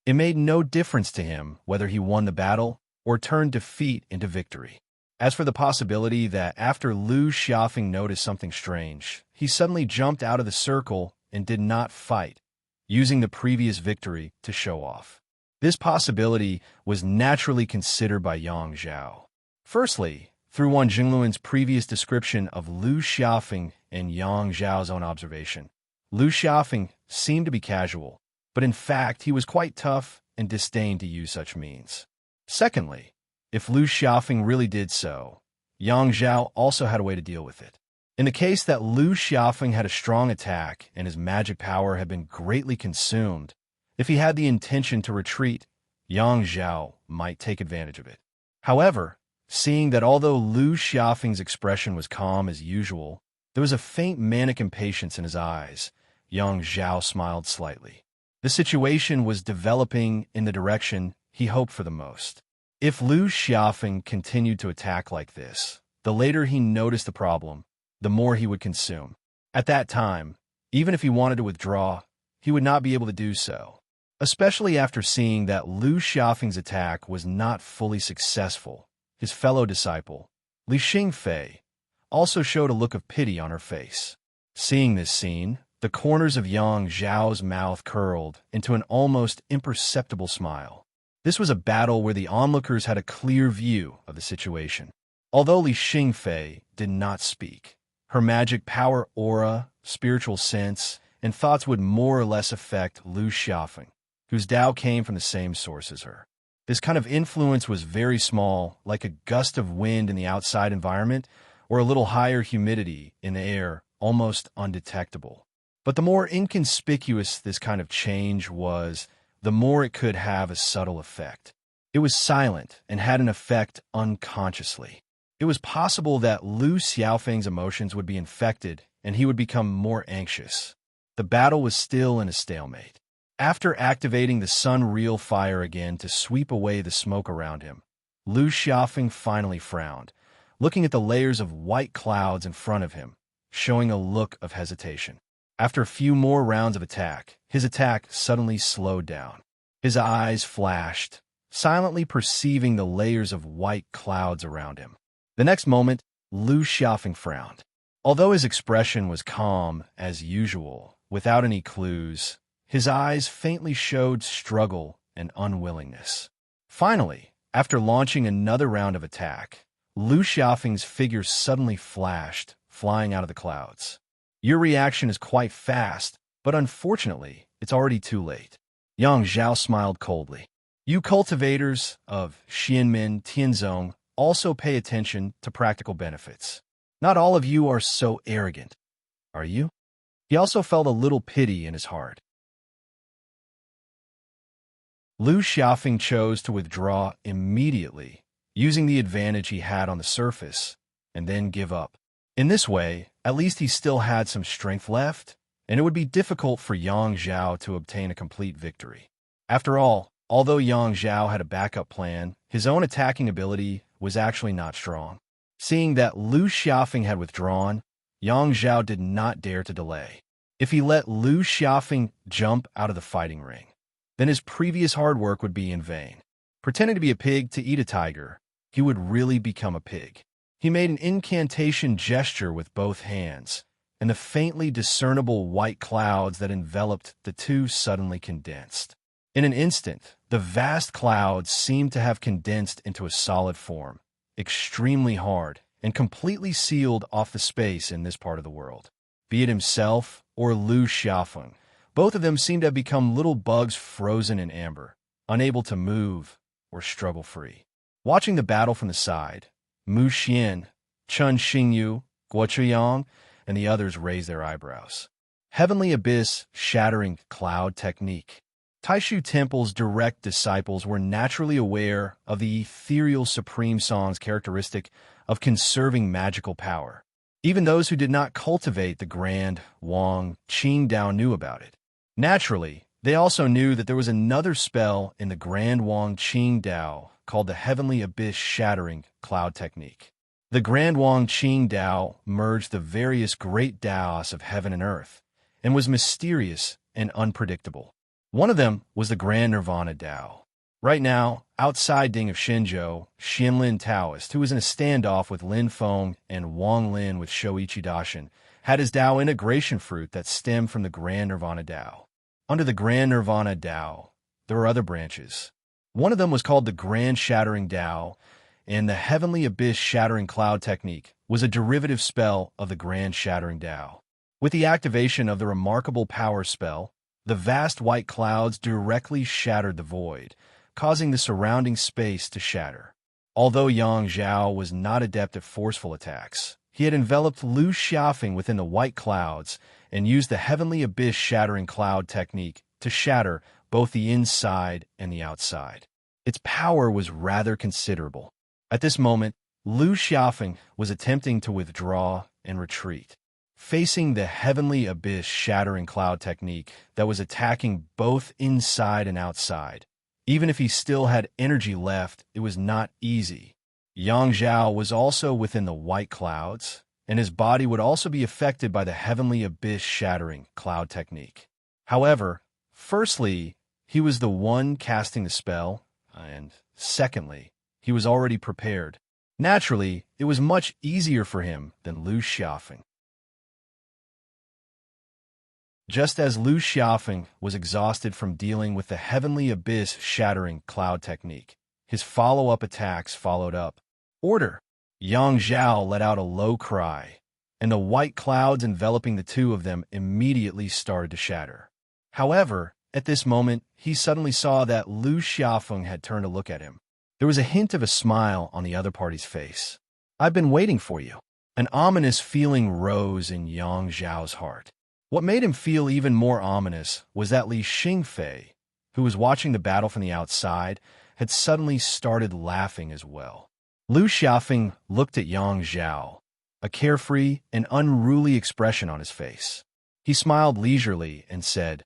It made no difference to him whether he won the battle or turned defeat into victory. As for the possibility that after Lu Xiaofeng noticed something strange, he suddenly jumped out of the circle and did not fight, using the previous victory to show off. This possibility was naturally considered by Yang Zhao. Firstly, through Wan Jingluan's previous description of Lu Xiaofeng and Yang Zhao's own observation, Lu Xiaofeng seemed to be casual, but in fact he was quite tough and disdained to use such means. Secondly, if Lu Xiaofeng really did so, Yang Zhao also had a way to deal with it. In the case that Lu Xiaofeng had a strong attack and his magic power had been greatly consumed, if he had the intention to retreat, Yang Zhao might take advantage of it. However, seeing that although Lu Xiaofeng's expression was calm as usual, there was a faint manic impatience in his eyes, Yang Zhao smiled slightly. The situation was developing in the direction he hoped for the most. If Lu Xiaofeng continued to attack like this, the later he noticed the problem, the more he would consume. At that time, even if he wanted to withdraw, he would not be able to do so, especially after seeing that Lu Xiaofeng's attack was not fully successful. His fellow disciple, Li Xingfei, also showed a look of pity on her face. Seeing this scene, the corners of Yang Zhao's mouth curled into an almost imperceptible smile. This was a battle where the onlookers had a clear view of the situation. Although Li Xingfei did not speak, her magic power, aura, spiritual sense, and thoughts would more or less affect Lu Xiaofeng, whose Tao came from the same source as her. This kind of influence was very small, like a gust of wind in the outside environment, or a little higher humidity in the air, almost undetectable. But the more inconspicuous this kind of change was, the more it could have a subtle effect. It was silent and had an effect unconsciously. It was possible that Lu Xiaofeng's emotions would be infected and he would become more anxious. The battle was still in a stalemate. After activating the Sun-Real Fire again to sweep away the smoke around him, Lu Xiaofeng finally frowned, looking at the layers of white clouds in front of him, showing a look of hesitation. After a few more rounds of attack, his attack suddenly slowed down. His eyes flashed, silently perceiving the layers of white clouds around him. The next moment, Lu Xiaofeng frowned. Although his expression was calm, as usual, without any clues, his eyes faintly showed struggle and unwillingness. Finally, after launching another round of attack, Lu Xiaofeng's figure suddenly flashed, flying out of the clouds. Your reaction is quite fast, but unfortunately, it's already too late. Yang Zhao smiled coldly. You cultivators of Xianmin Tianzong also pay attention to practical benefits. Not all of you are so arrogant, are you? He also felt a little pity in his heart. Lu Xiaofeng chose to withdraw immediately, using the advantage he had on the surface, and then give up. In this way, at least he still had some strength left, and it would be difficult for Yang Zhao to obtain a complete victory. After all, although Yang Zhao had a backup plan, his own attacking ability was actually not strong. Seeing that Lu Xiaofeng had withdrawn, Yang Zhao did not dare to delay. If he let Lu Xiaofeng jump out of the fighting ring, then his previous hard work would be in vain. Pretending to be a pig to eat a tiger, he would really become a pig. He made an incantation gesture with both hands, and the faintly discernible white clouds that enveloped the two suddenly condensed. In an instant, the vast clouds seemed to have condensed into a solid form, extremely hard, and completely sealed off the space in this part of the world. Be it himself or Lu Xiaofeng, both of them seemed to have become little bugs frozen in amber, unable to move or struggle free. Watching the battle from the side, Mu Xian, Chun Xingyu, Guo Chuyang, and the others raised their eyebrows. Heavenly Abyss Shattering Cloud Technique. Taishu Temple's direct disciples were naturally aware of the ethereal Supreme Song's characteristic of conserving magical power. Even those who did not cultivate the Grand Wang Qing Dao knew about it. Naturally, they also knew that there was another spell in the Grand Wang Qing Dao called the Heavenly Abyss Shattering Cloud Technique. The Grand Wang Qing Dao merged the various great Daos of heaven and earth, and was mysterious and unpredictable. One of them was the Grand Nirvana Dao. Right now, outside Ding of Shenzhou, Xianlin Taoist, who was in a standoff with Lin Feng and Wang Lin with Shoichi Daishin, had his Dao integration fruit that stemmed from the Grand Nirvana Dao. Under the Grand Nirvana Dao, there were other branches. One of them was called the Grand Shattering Dao, and the Heavenly Abyss Shattering Cloud Technique was a derivative spell of the Grand Shattering Dao. With the activation of the remarkable power spell, the vast white clouds directly shattered the void, causing the surrounding space to shatter. Although Yang Zhao was not adept at forceful attacks, he had enveloped Lu Xiaofeng within the white clouds and used the Heavenly Abyss Shattering Cloud Technique to shatter both the inside and the outside. Its power was rather considerable. At this moment, Lu Xiaofeng was attempting to withdraw and retreat, facing the Heavenly Abyss Shattering Cloud Technique that was attacking both inside and outside. Even if he still had energy left, it was not easy. Yang Zhao was also within the white clouds, and his body would also be affected by the Heavenly Abyss Shattering Cloud Technique. However, firstly, he was the one casting the spell, and secondly, he was already prepared. Naturally, it was much easier for him than Lu Xiaofeng. Just as Lu Xiaofeng was exhausted from dealing with the Heavenly Abyss Shattering Cloud Technique, his follow-up attacks followed up. Order! Yang Zhao let out a low cry, and the white clouds enveloping the two of them immediately started to shatter. However, at this moment, he suddenly saw that Lu Xiaofeng had turned to look at him. There was a hint of a smile on the other party's face. "I've been waiting for you." An ominous feeling rose in Yang Zhao's heart. What made him feel even more ominous was that Li Xingfei, who was watching the battle from the outside, had suddenly started laughing as well. Lu Xiaofeng looked at Yang Zhao, a carefree and unruly expression on his face. He smiled leisurely and said,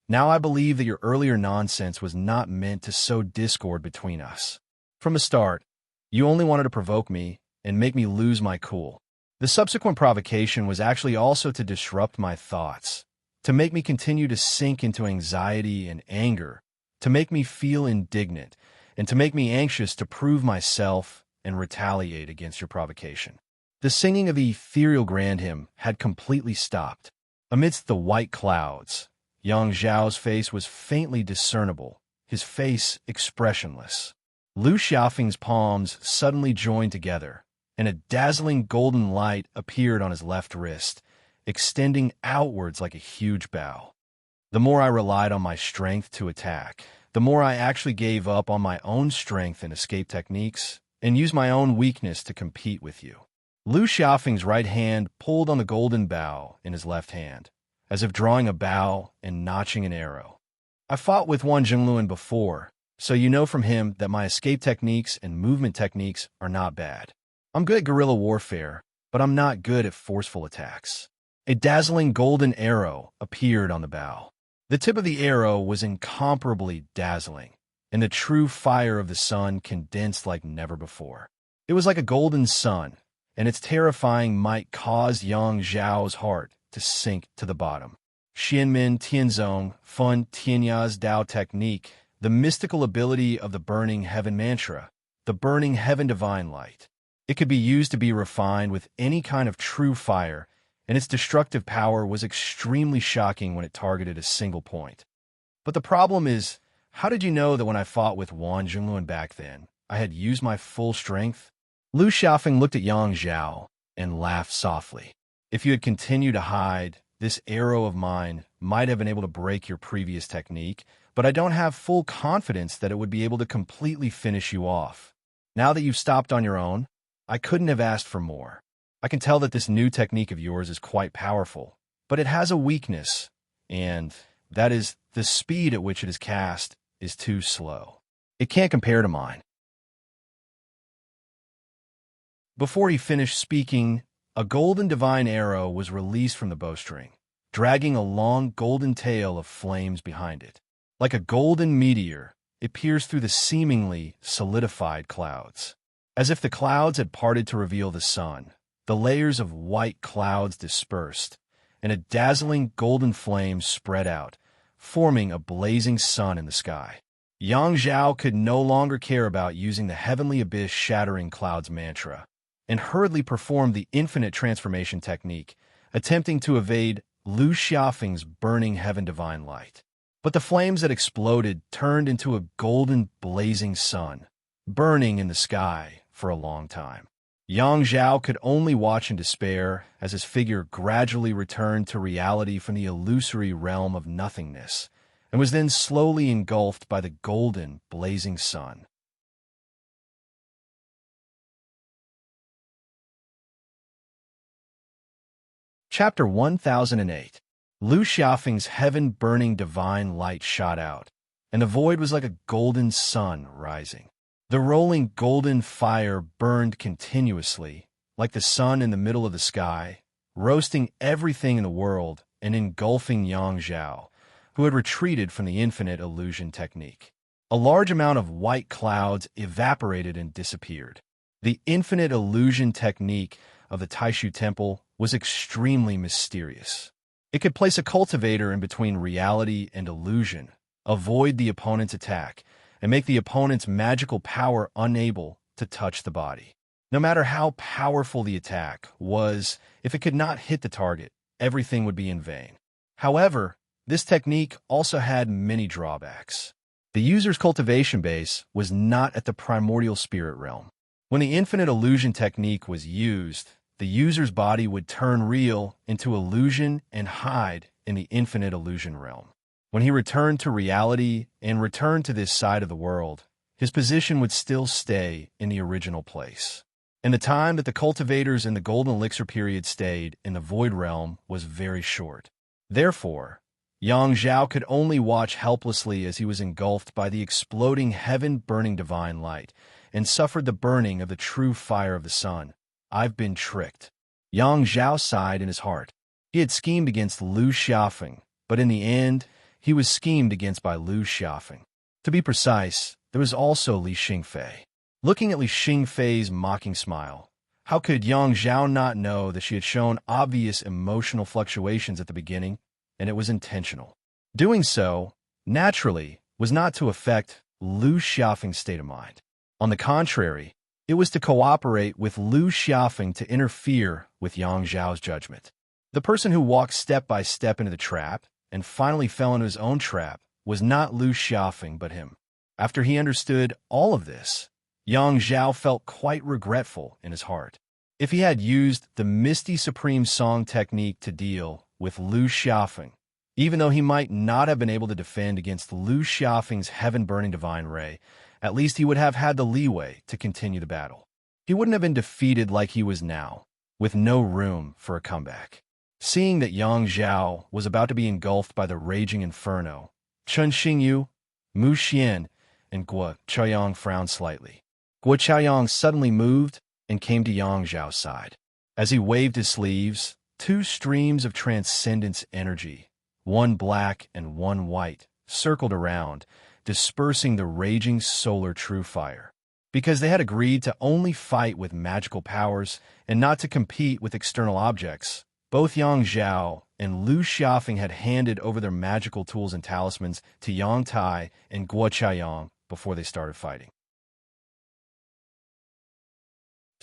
"Now I believe that your earlier nonsense was not meant to sow discord between us. From the start, you only wanted to provoke me and make me lose my cool. The subsequent provocation was actually also to disrupt my thoughts, to make me continue to sink into anxiety and anger, to make me feel indignant, and to make me anxious to prove myself and retaliate against your provocation." The singing of the ethereal grand hymn had completely stopped. Amidst the white clouds, Yang Zhao's face was faintly discernible, his face expressionless. Lu Xiaofeng's palms suddenly joined together, and a dazzling golden light appeared on his left wrist, extending outwards like a huge bow. The more I relied on my strength to attack, the more I actually gave up on my own strength and escape techniques, and used my own weakness to compete with you. Lu Xiaofeng's right hand pulled on the golden bow in his left hand, as if drawing a bow and notching an arrow. I fought with Wan Zhengluan before, so you know from him that my escape techniques and movement techniques are not bad. I'm good at guerrilla warfare, but I'm not good at forceful attacks. A dazzling golden arrow appeared on the bow. The tip of the arrow was incomparably dazzling, and the true fire of the sun condensed like never before. It was like a golden sun, and its terrifying might caused Yang Zhao's heart to sink to the bottom. Xianmin Tianzong Fun Tianyas Dao Technique, the mystical ability of the burning heaven mantra, the burning heaven divine light. It could be used to be refined with any kind of true fire, and its destructive power was extremely shocking when it targeted a single point. But the problem is, how did you know that when I fought with Wan Zhongluan back then, I had used my full strength? Lu Xiaofeng looked at Yang Zhao and laughed softly. If you had continued to hide, this arrow of mine might have been able to break your previous technique, but I don't have full confidence that it would be able to completely finish you off. Now that you've stopped on your own, I couldn't have asked for more. I can tell that this new technique of yours is quite powerful, but it has a weakness, and that is the speed at which it is cast is too slow. It can't compare to mine. Before he finished speaking, a golden divine arrow was released from the bowstring, dragging a long golden tail of flames behind it. Like a golden meteor, it pierced through the seemingly solidified clouds. As if the clouds had parted to reveal the sun, the layers of white clouds dispersed, and a dazzling golden flame spread out, forming a blazing sun in the sky. Yang Zhao could no longer care about using the heavenly abyss shattering clouds mantra, and hurriedly performed the infinite transformation technique, attempting to evade Lu Xiaofeng's burning heaven divine light. But the flames that exploded turned into a golden blazing sun, burning in the sky for a long time. Yang Zhao could only watch in despair as his figure gradually returned to reality from the illusory realm of nothingness, and was then slowly engulfed by the golden, blazing sun. Chapter 1008. Lu Xiaofeng's heaven-burning divine light shot out, and the void was like a golden sun rising. The rolling golden fire burned continuously, like the sun in the middle of the sky, roasting everything in the world and engulfing Yang Zhao, who had retreated from the infinite illusion technique. A large amount of white clouds evaporated and disappeared. The infinite illusion technique of the Taishu Temple was extremely mysterious. It could place a cultivator in between reality and illusion, avoid the opponent's attack, and make the opponent's magical power unable to touch the body. No matter how powerful the attack was, if it could not hit the target, everything would be in vain. However, this technique also had many drawbacks. The user's cultivation base was not at the primordial spirit realm. When the infinite illusion technique was used, the user's body would turn real into illusion and hide in the infinite illusion realm. When he returned to reality and returned to this side of the world, his position would still stay in the original place. And the time that the cultivators in the golden elixir period stayed in the void realm was very short. Therefore, Yang Zhao could only watch helplessly as he was engulfed by the exploding heaven-burning divine light and suffered the burning of the true fire of the sun. I've been tricked. Yang Zhao sighed in his heart. He had schemed against Lu Xiaofeng, but in the end, he was schemed against by Lu Xiaofeng. To be precise, there was also Li Xingfei. Looking at Li Xingfei's mocking smile, how could Yang Zhao not know that she had shown obvious emotional fluctuations at the beginning, and it was intentional? Doing so, naturally, was not to affect Lu Xiaofeng's state of mind. On the contrary, it was to cooperate with Lu Xiaofeng to interfere with Yang Zhao's judgment. The person who walked step by step into the trap and finally fell into his own trap was not Lu Xiaofeng but him. After he understood all of this, Yang Zhao felt quite regretful in his heart. If he had used the Misty Supreme Song technique to deal with Lu Xiaofeng, even though he might not have been able to defend against Lu Xiaofeng's heaven-burning divine ray, at least he would have had the leeway to continue the battle. He wouldn't have been defeated like he was now, with no room for a comeback. Seeing that Yang Zhao was about to be engulfed by the raging inferno, Chen Xingyu, Mu Xian, and Guo Chaoyang frowned slightly. Guo Chaoyang suddenly moved and came to Yang Zhao's side. As he waved his sleeves, two streams of transcendence energy, one black and one white, circled around, dispersing the raging solar true fire. Because they had agreed to only fight with magical powers and not to compete with external objects, both Yang Zhao and Lu Xiaofeng had handed over their magical tools and talismans to Yang Tai and Guo Chaoyang before they started fighting.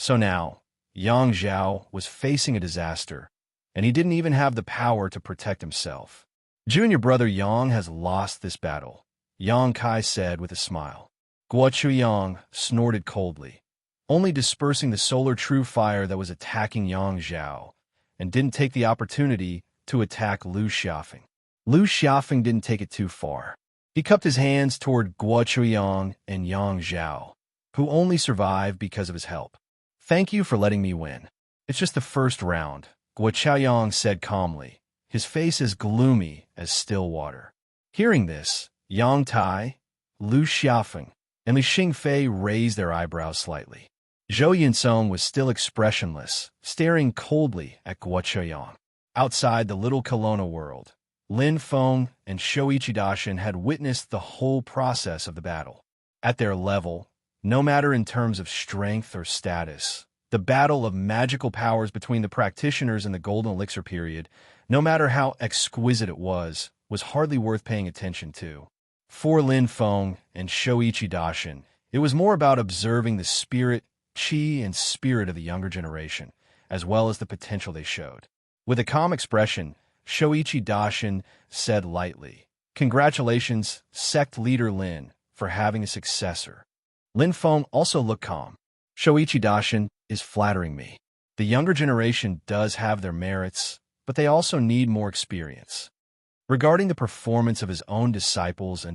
So now, Yang Zhao was facing a disaster, and he didn't even have the power to protect himself. Junior brother Yang has lost this battle, Yang Kai said with a smile. Guo Chaoyang snorted coldly, only dispersing the solar true fire that was attacking Yang Zhao, and didn't take the opportunity to attack Lu Xiaofeng. Lu Xiaofeng didn't take it too far. He cupped his hands toward Guo Chaoyang and Yang Zhao, who only survived because of his help. Thank you for letting me win. It's just the first round, Guo Chaoyang said calmly, his face as gloomy as still water. Hearing this, Yang Tai, Lu Xiaofeng, and Li Xingfei raised their eyebrows slightly. Zhou Yinsong was still expressionless, staring coldly at Guo Chaoyang. Outside the little Kelowna world, Lin Feng and Shoichi Dashin had witnessed the whole process of the battle. At their level, no matter in terms of strength or status, the battle of magical powers between the practitioners in the Golden Elixir period, no matter how exquisite it was hardly worth paying attention to. For Lin Feng and Shoichi Dashin, it was more about observing the spirit, qi, and spirit of the younger generation, as well as the potential they showed. With a calm expression, Shoichi Dashin said lightly, "Congratulations, sect leader Lin, for having a successor." Lin Feng also looked calm. Shoichi Dashin is flattering me. The younger generation does have their merits, but they also need more experience. Regarding the performance of his own disciples,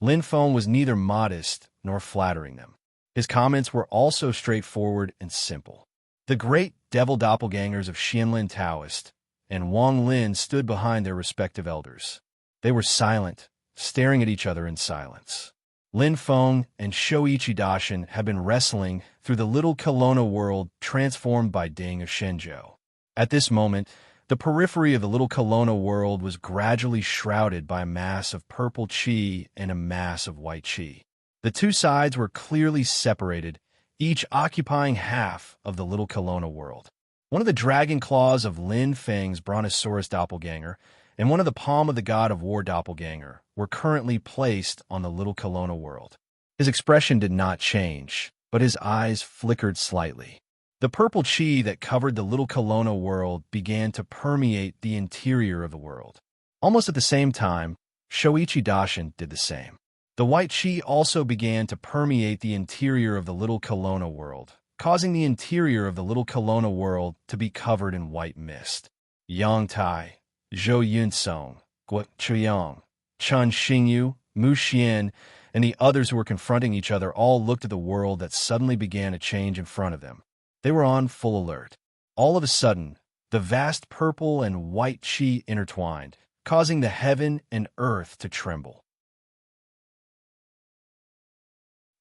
Lin Feng was neither modest nor flattering them. His comments were also straightforward and simple. The great devil doppelgangers of Xianlin Taoist and Wang Lin stood behind their respective elders. They were silent, staring at each other in silence. Lin Feng and Shoichi Dashin had been wrestling through the little Kelowna world transformed by Ding of Shenzhou. At this moment, the periphery of the little Kelowna world was gradually shrouded by a mass of purple qi and a mass of white qi. The two sides were clearly separated, each occupying half of the little Kelowna world. One of the dragon claws of Lin Feng's Brontosaurus doppelganger and one of the palm of the god of war doppelganger were currently placed on the little Kelowna world. His expression did not change, but his eyes flickered slightly. The purple qi that covered the little Kelowna world began to permeate the interior of the world. Almost at the same time, Shoichi Dashin did the same. The white qi also began to permeate the interior of the little Kelowna world, causing the interior of the little Kelowna world to be covered in white mist. Yang Tai, Zhou Yunsong, Guo Chaoyang, Chen Xingyu, Mu Xian, and the others who were confronting each other all looked at the world that suddenly began to change in front of them. They were on full alert. All of a sudden, the vast purple and white qi intertwined, causing the heaven and earth to tremble.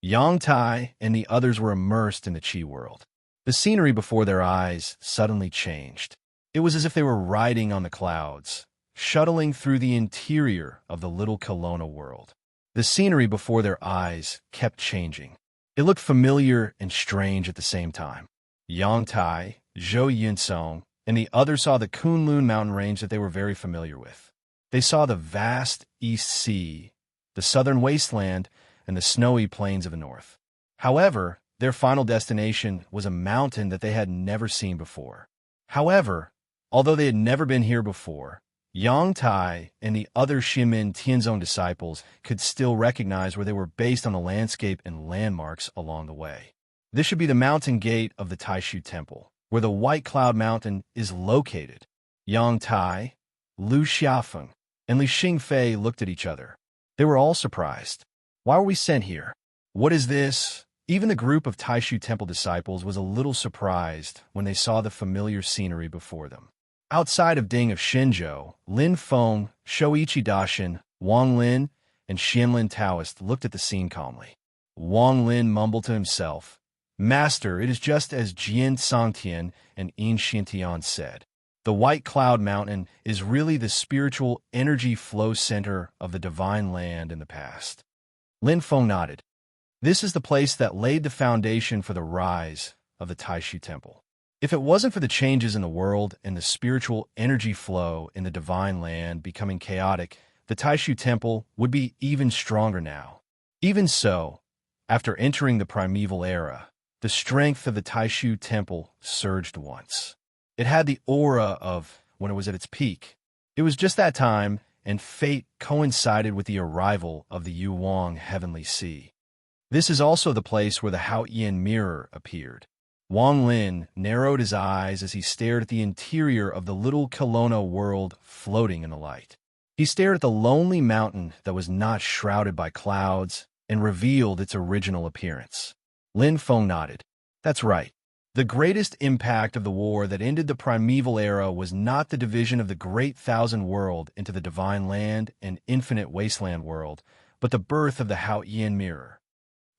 Yang Tai and the others were immersed in the qi world. The scenery before their eyes suddenly changed. It was as if they were riding on the clouds, shuttling through the interior of the little Kelowna world. The scenery before their eyes kept changing. It looked familiar and strange at the same time. Yang Tai, Zhou Yunsong, and the others saw the Kunlun mountain range that they were very familiar with. They saw the vast East Sea, the southern wasteland, and the snowy plains of the north. However, their final destination was a mountain that they had never seen before. However, although they had never been here before, Yang Tai and the other Shimin Tianzong disciples could still recognize where they were based on the landscape and landmarks along the way. This should be the mountain gate of the Taishu Temple, where the White Cloud Mountain is located. Yang Tai, Lu Xiaofeng, and Li Xingfei looked at each other. They were all surprised. Why were we sent here? What is this? Even the group of Taishu Temple disciples was a little surprised when they saw the familiar scenery before them. Outside of Ding of Shenzhou, Lin Feng, Shoichi Dashin, Wang Lin, and Xianlin Taoist looked at the scene calmly. Wang Lin mumbled to himself, Master, it is just as Jian Sangtian and Yin Xintian said. The White Cloud Mountain is really the spiritual energy flow center of the divine land in the past. Lin Feng nodded. This is the place that laid the foundation for the rise of the Taishu Temple. If it wasn't for the changes in the world and the spiritual energy flow in the divine land becoming chaotic, the Taishu Temple would be even stronger now. Even so, after entering the primeval era, the strength of the Taishu Temple surged once. It had the aura of when it was at its peak. It was just that time, and fate coincided with the arrival of the Yuwang Heavenly Sea. This is also the place where the Haoyan mirror appeared. Wang Lin narrowed his eyes as he stared at the interior of the little Kelowna world floating in the light. He stared at the lonely mountain that was not shrouded by clouds and revealed its original appearance. Lin Feng nodded. That's right. The greatest impact of the war that ended the primeval era was not the division of the Great Thousand World into the Divine Land and Infinite Wasteland World, but the birth of the Haoyan Mirror.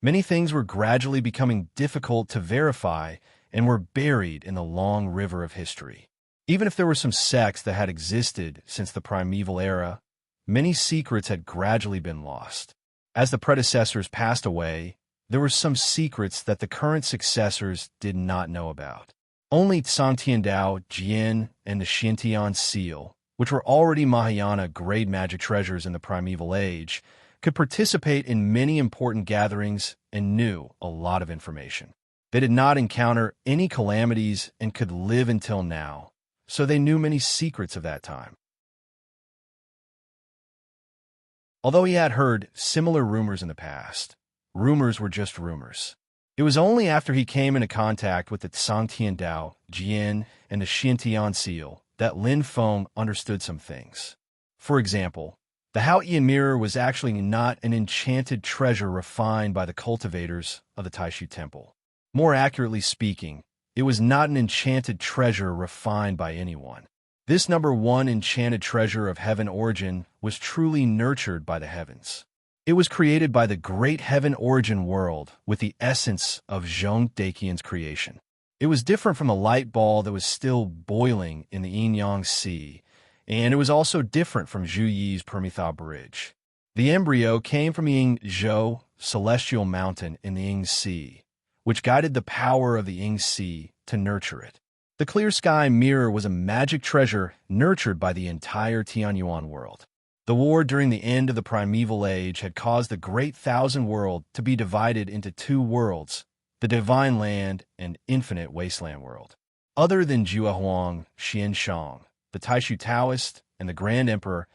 Many things were gradually becoming difficult to verify and were buried in the long river of history. Even if there were some sects that had existed since the primeval era, many secrets had gradually been lost. As the predecessors passed away, there were some secrets that the current successors did not know about. Only Sangtian Dao, Jian, and the Xintian Seal, which were already Mahayana grade magic treasures in the primeval age, could participate in many important gatherings and knew a lot of information. They did not encounter any calamities and could live until now, so they knew many secrets of that time. Although he had heard similar rumors in the past, rumors were just rumors. It was only after he came into contact with the Sangtian Dao, Jian, and the Xintian Seal that Lin Feng understood some things. For example, the Haoyan Mirror was actually not an enchanted treasure refined by the cultivators of the Taishu Temple. More accurately speaking, it was not an enchanted treasure refined by anyone. This number one enchanted treasure of heaven origin was truly nurtured by the heavens. It was created by the great heaven origin world with the essence of Zhong Daqian's creation. It was different from the light ball that was still boiling in the Yin-Yang Sea, and it was also different from Zhu Yi's Permitha Bridge. The embryo came from Ying Zhou, celestial mountain in the Ying Sea, which guided the power of the Ying Sea to nurture it. The clear sky mirror was a magic treasure nurtured by the entire Tianyuan world. The war during the end of the primeval age had caused the Great Thousand World to be divided into two worlds, the Divine Land and Infinite Wasteland World. Other than Jua Huang, Xian Shang, the Taishu Taoist, and the Grand Emperor,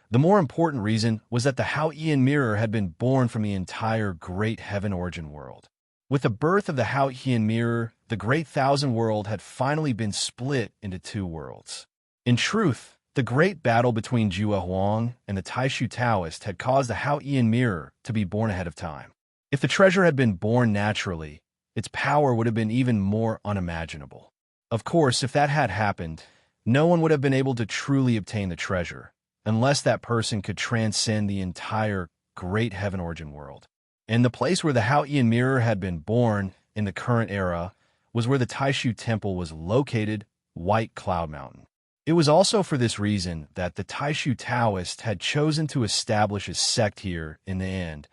the more important reason was that the Haoyan Mirror had been born from the entire Great Heaven Origin world. With the birth of the Haoyan Mirror, the Great Thousand World had finally been split into two worlds. In truth, the great battle between Jua Huang and the Taishu Taoist had caused the Haoyan Mirror to be born ahead of time. If the treasure had been born naturally, its power would have been even more unimaginable. Of course, if that had happened, no one would have been able to truly obtain the treasure, unless that person could transcend the entire Great Heaven Origin world. And the place where the Haoyan Mirror had been born in the current era was where the Taishu Temple was located, White Cloud Mountain. It was also for this reason that the Taishu Taoist had chosen to establish a sect here in the end,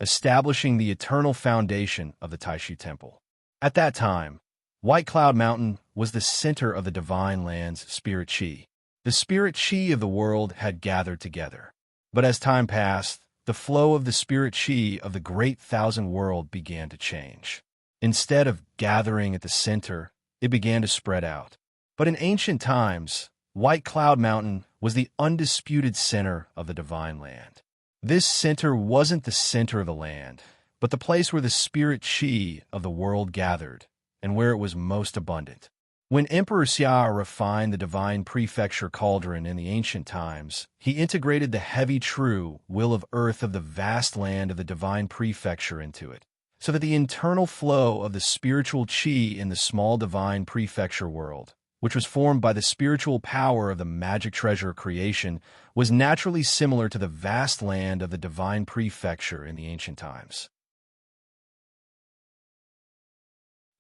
establishing the eternal foundation of the Taishu Temple. At that time, White Cloud Mountain was the center of the Divine Land's spirit chi. The spirit chi of the world had gathered together. But as time passed, the flow of the spirit chi of the Great Thousand World began to change. Instead of gathering at the center, it began to spread out. But in ancient times, White Cloud Mountain was the undisputed center of the Divine Land. This center wasn't the center of the land, but the place where the spirit chi of the world gathered, and where it was most abundant. When Emperor Xia refined the divine prefecture cauldron in the ancient times, he integrated the heavy true will of earth of the vast land of the divine prefecture into it, so that the internal flow of the spiritual chi in the small divine prefecture world, which was formed by the spiritual power of the magic treasure creation, was naturally similar to the vast land of the divine prefecture in the ancient times.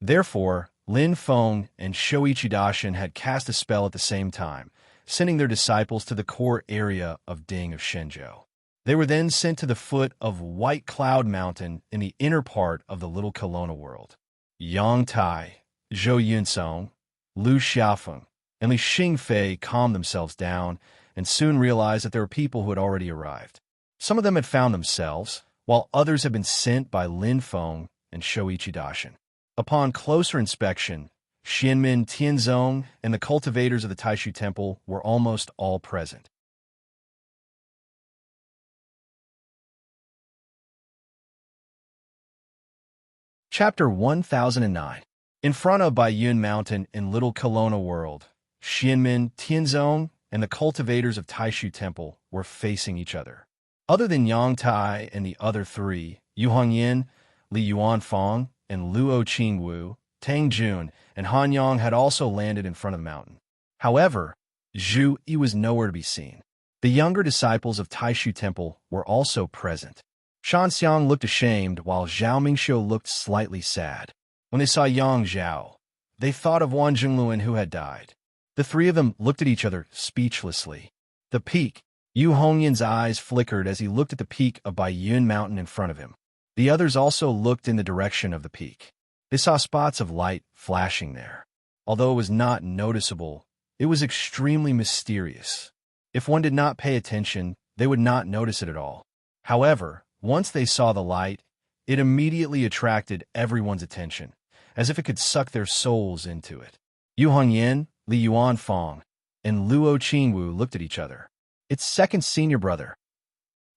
Therefore, Lin Feng and Shoichi Daishin had cast a spell at the same time, sending their disciples to the core area of Ding of Shenzhou. They were then sent to the foot of White Cloud Mountain in the inner part of the Little Kelowna world. Yang Tai, Zhou Yunsong, Lu Xiaofeng, and Li Xingfei calmed themselves down and soon realized that there were people who had already arrived. Some of them had found themselves, while others had been sent by Lin Feng and Shoichi Daishin. Upon closer inspection, Xianmin Tianzong and the cultivators of the Taishu Temple were almost all present. Chapter 1009. In front of Baiyun Mountain in Little Kelowna World, Xianmin Tianzong and the cultivators of Taishu Temple were facing each other. Other than Yang Tai and the other three, Yu Hongyin, Li Yuanfang, and Luo Qingwu, Tang Jun, and Han Yang had also landed in front of the mountain. However, Zhu Yi was nowhere to be seen. The younger disciples of Taishu Temple were also present. Shan Xiang looked ashamed, while Zhao Mingxiu looked slightly sad. When they saw Yang Zhao, they thought of Wan Zhongluan who had died. The three of them looked at each other speechlessly. The peak. Yu Hongyin's eyes flickered as he looked at the peak of Baiyun Mountain in front of him. The others also looked in the direction of the peak. They saw spots of light flashing there. Although it was not noticeable, it was extremely mysterious. If one did not pay attention, they would not notice it at all. However, once they saw the light, it immediately attracted everyone's attention, as if it could suck their souls into it. Yu Hongyin, Li Yuanfang, and Luo Qingwu looked at each other. Its second senior brother.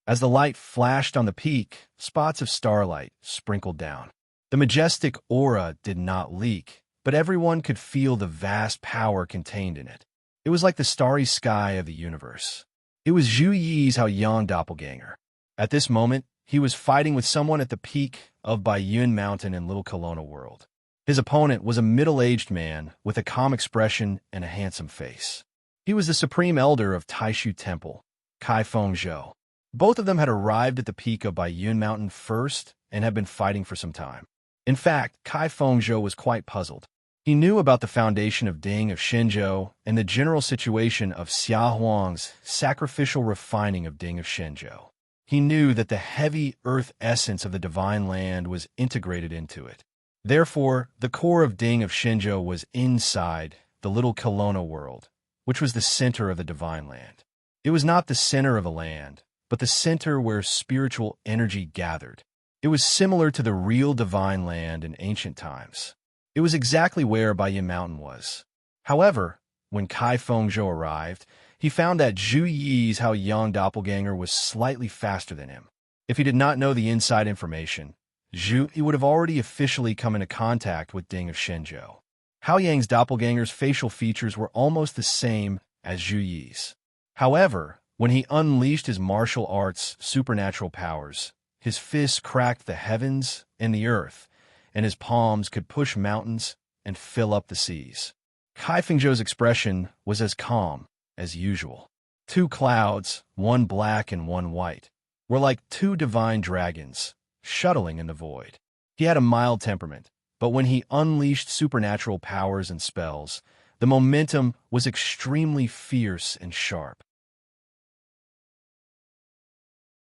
As the light flashed on the peak, spots of starlight sprinkled down. The majestic aura did not leak, but everyone could feel the vast power contained in it. It was like the starry sky of the universe. It was Zhu Yi's Haoyang doppelganger. At this moment, he was fighting with someone at the peak of Baiyun Mountain in Little Kelowna World. His opponent was a middle-aged man with a calm expression and a handsome face. He was the supreme elder of Taishu Temple, Kai Fengzhou. Both of them had arrived at the peak of Baiyun Mountain first and had been fighting for some time. In fact, Kai Fengzhou was quite puzzled. He knew about the foundation of Ding of Shenzhou and the general situation of Xia Huang's sacrificial refining of Ding of Shenzhou. He knew that the heavy earth essence of the divine land was integrated into it. Therefore, the core of Ding of Shenzhou was inside the Little Kelowna world, which was the center of the divine land. It was not the center of a land, but the center where spiritual energy gathered. It was similar to the real divine land in ancient times. It was exactly where Baiyun Mountain was. However, when Kai Fengzhou arrived, he found that Zhu Yi's Haoyang doppelganger was slightly faster than him. If he did not know the inside information, Zhu Yi would have already officially come into contact with Ding of Shenzhou. Haoyang's doppelganger's facial features were almost the same as Zhu Yi's. However, when he unleashed his martial arts' supernatural powers, his fists cracked the heavens and the earth, and his palms could push mountains and fill up the seas. Kai Fengzhou's expression was as calm as usual. Two clouds, one black and one white, were like two divine dragons, shuttling in the void. He had a mild temperament, but when he unleashed supernatural powers and spells, the momentum was extremely fierce and sharp.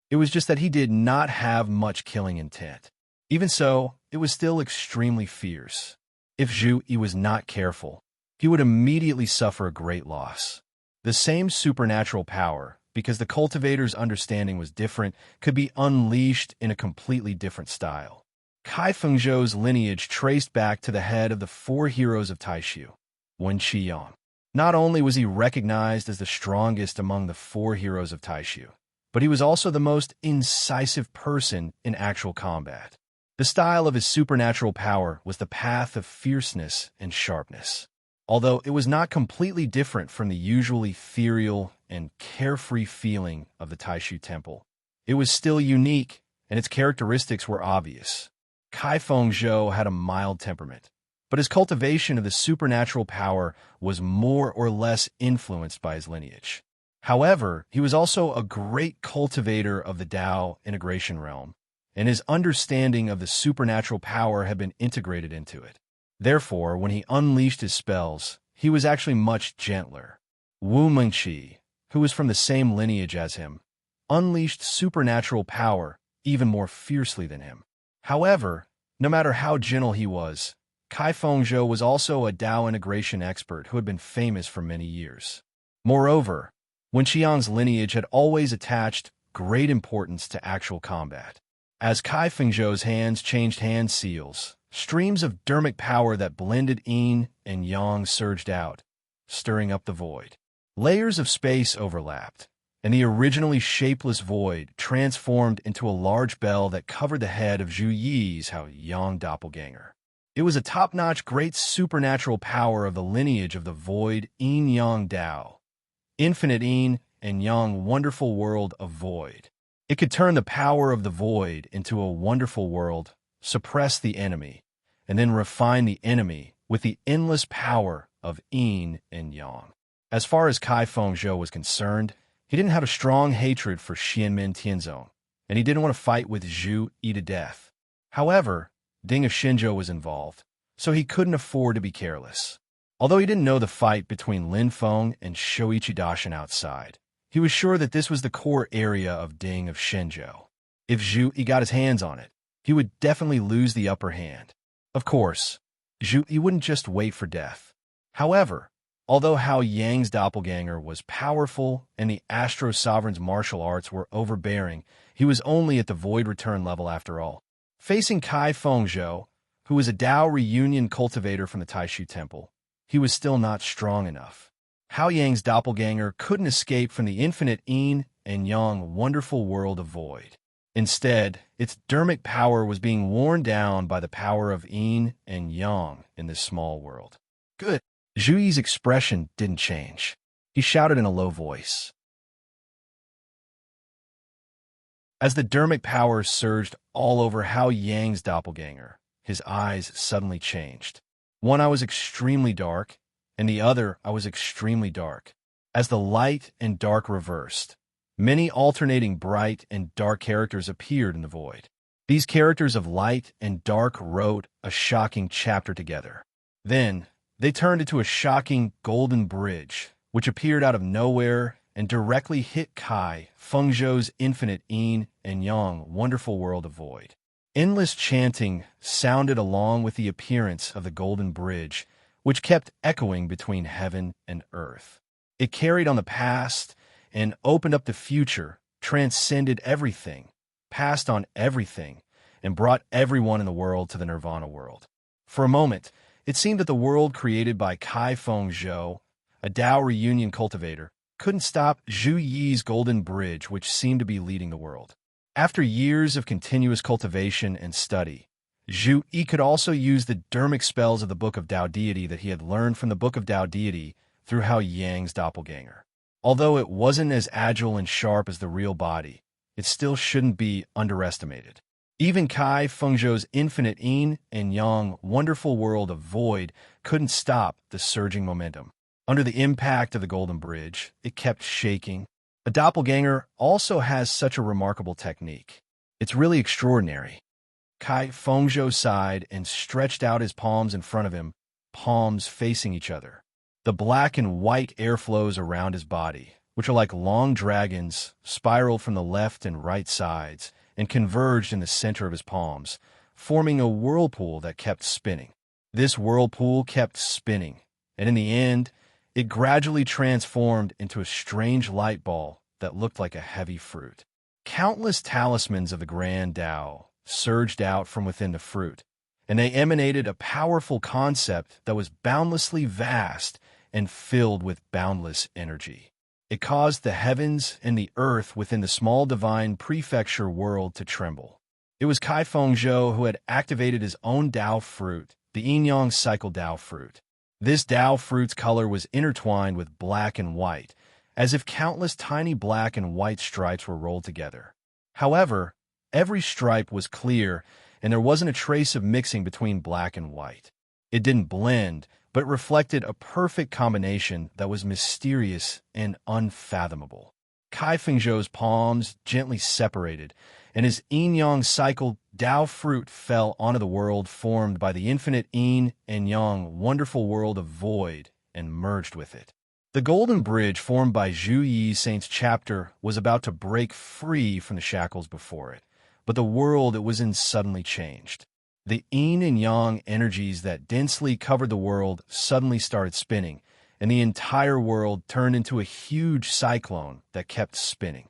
It was just that he did not have much killing intent. Even so, it was still extremely fierce. If Zhu Yi was not careful, he would immediately suffer a great loss. The same supernatural power, because the cultivator's understanding was different, could be unleashed in a completely different style. Kai Fengzhou's lineage traced back to the head of the four heroes of Taishu, Wen Qiyang. Not only was he recognized as the strongest among the four heroes of Taishu, but he was also the most incisive person in actual combat. The style of his supernatural power was the path of fierceness and sharpness. Although it was not completely different from the usual ethereal and carefree feeling of the Taishu Temple, it was still unique, and its characteristics were obvious. Kai Fengzhou had a mild temperament, but his cultivation of the supernatural power was more or less influenced by his lineage. However, he was also a great cultivator of the Tao integration realm, and his understanding of the supernatural power had been integrated into it. Therefore, when he unleashed his spells, he was actually much gentler. Wu Mengqi, who was from the same lineage as him, unleashed supernatural power even more fiercely than him. However, no matter how gentle he was, Kai Fengzhou was also a Dao integration expert who had been famous for many years. Moreover, Wen Qiang's lineage had always attached great importance to actual combat. As Kai Fengzhou's hands changed hand seals, streams of dermic power that blended yin and yang surged out, stirring up the void. Layers of space overlapped, and the originally shapeless void transformed into a large bell that covered the head of Zhu Yi's Yang doppelganger. It was a top-notch great supernatural power of the lineage of the void yin-yang Dao, infinite yin and yang wonderful world of void. It could turn the power of the void into a wonderful world, suppress the enemy, and then refine the enemy with the endless power of yin and yang. As far as Kai Fengzhou was concerned, he didn't have a strong hatred for Xianmin Tianzong, and he didn't want to fight with Zhu Yi to death. However, Ding of Xinzhou was involved, so he couldn't afford to be careless. Although he didn't know the fight between Lin Feng and Shoichi Daishin outside, he was sure that this was the core area of Ding of Xinzhou. If Zhu Yi got his hands on it, he would definitely lose the upper hand. Of course, Zhu Yi wouldn't just wait for death. However, although Hao Yang's doppelganger was powerful and the Astro Sovereign's martial arts were overbearing, he was only at the Void Return level after all. Facing Kai Fengzhou, who was a Dao reunion cultivator from the Taishu Temple, he was still not strong enough. Hao Yang's doppelganger couldn't escape from the infinite yin and yang wonderful world of void. Instead, its dermic power was being worn down by the power of yin and yang in this small world. Good. Zhu Yi's expression didn't change. He shouted in a low voice. As the dermic power surged all over Hao Yang's doppelganger, his eyes suddenly changed. One eye was extremely dark, and the other eye was extremely dark. As the light and dark reversed, many alternating bright and dark characters appeared in the void. These characters of light and dark wrote a shocking chapter together. Then, they turned into a shocking golden bridge, which appeared out of nowhere and directly hit Kai Fengzhou's infinite yin and yang wonderful world of void. Endless chanting sounded along with the appearance of the golden bridge, which kept echoing between heaven and earth. It carried on the past and opened up the future, transcended everything, passed on everything, and brought everyone in the world to the Nirvana world. For a moment, it seemed that the world created by Kai Fengzhou, a Dao reunion cultivator, couldn't stop Zhu Yi's golden bridge, which seemed to be leading the world. After years of continuous cultivation and study, Zhu Yi could also use the dermic spells of the Book of Dao Deity that he had learned from the Book of Dao Deity through Hao Yang's doppelganger. Although it wasn't as agile and sharp as the real body, it still shouldn't be underestimated. Even Kai Fengzhou's infinite yin and yang wonderful world of void couldn't stop the surging momentum. Under the impact of the golden bridge, it kept shaking. A doppelganger also has such a remarkable technique. It's really extraordinary. Kai Fengzhou sighed and stretched out his palms in front of him, palms facing each other. The black and white air flows around his body, which are like long dragons, spiraled from the left and right sides and converged in the center of his palms, forming a whirlpool that kept spinning. This whirlpool kept spinning, and in the end, it gradually transformed into a strange light ball that looked like a heavy fruit. Countless talismans of the Grand Tao surged out from within the fruit, and they emanated a powerful concept that was boundlessly vast and filled with boundless energy. It caused the heavens and the earth within the small divine prefecture world to tremble. It was Kai Fengzhou who had activated his own Dao fruit, the yin-yang cycle Dao fruit. This Dao fruit's color was intertwined with black and white, as if countless tiny black and white stripes were rolled together. However, every stripe was clear, and there wasn't a trace of mixing between black and white. It didn't blend, but reflected a perfect combination that was mysterious and unfathomable. Kai Fengzhou's palms gently separated, and his yin-yang cycle Tao fruit fell onto the world formed by the infinite yin and yang, wonderful world of void, and merged with it. The golden bridge formed by Zhu Yi's Saints chapter was about to break free from the shackles before it, but the world it was in suddenly changed. The yin and yang energies that densely covered the world suddenly started spinning, and the entire world turned into a huge cyclone that kept spinning.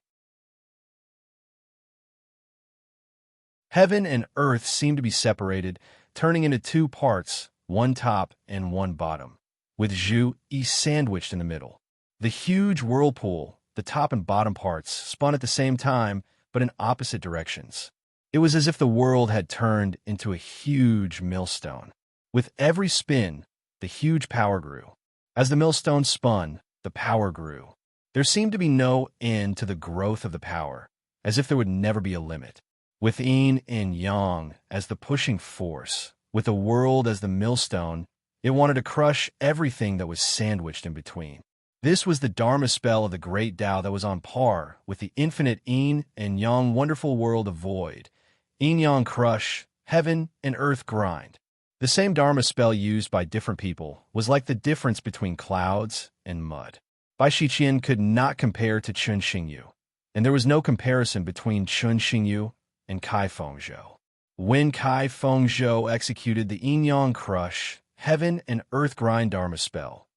Heaven and earth seemed to be separated, turning into two parts, one top and one bottom, with Zhu Yi sandwiched in the middle. The huge whirlpool, the top and bottom parts, spun at the same time, but in opposite directions. It was as if the world had turned into a huge millstone. With every spin, the huge power grew. As the millstone spun, the power grew. There seemed to be no end to the growth of the power, as if there would never be a limit. With yin and yang as the pushing force, with the world as the millstone, it wanted to crush everything that was sandwiched in between. This was the Dharma spell of the great Tao that was on par with the infinite yin and yang wonderful world of void. Yin-yang crush, heaven and earth grind. The same Dharma spell used by different people was like the difference between clouds and mud. Bai Shiqian could not compare to Chun Xingyu, and there was no comparison between Chun Xingyu and Kai Fengzhou. When Kai Fengzhou executed the yin-yang crush, heaven and earth grind Dharma spell,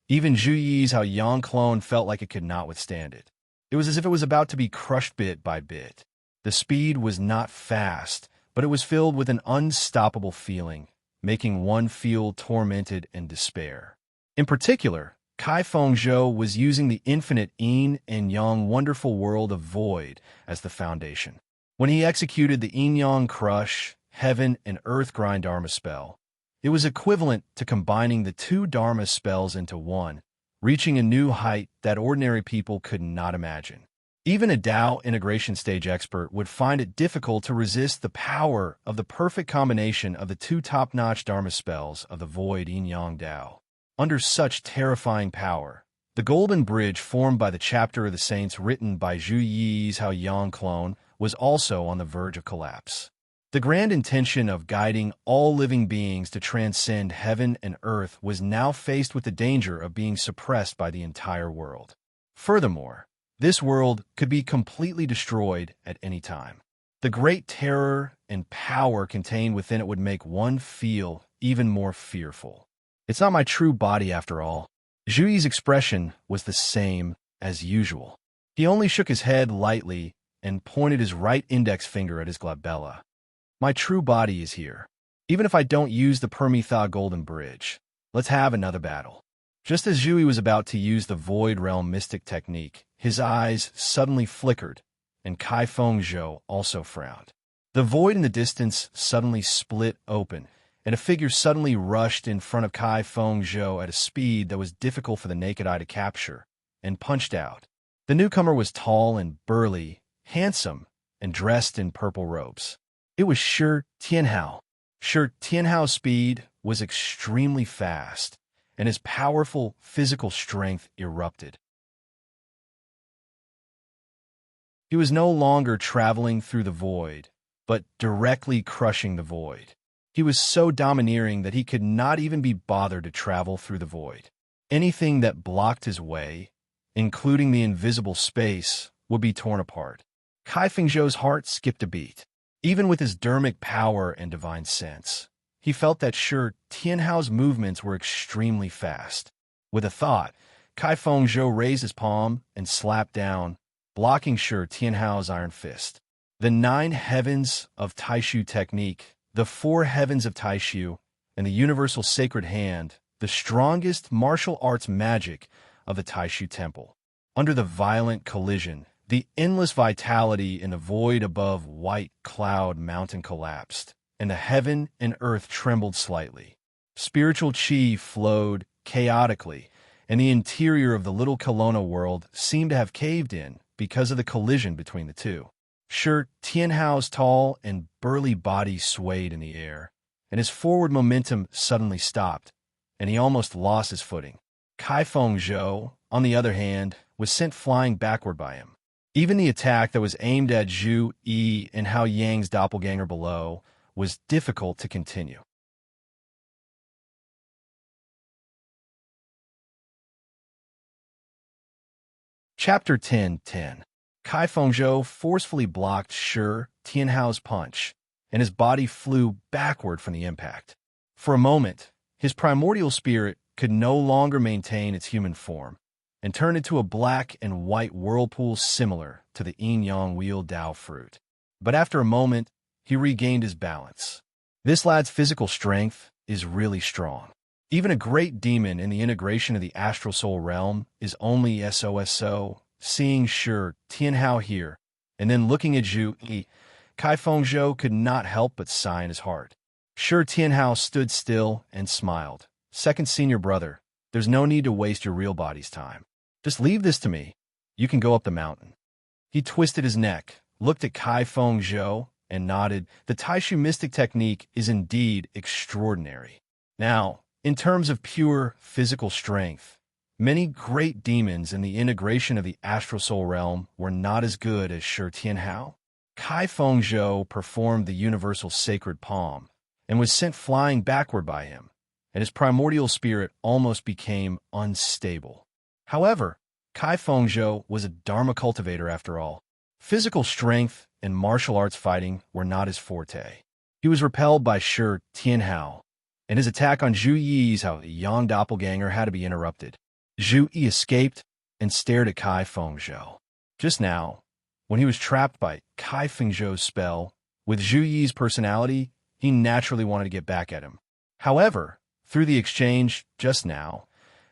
even Zhu Yi's Hao Yang clone felt like it could not withstand it. It was as if it was about to be crushed bit by bit. The speed was not fast, but it was filled with an unstoppable feeling, making one feel tormented and despair. In particular, Kai Fengzhou was using the infinite yin and yang wonderful world of void as the foundation. When he executed the yin-yang crush, heaven and earth grind Dharma spell, it was equivalent to combining the two Dharma spells into one, reaching a new height that ordinary people could not imagine. Even a Tao integration stage expert would find it difficult to resist the power of the perfect combination of the two top-notch Dharma spells of the void yin-yang Tao. Under such terrifying power, the golden bridge formed by the chapter of the saints written by Zhu Yi's Hao Yang clone was also on the verge of collapse. The grand intention of guiding all living beings to transcend heaven and earth was now faced with the danger of being suppressed by the entire world. Furthermore, this world could be completely destroyed at any time. The great terror and power contained within it would make one feel even more fearful. It's not my true body after all. Zhu Yi's expression was the same as usual. He only shook his head lightly and pointed his right index finger at his glabella. My true body is here. Even if I don't use the Permitha Golden Bridge, let's have another battle. Just as Zhu Yi was about to use the Void Realm Mystic technique, his eyes suddenly flickered, and Kai Fengzhou also frowned. The void in the distance suddenly split open, and a figure suddenly rushed in front of Kai Fengzhou at a speed that was difficult for the naked eye to capture, and punched out. The newcomer was tall and burly, handsome, and dressed in purple robes. It was Shi Tianhao. Shi Tianhao's speed was extremely fast, and his powerful physical strength erupted. He was no longer traveling through the void, but directly crushing the void. He was so domineering that he could not even be bothered to travel through the void. Anything that blocked his way, including the invisible space, would be torn apart. Kai Fengzhou's heart skipped a beat. Even with his dermic power and divine sense, he felt that Shi Tianhao's movements were extremely fast. With a thought, Kai Fengzhou raised his palm and slapped down, blocking Shi Tianhao's iron fist. The 9 heavens of Taishu technique, the 4 heavens of Taishu, and the universal sacred hand, the strongest martial arts magic of the Taishu temple. Under the violent collision, the endless vitality in the void above White Cloud Mountain collapsed, and the heaven and earth trembled slightly. Spiritual chi flowed chaotically, and the interior of the little Kelowna world seemed to have caved in because of the collision between the two. Shi Tianhao's tall and burly body swayed in the air, and his forward momentum suddenly stopped, and he almost lost his footing. Kai Fengzhou, on the other hand, was sent flying backward by him. Even the attack that was aimed at Zhu Yi and Hao Yang's doppelganger below was difficult to continue. Chapter 10:10. Kai Fengzhou forcefully blocked Shi Tianhao's punch, and his body flew backward from the impact. For a moment, his primordial spirit could no longer maintain its human form, and turned into a black and white whirlpool similar to the yin-yang wheel Dao fruit. But after a moment, he regained his balance. This lad's physical strength is really strong. Even a great demon in the integration of the astral soul realm is only SOSO. Seeing Shi Tianhao here, and then looking at Zhu Yi, Kai Fengzhou could not help but sigh in his heart. Shi Tianhao stood still and smiled. Second senior brother, there's no need to waste your real body's time. Just leave this to me. You can go up the mountain. He twisted his neck, looked at Kai Fengzhou, and nodded. The Taishu mystic technique is indeed extraordinary. Now, in terms of pure physical strength, many great demons in the integration of the astral soul realm were not as good as Shi Tianhao. Kai Fengzhou performed the universal sacred palm and was sent flying backward by him, and his primordial spirit almost became unstable. However, Kai Fengzhou was a Dharma cultivator after all. Physical strength and martial arts fighting were not his forte. He was repelled by Shi Tianhao, and his attack on Zhu Yi's Yang doppelganger had to be interrupted. Zhu Yi escaped and stared at Kai Fengzhou. Just now, when he was trapped by Kai Fengzhou's spell, with Zhu Yi's personality, he naturally wanted to get back at him. However, through the exchange just now,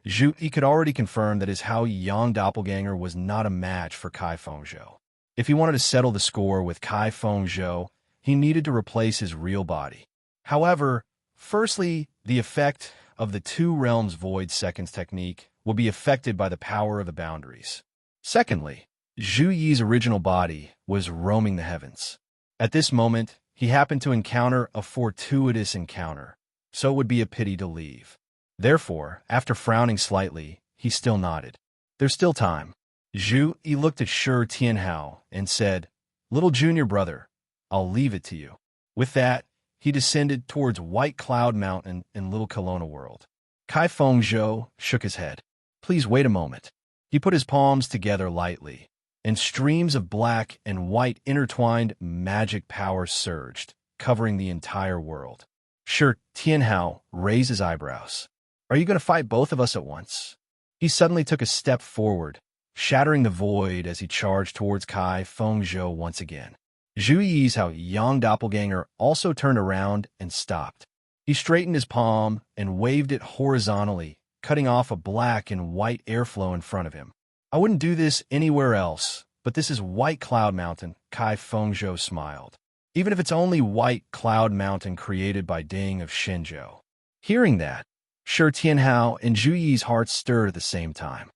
Zhu Yi could already confirm that his Yang doppelganger was not a match for Kai Fengzhou. If he wanted to settle the score with Kai Fengzhou, he needed to replace his real body. However, firstly, the effect of the two realms void seconds technique will be affected by the power of the boundaries. Secondly, Zhu Yi's original body was roaming the heavens. At this moment, he happened to encounter a fortuitous encounter, so it would be a pity to leave. Therefore, after frowning slightly, he still nodded. There's still time. Zhu Yi looked at Shi Tianhao and said, "Little junior brother, I'll leave it to you." With that, he descended towards White Cloud Mountain in Little Kelowna World. Kai Fengzhou shook his head. Please wait a moment. He put his palms together lightly, and streams of black and white intertwined magic power surged, covering the entire world. Shi Tianhao raised his eyebrows. Are you going to fight both of us at once? He suddenly took a step forward, shattering the void as he charged towards Kai Fengzhou once again. Zhu Yi's Yang doppelganger also turned around and stopped. He straightened his palm and waved it horizontally, cutting off a black and white airflow in front of him. I wouldn't do this anywhere else, but this is White Cloud Mountain, Kai Fengzhou smiled. Even if it's only White Cloud Mountain created by Ding of Shenzhou. Hearing that, Shi Tianhao and Zhu Yi's hearts stirred at the same time.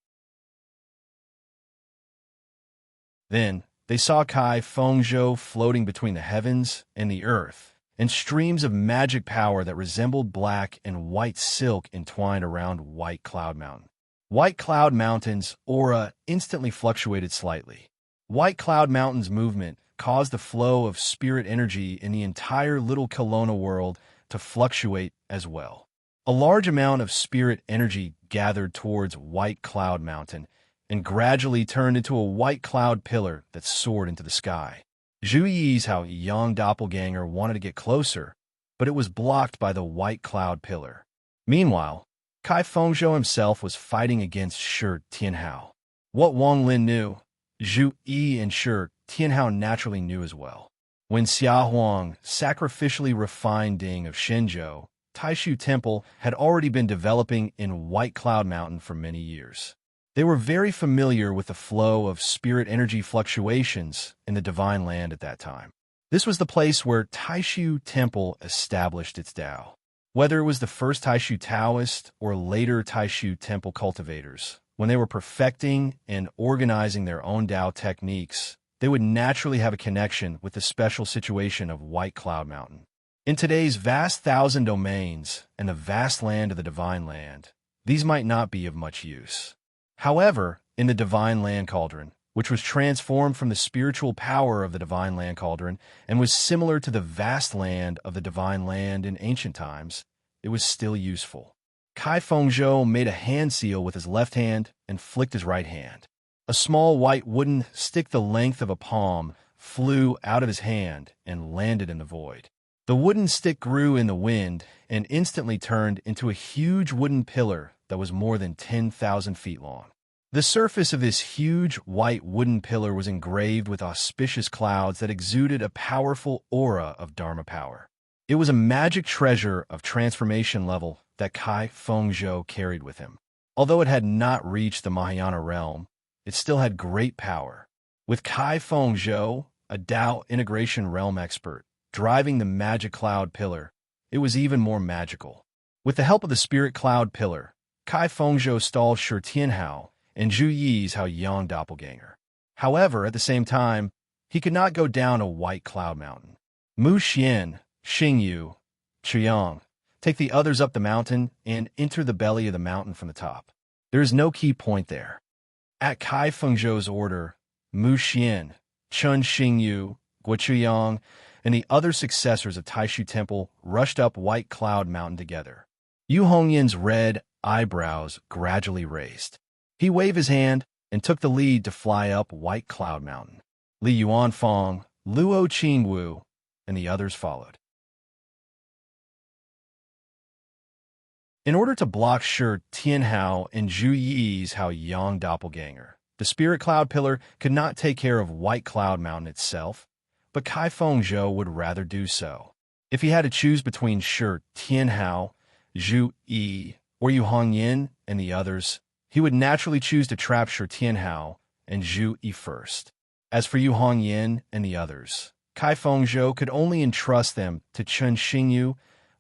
Then, they saw Kai Fengzhou floating between the heavens and the earth, and streams of magic power that resembled black and white silk entwined around White Cloud Mountain. White Cloud Mountain's aura instantly fluctuated slightly. White Cloud Mountain's movement caused the flow of spirit energy in the entire Little Kelowna world to fluctuate as well. A large amount of spirit energy gathered towards White Cloud Mountain and gradually turned into a white cloud pillar that soared into the sky. Zhu Yi's Yang doppelganger wanted to get closer, but it was blocked by the white cloud pillar. Meanwhile, Kai Fengzhou himself was fighting against Shi Tianhao. What Wang Lin knew, Zhu Yi and Shi Tianhao naturally knew as well. When Xia Huang sacrificially refined Ding of Shenzhou, Taishu Temple had already been developing in White Cloud Mountain for many years. They were very familiar with the flow of spirit energy fluctuations in the Divine Land at that time. This was the place where Taishu Temple established its Tao. Whether it was the first Taishu Taoist or later Taishu Temple cultivators, when they were perfecting and organizing their own Tao techniques, they would naturally have a connection with the special situation of White Cloud Mountain. In today's vast 1,000 domains and the vast land of the Divine Land, these might not be of much use. However, in the Divine Land Cauldron, which was transformed from the spiritual power of the divine land cauldron and was similar to the vast land of the divine land in ancient times, it was still useful. Kai Fengzhou made a hand seal with his left hand and flicked his right hand. A small white wooden stick the length of a palm flew out of his hand and landed in the void. The wooden stick grew in the wind and instantly turned into a huge wooden pillar that was more than 10,000 feet long. The surface of this huge white wooden pillar was engraved with auspicious clouds that exuded a powerful aura of Dharma power. It was a magic treasure of transformation level that Kai Fengzhou carried with him. Although it had not reached the Mahayana realm, it still had great power. With Kai Fengzhou, a Tao integration realm expert, driving the magic cloud pillar, it was even more magical. With the help of the spirit cloud pillar, Kai Fengzhou stalled Shi Tianhao and Zhu Yi's Haoyang doppelganger. However, at the same time, he could not go down a white cloud mountain. Mu Xian, Xingyu, Chuyang, take the others up the mountain and enter the belly of the mountain from the top. There is no key point there. At Kai Fengzhou's order, Mu Xian, Chun Xingyu, Guochuyang, and the other successors of Taishu Temple rushed up White Cloud Mountain together. Yu Hongyan's red eyebrows gradually raised. He waved his hand and took the lead to fly up White Cloud Mountain. Li Yuanfang, Luo Qingwu, and the others followed. In order to block Shi Tianhao and Zhu Yi's Haoyang doppelganger, the spirit cloud pillar could not take care of White Cloud Mountain itself, but Kai Fengzhou would rather do so. If he had to choose between Shi Tianhao, Zhu Yi, or Yu Hongyan and the others, he would naturally choose to trap Shi Tianhao and Zhu Yi first. As for Yu Hongyan and the others, Kai Fengzhou could only entrust them to Chun Xingyu,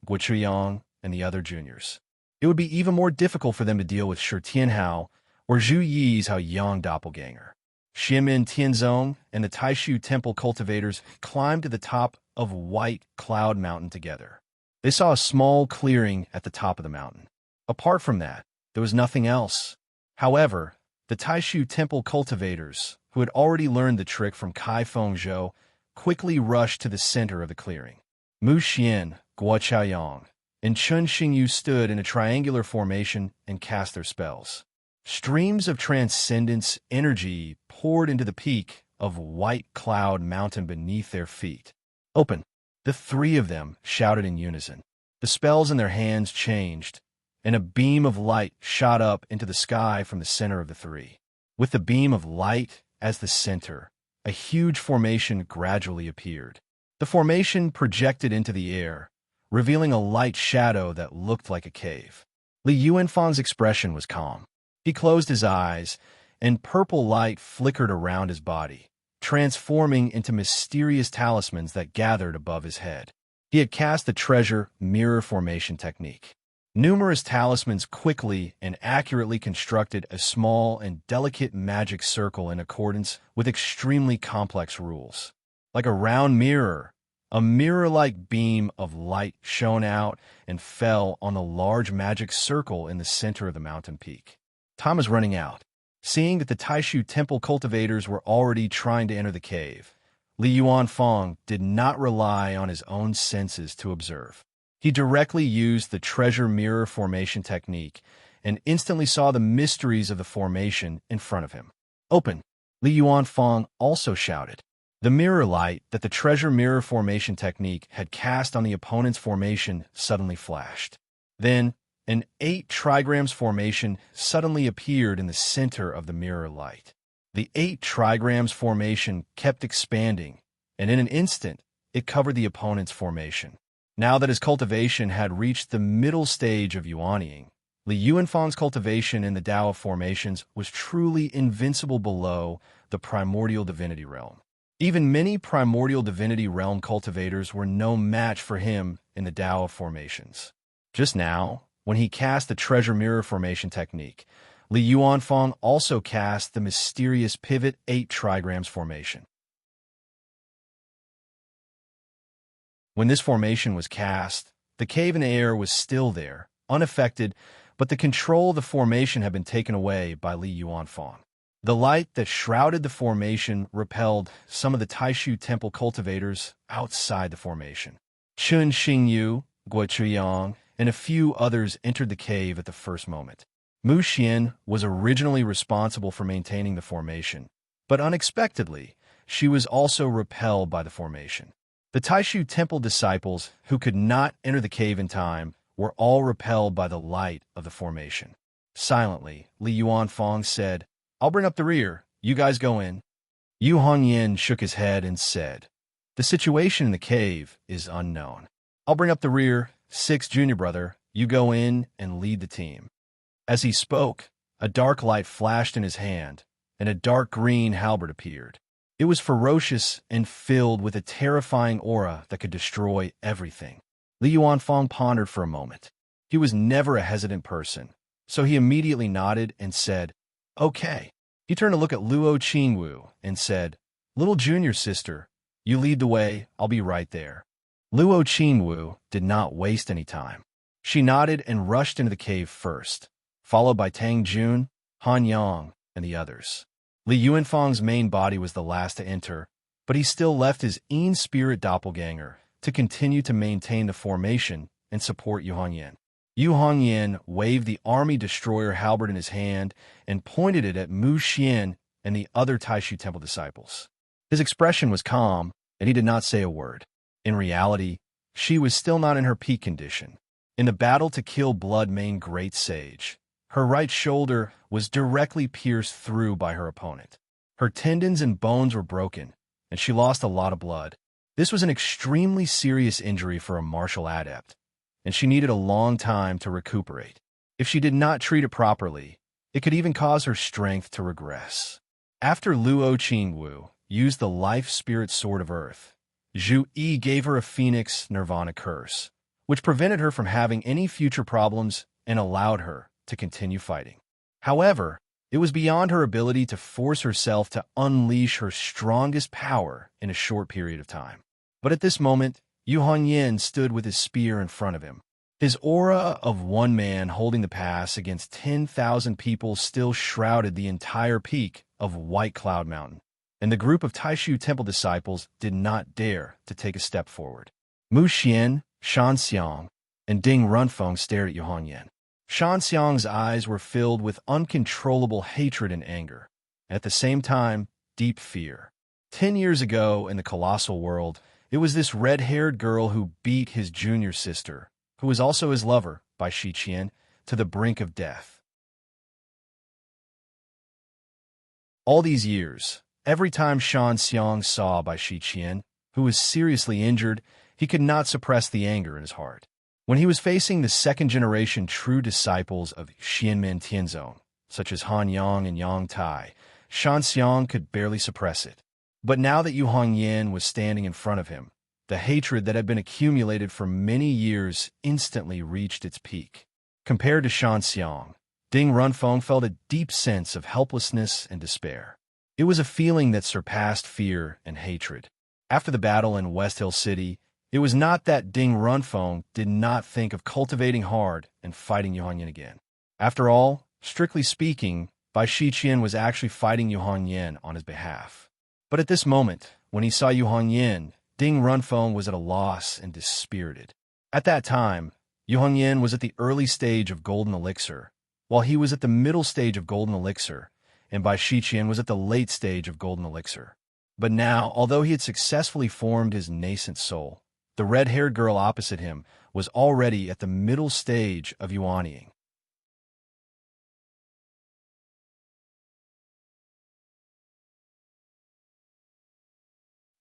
Guochuyang, and the other juniors. It would be even more difficult for them to deal with Shi Tianhao or Zhu Yi's Haoyang doppelganger. Xiamen Tianzong and the Taishu Temple cultivators climbed to the top of White Cloud Mountain together. They saw a small clearing at the top of the mountain. Apart from that, there was nothing else. However, the Taishu Temple cultivators, who had already learned the trick from Kai Fengzhou, quickly rushed to the center of the clearing. Mu Xian, Guochaoyang, and Chun Xingyu stood in a triangular formation and cast their spells. Streams of transcendence energy poured into the peak of White Cloud Mountain beneath their feet. Open! The three of them shouted in unison. The spells in their hands changed, and a beam of light shot up into the sky from the center of the three. With the beam of light as the center, a huge formation gradually appeared. The formation projected into the air, revealing a light shadow that looked like a cave. Li Yuanfang's expression was calm. He closed his eyes, and purple light flickered around his body, transforming into mysterious talismans that gathered above his head. He had cast the treasure mirror formation technique. Numerous talismans quickly and accurately constructed a small and delicate magic circle in accordance with extremely complex rules. Like a round mirror, a mirror-like beam of light shone out and fell on the large magic circle in the center of the mountain peak. Time was running out. Seeing that the Taishu Temple cultivators were already trying to enter the cave, Li Yuanfang did not rely on his own senses to observe. He directly used the treasure mirror formation technique and instantly saw the mysteries of the formation in front of him. Open! Li Yuanfang also shouted. The mirror light that the treasure mirror formation technique had cast on the opponent's formation suddenly flashed. Then, an 8 trigrams formation suddenly appeared in the center of the mirror light. The 8 trigrams formation kept expanding, and in an instant, it covered the opponent's formation. Now that his cultivation had reached the middle stage of Yuanying, Li Yuanfang's cultivation in the Tao of formations was truly invincible below the primordial divinity realm. Even many primordial divinity realm cultivators were no match for him in the Tao of formations. Just now, when he cast the treasure mirror formation technique, Li Yuanfang also cast the mysterious pivot 8 trigrams formation. When this formation was cast, the cave in the air was still there, unaffected, but the control of the formation had been taken away by Li Yuanfang. The light that shrouded the formation repelled some of the Taishu temple cultivators outside the formation. Chun Xingyu, Guo Chuyang, and a few others entered the cave at the first moment. Mu Xian was originally responsible for maintaining the formation, but unexpectedly, she was also repelled by the formation. The Taishu temple disciples, who could not enter the cave in time, were all repelled by the light of the formation. Silently, Li Yuanfang said, "I'll bring up the rear. You guys go in." Yu Hongyan shook his head and said, "The situation in the cave is unknown. I'll bring up the rear. Six, junior brother, you go in and lead the team." As he spoke, a dark light flashed in his hand, and a dark green halberd appeared. It was ferocious and filled with a terrifying aura that could destroy everything. Li Yuanfang pondered for a moment. He was never a hesitant person, so he immediately nodded and said, "Okay." He turned to look at Luo Qingwu and said, "Little junior sister, you lead the way, I'll be right there." Luo Qingwu did not waste any time. She nodded and rushed into the cave first, followed by Tang Jun, Han Yang, and the others. Li Yuanfang's main body was the last to enter, but he still left his Yin spirit doppelganger to continue to maintain the formation and support Yu Hongyan. Yu Hongyan waved the army destroyer halberd in his hand and pointed it at Mu Xian and the other Taishu temple disciples. His expression was calm, and he did not say a word. In reality, she was still not in her peak condition. In the battle to kill Blood Mane Great Sage, her right shoulder was directly pierced through by her opponent. Her tendons and bones were broken, and she lost a lot of blood. This was an extremely serious injury for a martial adept, and she needed a long time to recuperate. If she did not treat it properly, it could even cause her strength to regress. After Luo Qingwu used the life spirit sword of earth, Zhu Yi gave her a phoenix nirvana curse, which prevented her from having any future problems and allowed her to continue fighting. However, it was beyond her ability to force herself to unleash her strongest power in a short period of time. But at this moment, Yu Hongyan stood with his spear in front of him. His aura of one man holding the pass against 10,000 people still shrouded the entire peak of White Cloud Mountain, and the group of Taishu temple disciples did not dare to take a step forward. Mu Xian, Shan Xiang, and Ding Runfeng stared at Yu Hongyan. Shan Xiang's eyes were filled with uncontrollable hatred and anger, and at the same time, deep fear. 10 years ago in the colossal world, it was this red-haired girl who beat his junior sister, who was also his lover, by Shi Qian, to the brink of death. All these years, every time Shan Xiang saw Bai Shi Qian, who was seriously injured, he could not suppress the anger in his heart. When he was facing the second-generation true disciples of Xianmen Tianzong, such as Han Yang and Yang Tai, Shan Xiang could barely suppress it. But now that Yu Hongyan was standing in front of him, the hatred that had been accumulated for many years instantly reached its peak. Compared to Shan Xiang, Ding Runfeng felt a deep sense of helplessness and despair. It was a feeling that surpassed fear and hatred. After the battle in West Hill City, it was not that Ding Runfeng did not think of cultivating hard and fighting Yu Hongyan again. After all, strictly speaking, Bai Shi Qian was actually fighting Yu Hongyan on his behalf. But at this moment, when he saw Yu Hongyan, Ding Runfeng was at a loss and dispirited. At that time, Yu Hongyan was at the early stage of Golden Elixir, while he was at the middle stage of Golden Elixir, and Bai Shi Qian was at the late stage of Golden Elixir. But now, although he had successfully formed his nascent soul, the red-haired girl opposite him was already at the middle stage of Yuanying.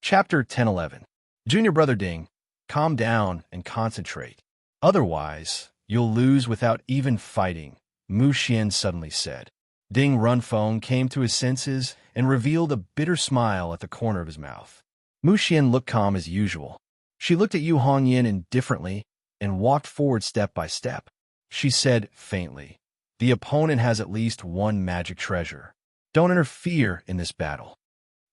Chapter 10-11. Junior Brother Ding, calm down and concentrate. Otherwise, you'll lose without even fighting, Mu Xian suddenly said. Ding Runfeng came to his senses and revealed a bitter smile at the corner of his mouth. Mu Xian looked calm as usual. She looked at Yu Hongyan indifferently and walked forward step by step. She said faintly, "The opponent has at least one magic treasure. Don't interfere in this battle."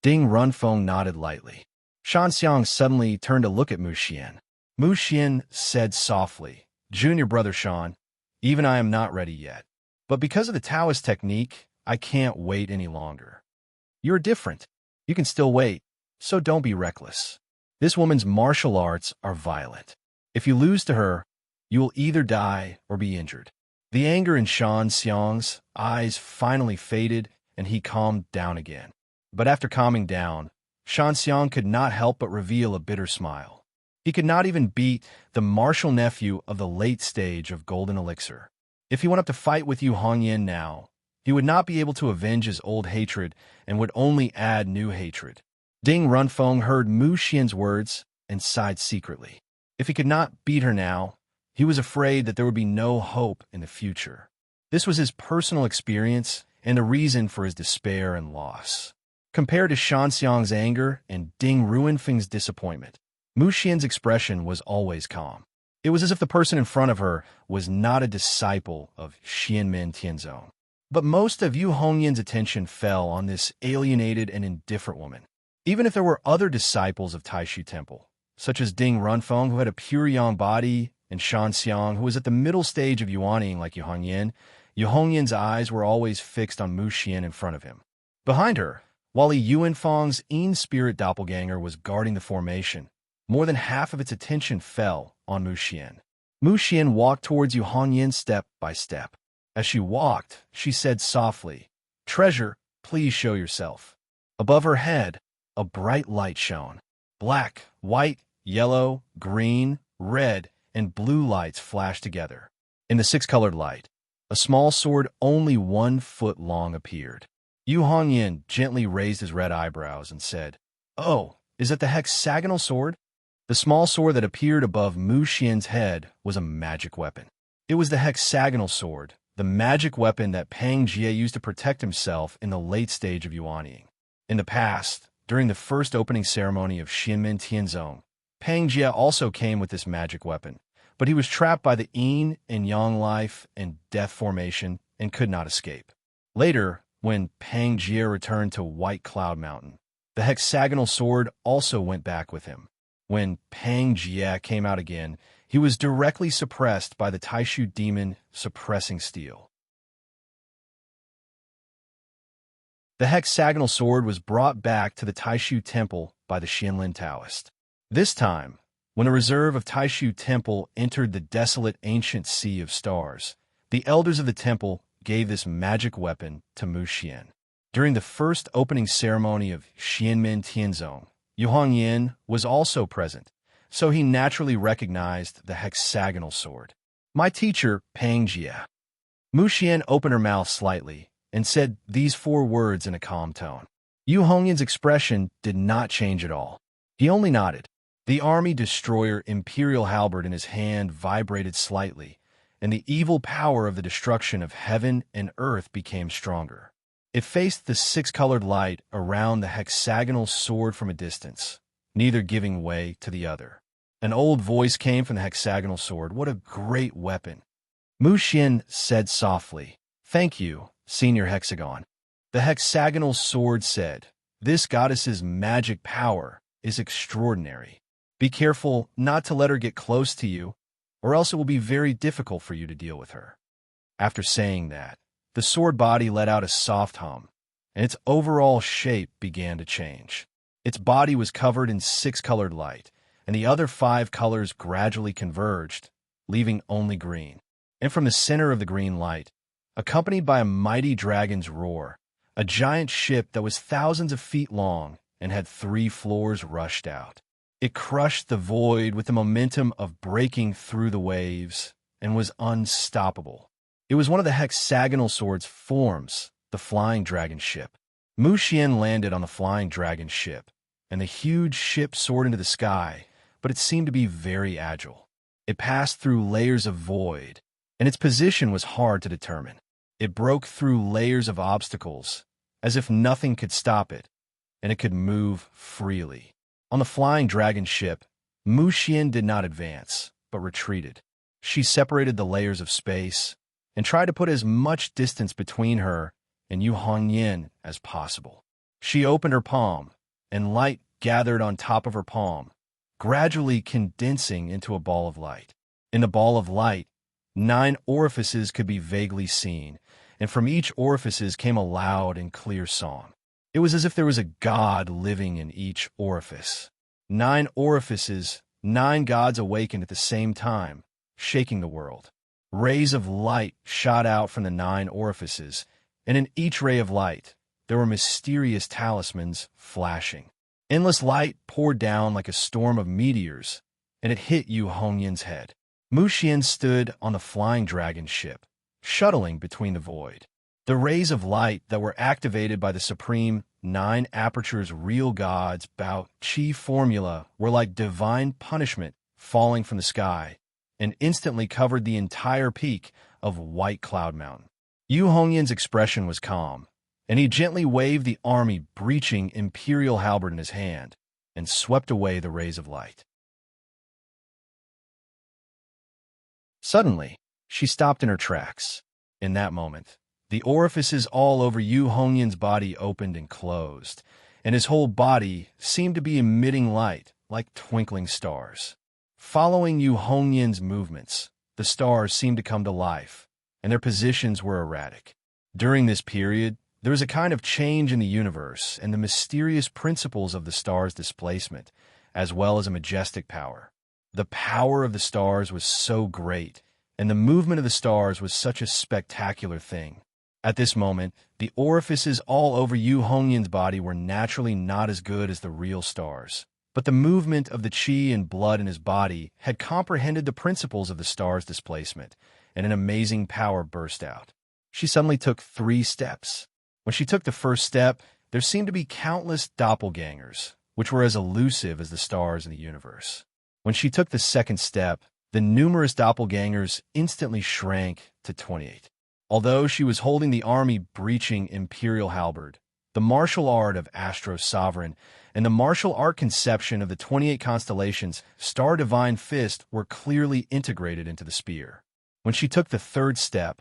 Ding Runfeng nodded lightly. Shan Xiang suddenly turned to look at Mu Xian. Mu Xian said softly, "Junior Brother Shan, even I am not ready yet. But because of the Taoist technique, I can't wait any longer. You're different. You can still wait, so don't be reckless. This woman's martial arts are violent. If you lose to her, you will either die or be injured. The anger in Shan Xiang's eyes finally faded, and he calmed down again. But after calming down, Shan Xiang could not help but reveal a bitter smile. He could not even beat the martial nephew of the late stage of Golden Elixir. If he went up to fight with Yu Hongyan now, he would not be able to avenge his old hatred and would only add new hatred. Ding Runfeng heard Mu Xian's words and sighed secretly. If he could not beat her now, he was afraid that there would be no hope in the future. This was his personal experience and the reason for his despair and loss. Compared to Shan Xiang's anger and Ding Ruinfeng's disappointment, Mu Xian's expression was always calm. It was as if the person in front of her was not a disciple of Xianmen Tianzong. But most of Yu Hongyan's attention fell on this alienated and indifferent woman. Even if there were other disciples of Taishu Temple, such as Ding Runfeng, who had a pure yang body, and Shan Xiang, who was at the middle stage of yuaning like Yu Hongyan's eyes were always fixed on Mu Xian in front of him. Behind her, while Li Yuanfeng's in-spirit doppelganger was guarding the formation, more than half of its attention fell on Mu Xian. Mu Xian walked towards Yu Hongyan step by step. As she walked, she said softly, "Treasure, please show yourself." Above her head, a bright light shone. Black, white, yellow, green, red, and blue lights flashed together. In the six-colored light, a small sword only 1 foot long appeared. Yu Hongyan gently raised his red eyebrows and said, "Oh, is that the hexagonal sword?" The small sword that appeared above Mu Xian's head was a magic weapon. It was the hexagonal sword, the magic weapon that Pang Jie used to protect himself in the late stage of yuanying. In the past, during the first opening ceremony of Xianmen Tianzong, Pang Jie also came with this magic weapon, but he was trapped by the yin and yang life and death formation and could not escape. Later, when Pang Jie returned to White Cloud Mountain, the hexagonal sword also went back with him. When Pang Jie came out again, he was directly suppressed by the Taishu demon suppressing steel. The hexagonal sword was brought back to the Taishu temple by the Xianlin Taoist. This time, when the reserve of Taishu temple entered the desolate ancient sea of stars, the elders of the temple gave this magic weapon to Mu Xian. During the first opening ceremony of Xianmen Tianzong, Yu Hongyan was also present, so he naturally recognized the hexagonal sword. "My teacher, Pang Jie." Mu Xian opened her mouth slightly and said these 4 words in a calm tone. Yu Hongyan's expression did not change at all. He only nodded. The army destroyer imperial halberd in his hand vibrated slightly, and the evil power of the destruction of heaven and earth became stronger. It faced the 6-colored light around the hexagonal sword from a distance, neither giving way to the other. An old voice came from the hexagonal sword. "What a great weapon!" Mu Xian said softly, "Thank you, Senior Hexagon." The hexagonal sword said, "This goddess's magic power is extraordinary. Be careful not to let her get close to you, or else it will be very difficult for you to deal with her." After saying that, the sword body let out a soft hum, and its overall shape began to change. Its body was covered in 6-colored light, and the other 5 colors gradually converged, leaving only green. And from the center of the green light, accompanied by a mighty dragon's roar, a giant ship that was thousands of feet long and had 3 floors rushed out. It crushed the void with the momentum of breaking through the waves and was unstoppable. It was one of the hexagonal sword's forms, the flying dragon ship. Mu Xian landed on the flying dragon ship, and the huge ship soared into the sky, but it seemed to be very agile. It passed through layers of void, and its position was hard to determine. It broke through layers of obstacles, as if nothing could stop it, and it could move freely. On the flying dragon ship, Mu Xian did not advance, but retreated. She separated the layers of space and tried to put as much distance between her and Yu Hongyan as possible. She opened her palm, and light gathered on top of her palm, gradually condensing into a ball of light. In the ball of light, 9 orifices could be vaguely seen, and from each orifices came a loud and clear song. It was as if there was a god living in each orifice. 9 orifices, 9 gods awakened at the same time, shaking the world. Rays of light shot out from the 9 orifices, and in each ray of light, there were mysterious talismans flashing. Endless light poured down like a storm of meteors, and it hit Yu Hongyan's head. Mu Xian stood on the flying dragon ship, shuttling between the void. The rays of light that were activated by the supreme 9 apertures real gods Bao Qi formula were like divine punishment falling from the sky, and instantly covered the entire peak of White Cloud Mountain. Yu Hongyan's expression was calm, and he gently waved the army breaching imperial halberd in his hand and swept away the rays of light. Suddenly, she stopped in her tracks. In that moment, the orifices all over Yu Hongyan's body opened and closed, and his whole body seemed to be emitting light like twinkling stars. Following Yu Hongyan's movements, the stars seemed to come to life, and their positions were erratic. During this period, there was a kind of change in the universe and the mysterious principles of the stars' displacement, as well as a majestic power. The power of the stars was so great, and the movement of the stars was such a spectacular thing. At this moment, the orifices all over Yu Hongyan's body were naturally not as good as the real stars. But the movement of the qi and blood in his body had comprehended the principles of the star's displacement, and an amazing power burst out. She suddenly took 3 steps. When she took the first step, there seemed to be countless doppelgangers, which were as elusive as the stars in the universe. When she took the second step, the numerous doppelgangers instantly shrank to 28. Although she was holding the army breaching imperial halberd, the martial art of Astro Sovereign and the martial art conception of the 28 constellations Star Divine Fist were clearly integrated into the spear. When she took the third step,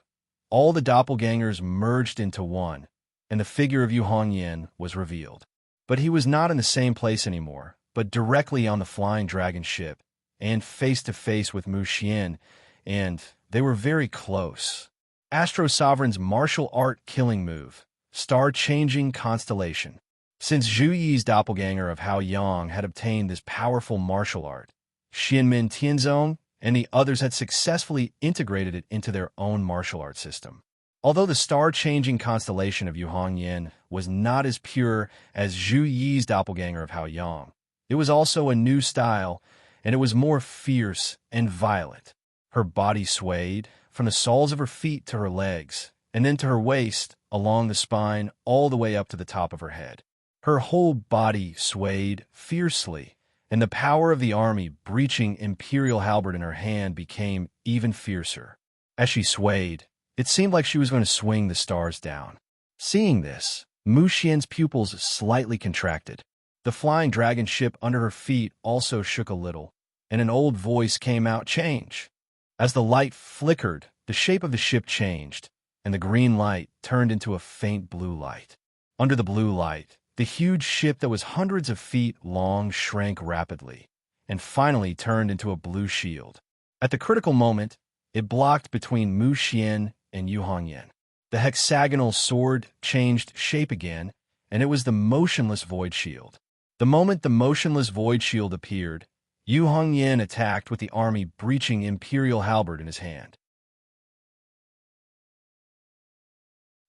all the doppelgangers merged into one, and the figure of Yu Hongyan was revealed. But he was not in the same place anymore, but directly on the flying dragon ship, and face to face with Mu Xian, and they were very close. Astro Sovereign's martial art killing move, star-changing constellation. Since Zhu Yi's doppelganger of Hao Yang had obtained this powerful martial art, Xianmin Tianzong and the others had successfully integrated it into their own martial art system. Although the star-changing constellation of Yu Hongyan was not as pure as Zhu Yi's doppelganger of Hao Yang, it was also a new style, and it was more fierce and violent. Her body swayed from the soles of her feet to her legs, and then to her waist, along the spine, all the way up to the top of her head. Her whole body swayed fiercely, and the power of the army breaching imperial halberd in her hand became even fiercer. As she swayed, it seemed like she was going to swing the stars down. Seeing this, Mu Xian's pupils slightly contracted. The flying dragon ship under her feet also shook a little, and an old voice came out, "Change." As the light flickered, the shape of the ship changed, and the green light turned into a faint blue light. Under the blue light, the huge ship that was hundreds of feet long shrank rapidly, and finally turned into a blue shield. At the critical moment, it blocked between Mu Xian and Yu Hongyan. The hexagonal sword changed shape again, and it was the motionless void shield. The moment the motionless void shield appeared, Yu Hongyan attacked with the army breaching imperial halberd in his hand.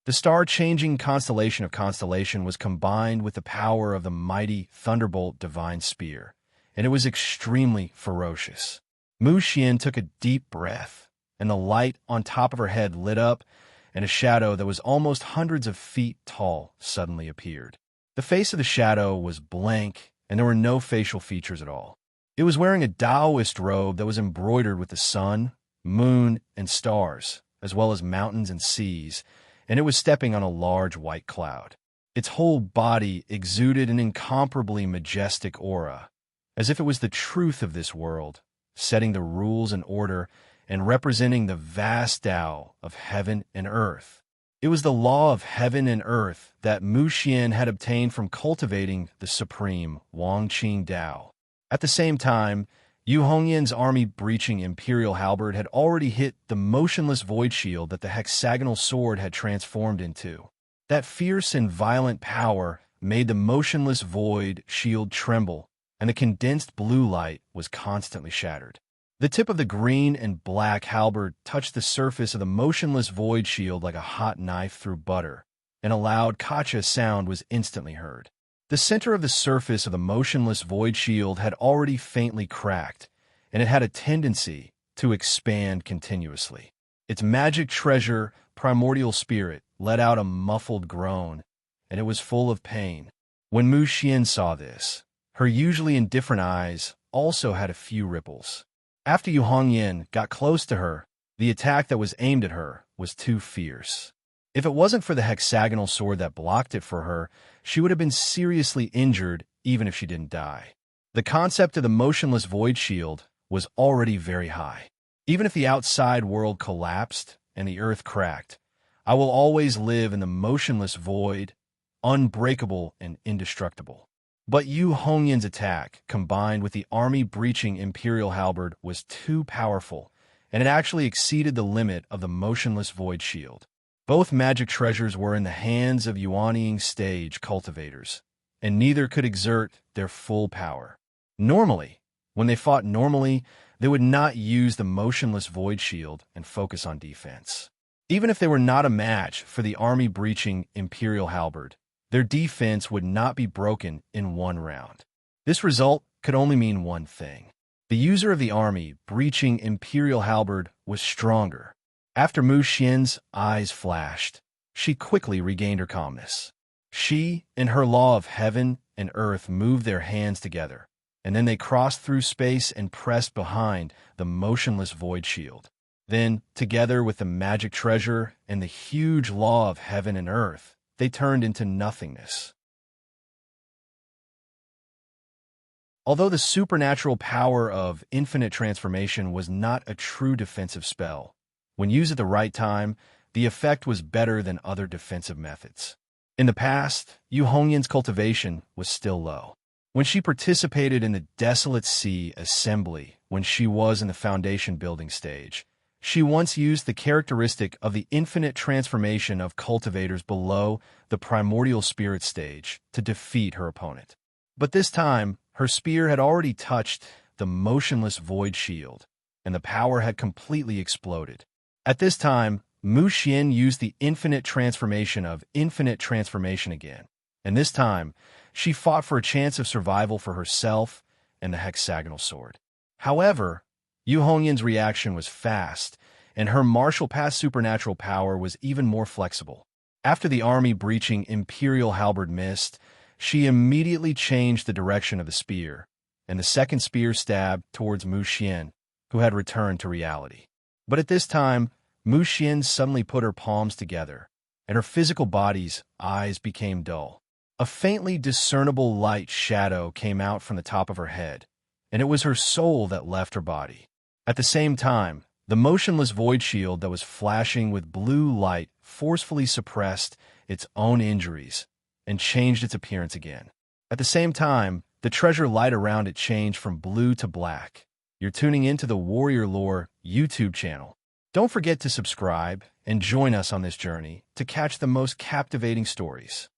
The star-changing constellation of constellation was combined with the power of the mighty thunderbolt divine spear, and it was extremely ferocious. Mu Xian took a deep breath, and the light on top of her head lit up, and a shadow that was almost hundreds of feet tall suddenly appeared. The face of the shadow was blank, and there were no facial features at all. It was wearing a Taoist robe that was embroidered with the sun, moon, and stars, as well as mountains and seas, and it was stepping on a large white cloud. Its whole body exuded an incomparably majestic aura, as if it was the truth of this world, setting the rules and order and representing the vast Tao of heaven and earth. It was the law of heaven and earth that Mu Xian had obtained from cultivating the supreme Wangqing Tao. At the same time, Yu Hongyan's army-breaching imperial halberd had already hit the motionless void shield that the hexagonal sword had transformed into. That fierce and violent power made the motionless void shield tremble, and the condensed blue light was constantly shattered. The tip of the green and black halberd touched the surface of the motionless void shield like a hot knife through butter, and a loud kacha sound was instantly heard. The center of the surface of the motionless void shield had already faintly cracked, and it had a tendency to expand continuously. Its magic treasure, primordial spirit, let out a muffled groan, and it was full of pain. When Mu Xian saw this, her usually indifferent eyes also had a few ripples. After Yu Hongyan got close to her, the attack that was aimed at her was too fierce. If it wasn't for the hexagonal sword that blocked it for her, she would have been seriously injured even if she didn't die. The concept of the motionless void shield was already very high. Even if the outside world collapsed and the earth cracked, I will always live in the motionless void, unbreakable and indestructible. But Yu Hongyan's attack, combined with the army-breaching imperial halberd, was too powerful, and it actually exceeded the limit of the motionless void shield. Both magic treasures were in the hands of Yuanying stage cultivators, and neither could exert their full power. Normally, when they fought normally, they would not use the motionless void shield and focus on defense. Even if they were not a match for the army-breaching imperial halberd, their defense would not be broken in one round. This result could only mean one thing. The user of the army-breaching imperial halberd was stronger. After Mu Xian's eyes flashed, she quickly regained her calmness. She and her law of heaven and earth moved their hands together, and then they crossed through space and pressed behind the motionless void shield. Then, together with the magic treasure and the huge law of heaven and earth, they turned into nothingness. Although the supernatural power of infinite transformation was not a true defensive spell, when used at the right time, the effect was better than other defensive methods. In the past, Yu Hongyan's cultivation was still low. When she participated in the Desolate Sea Assembly, when she was in the foundation building stage, she once used the characteristic of the infinite transformation of cultivators below the primordial spirit stage to defeat her opponent. But this time, her spear had already touched the motionless void shield, and the power had completely exploded. At this time, Mu Xian used the infinite transformation of infinite transformation again, and this time, she fought for a chance of survival for herself and the hexagonal sword. However, Yu Hongyan's reaction was fast, and her martial past supernatural power was even more flexible. After the army-breaching imperial halberd missed, she immediately changed the direction of the spear, and the second spear stabbed towards Mu Xian, who had returned to reality. But at this time, Mu Xian suddenly put her palms together, and her physical body's eyes became dull. A faintly discernible light shadow came out from the top of her head, and it was her soul that left her body. At the same time, the motionless void shield that was flashing with blue light forcefully suppressed its own injuries and changed its appearance again. At the same time, the treasure light around it changed from blue to black. You're tuning into the Warrior Lore YouTube channel. Don't forget to subscribe and join us on this journey to catch the most captivating stories.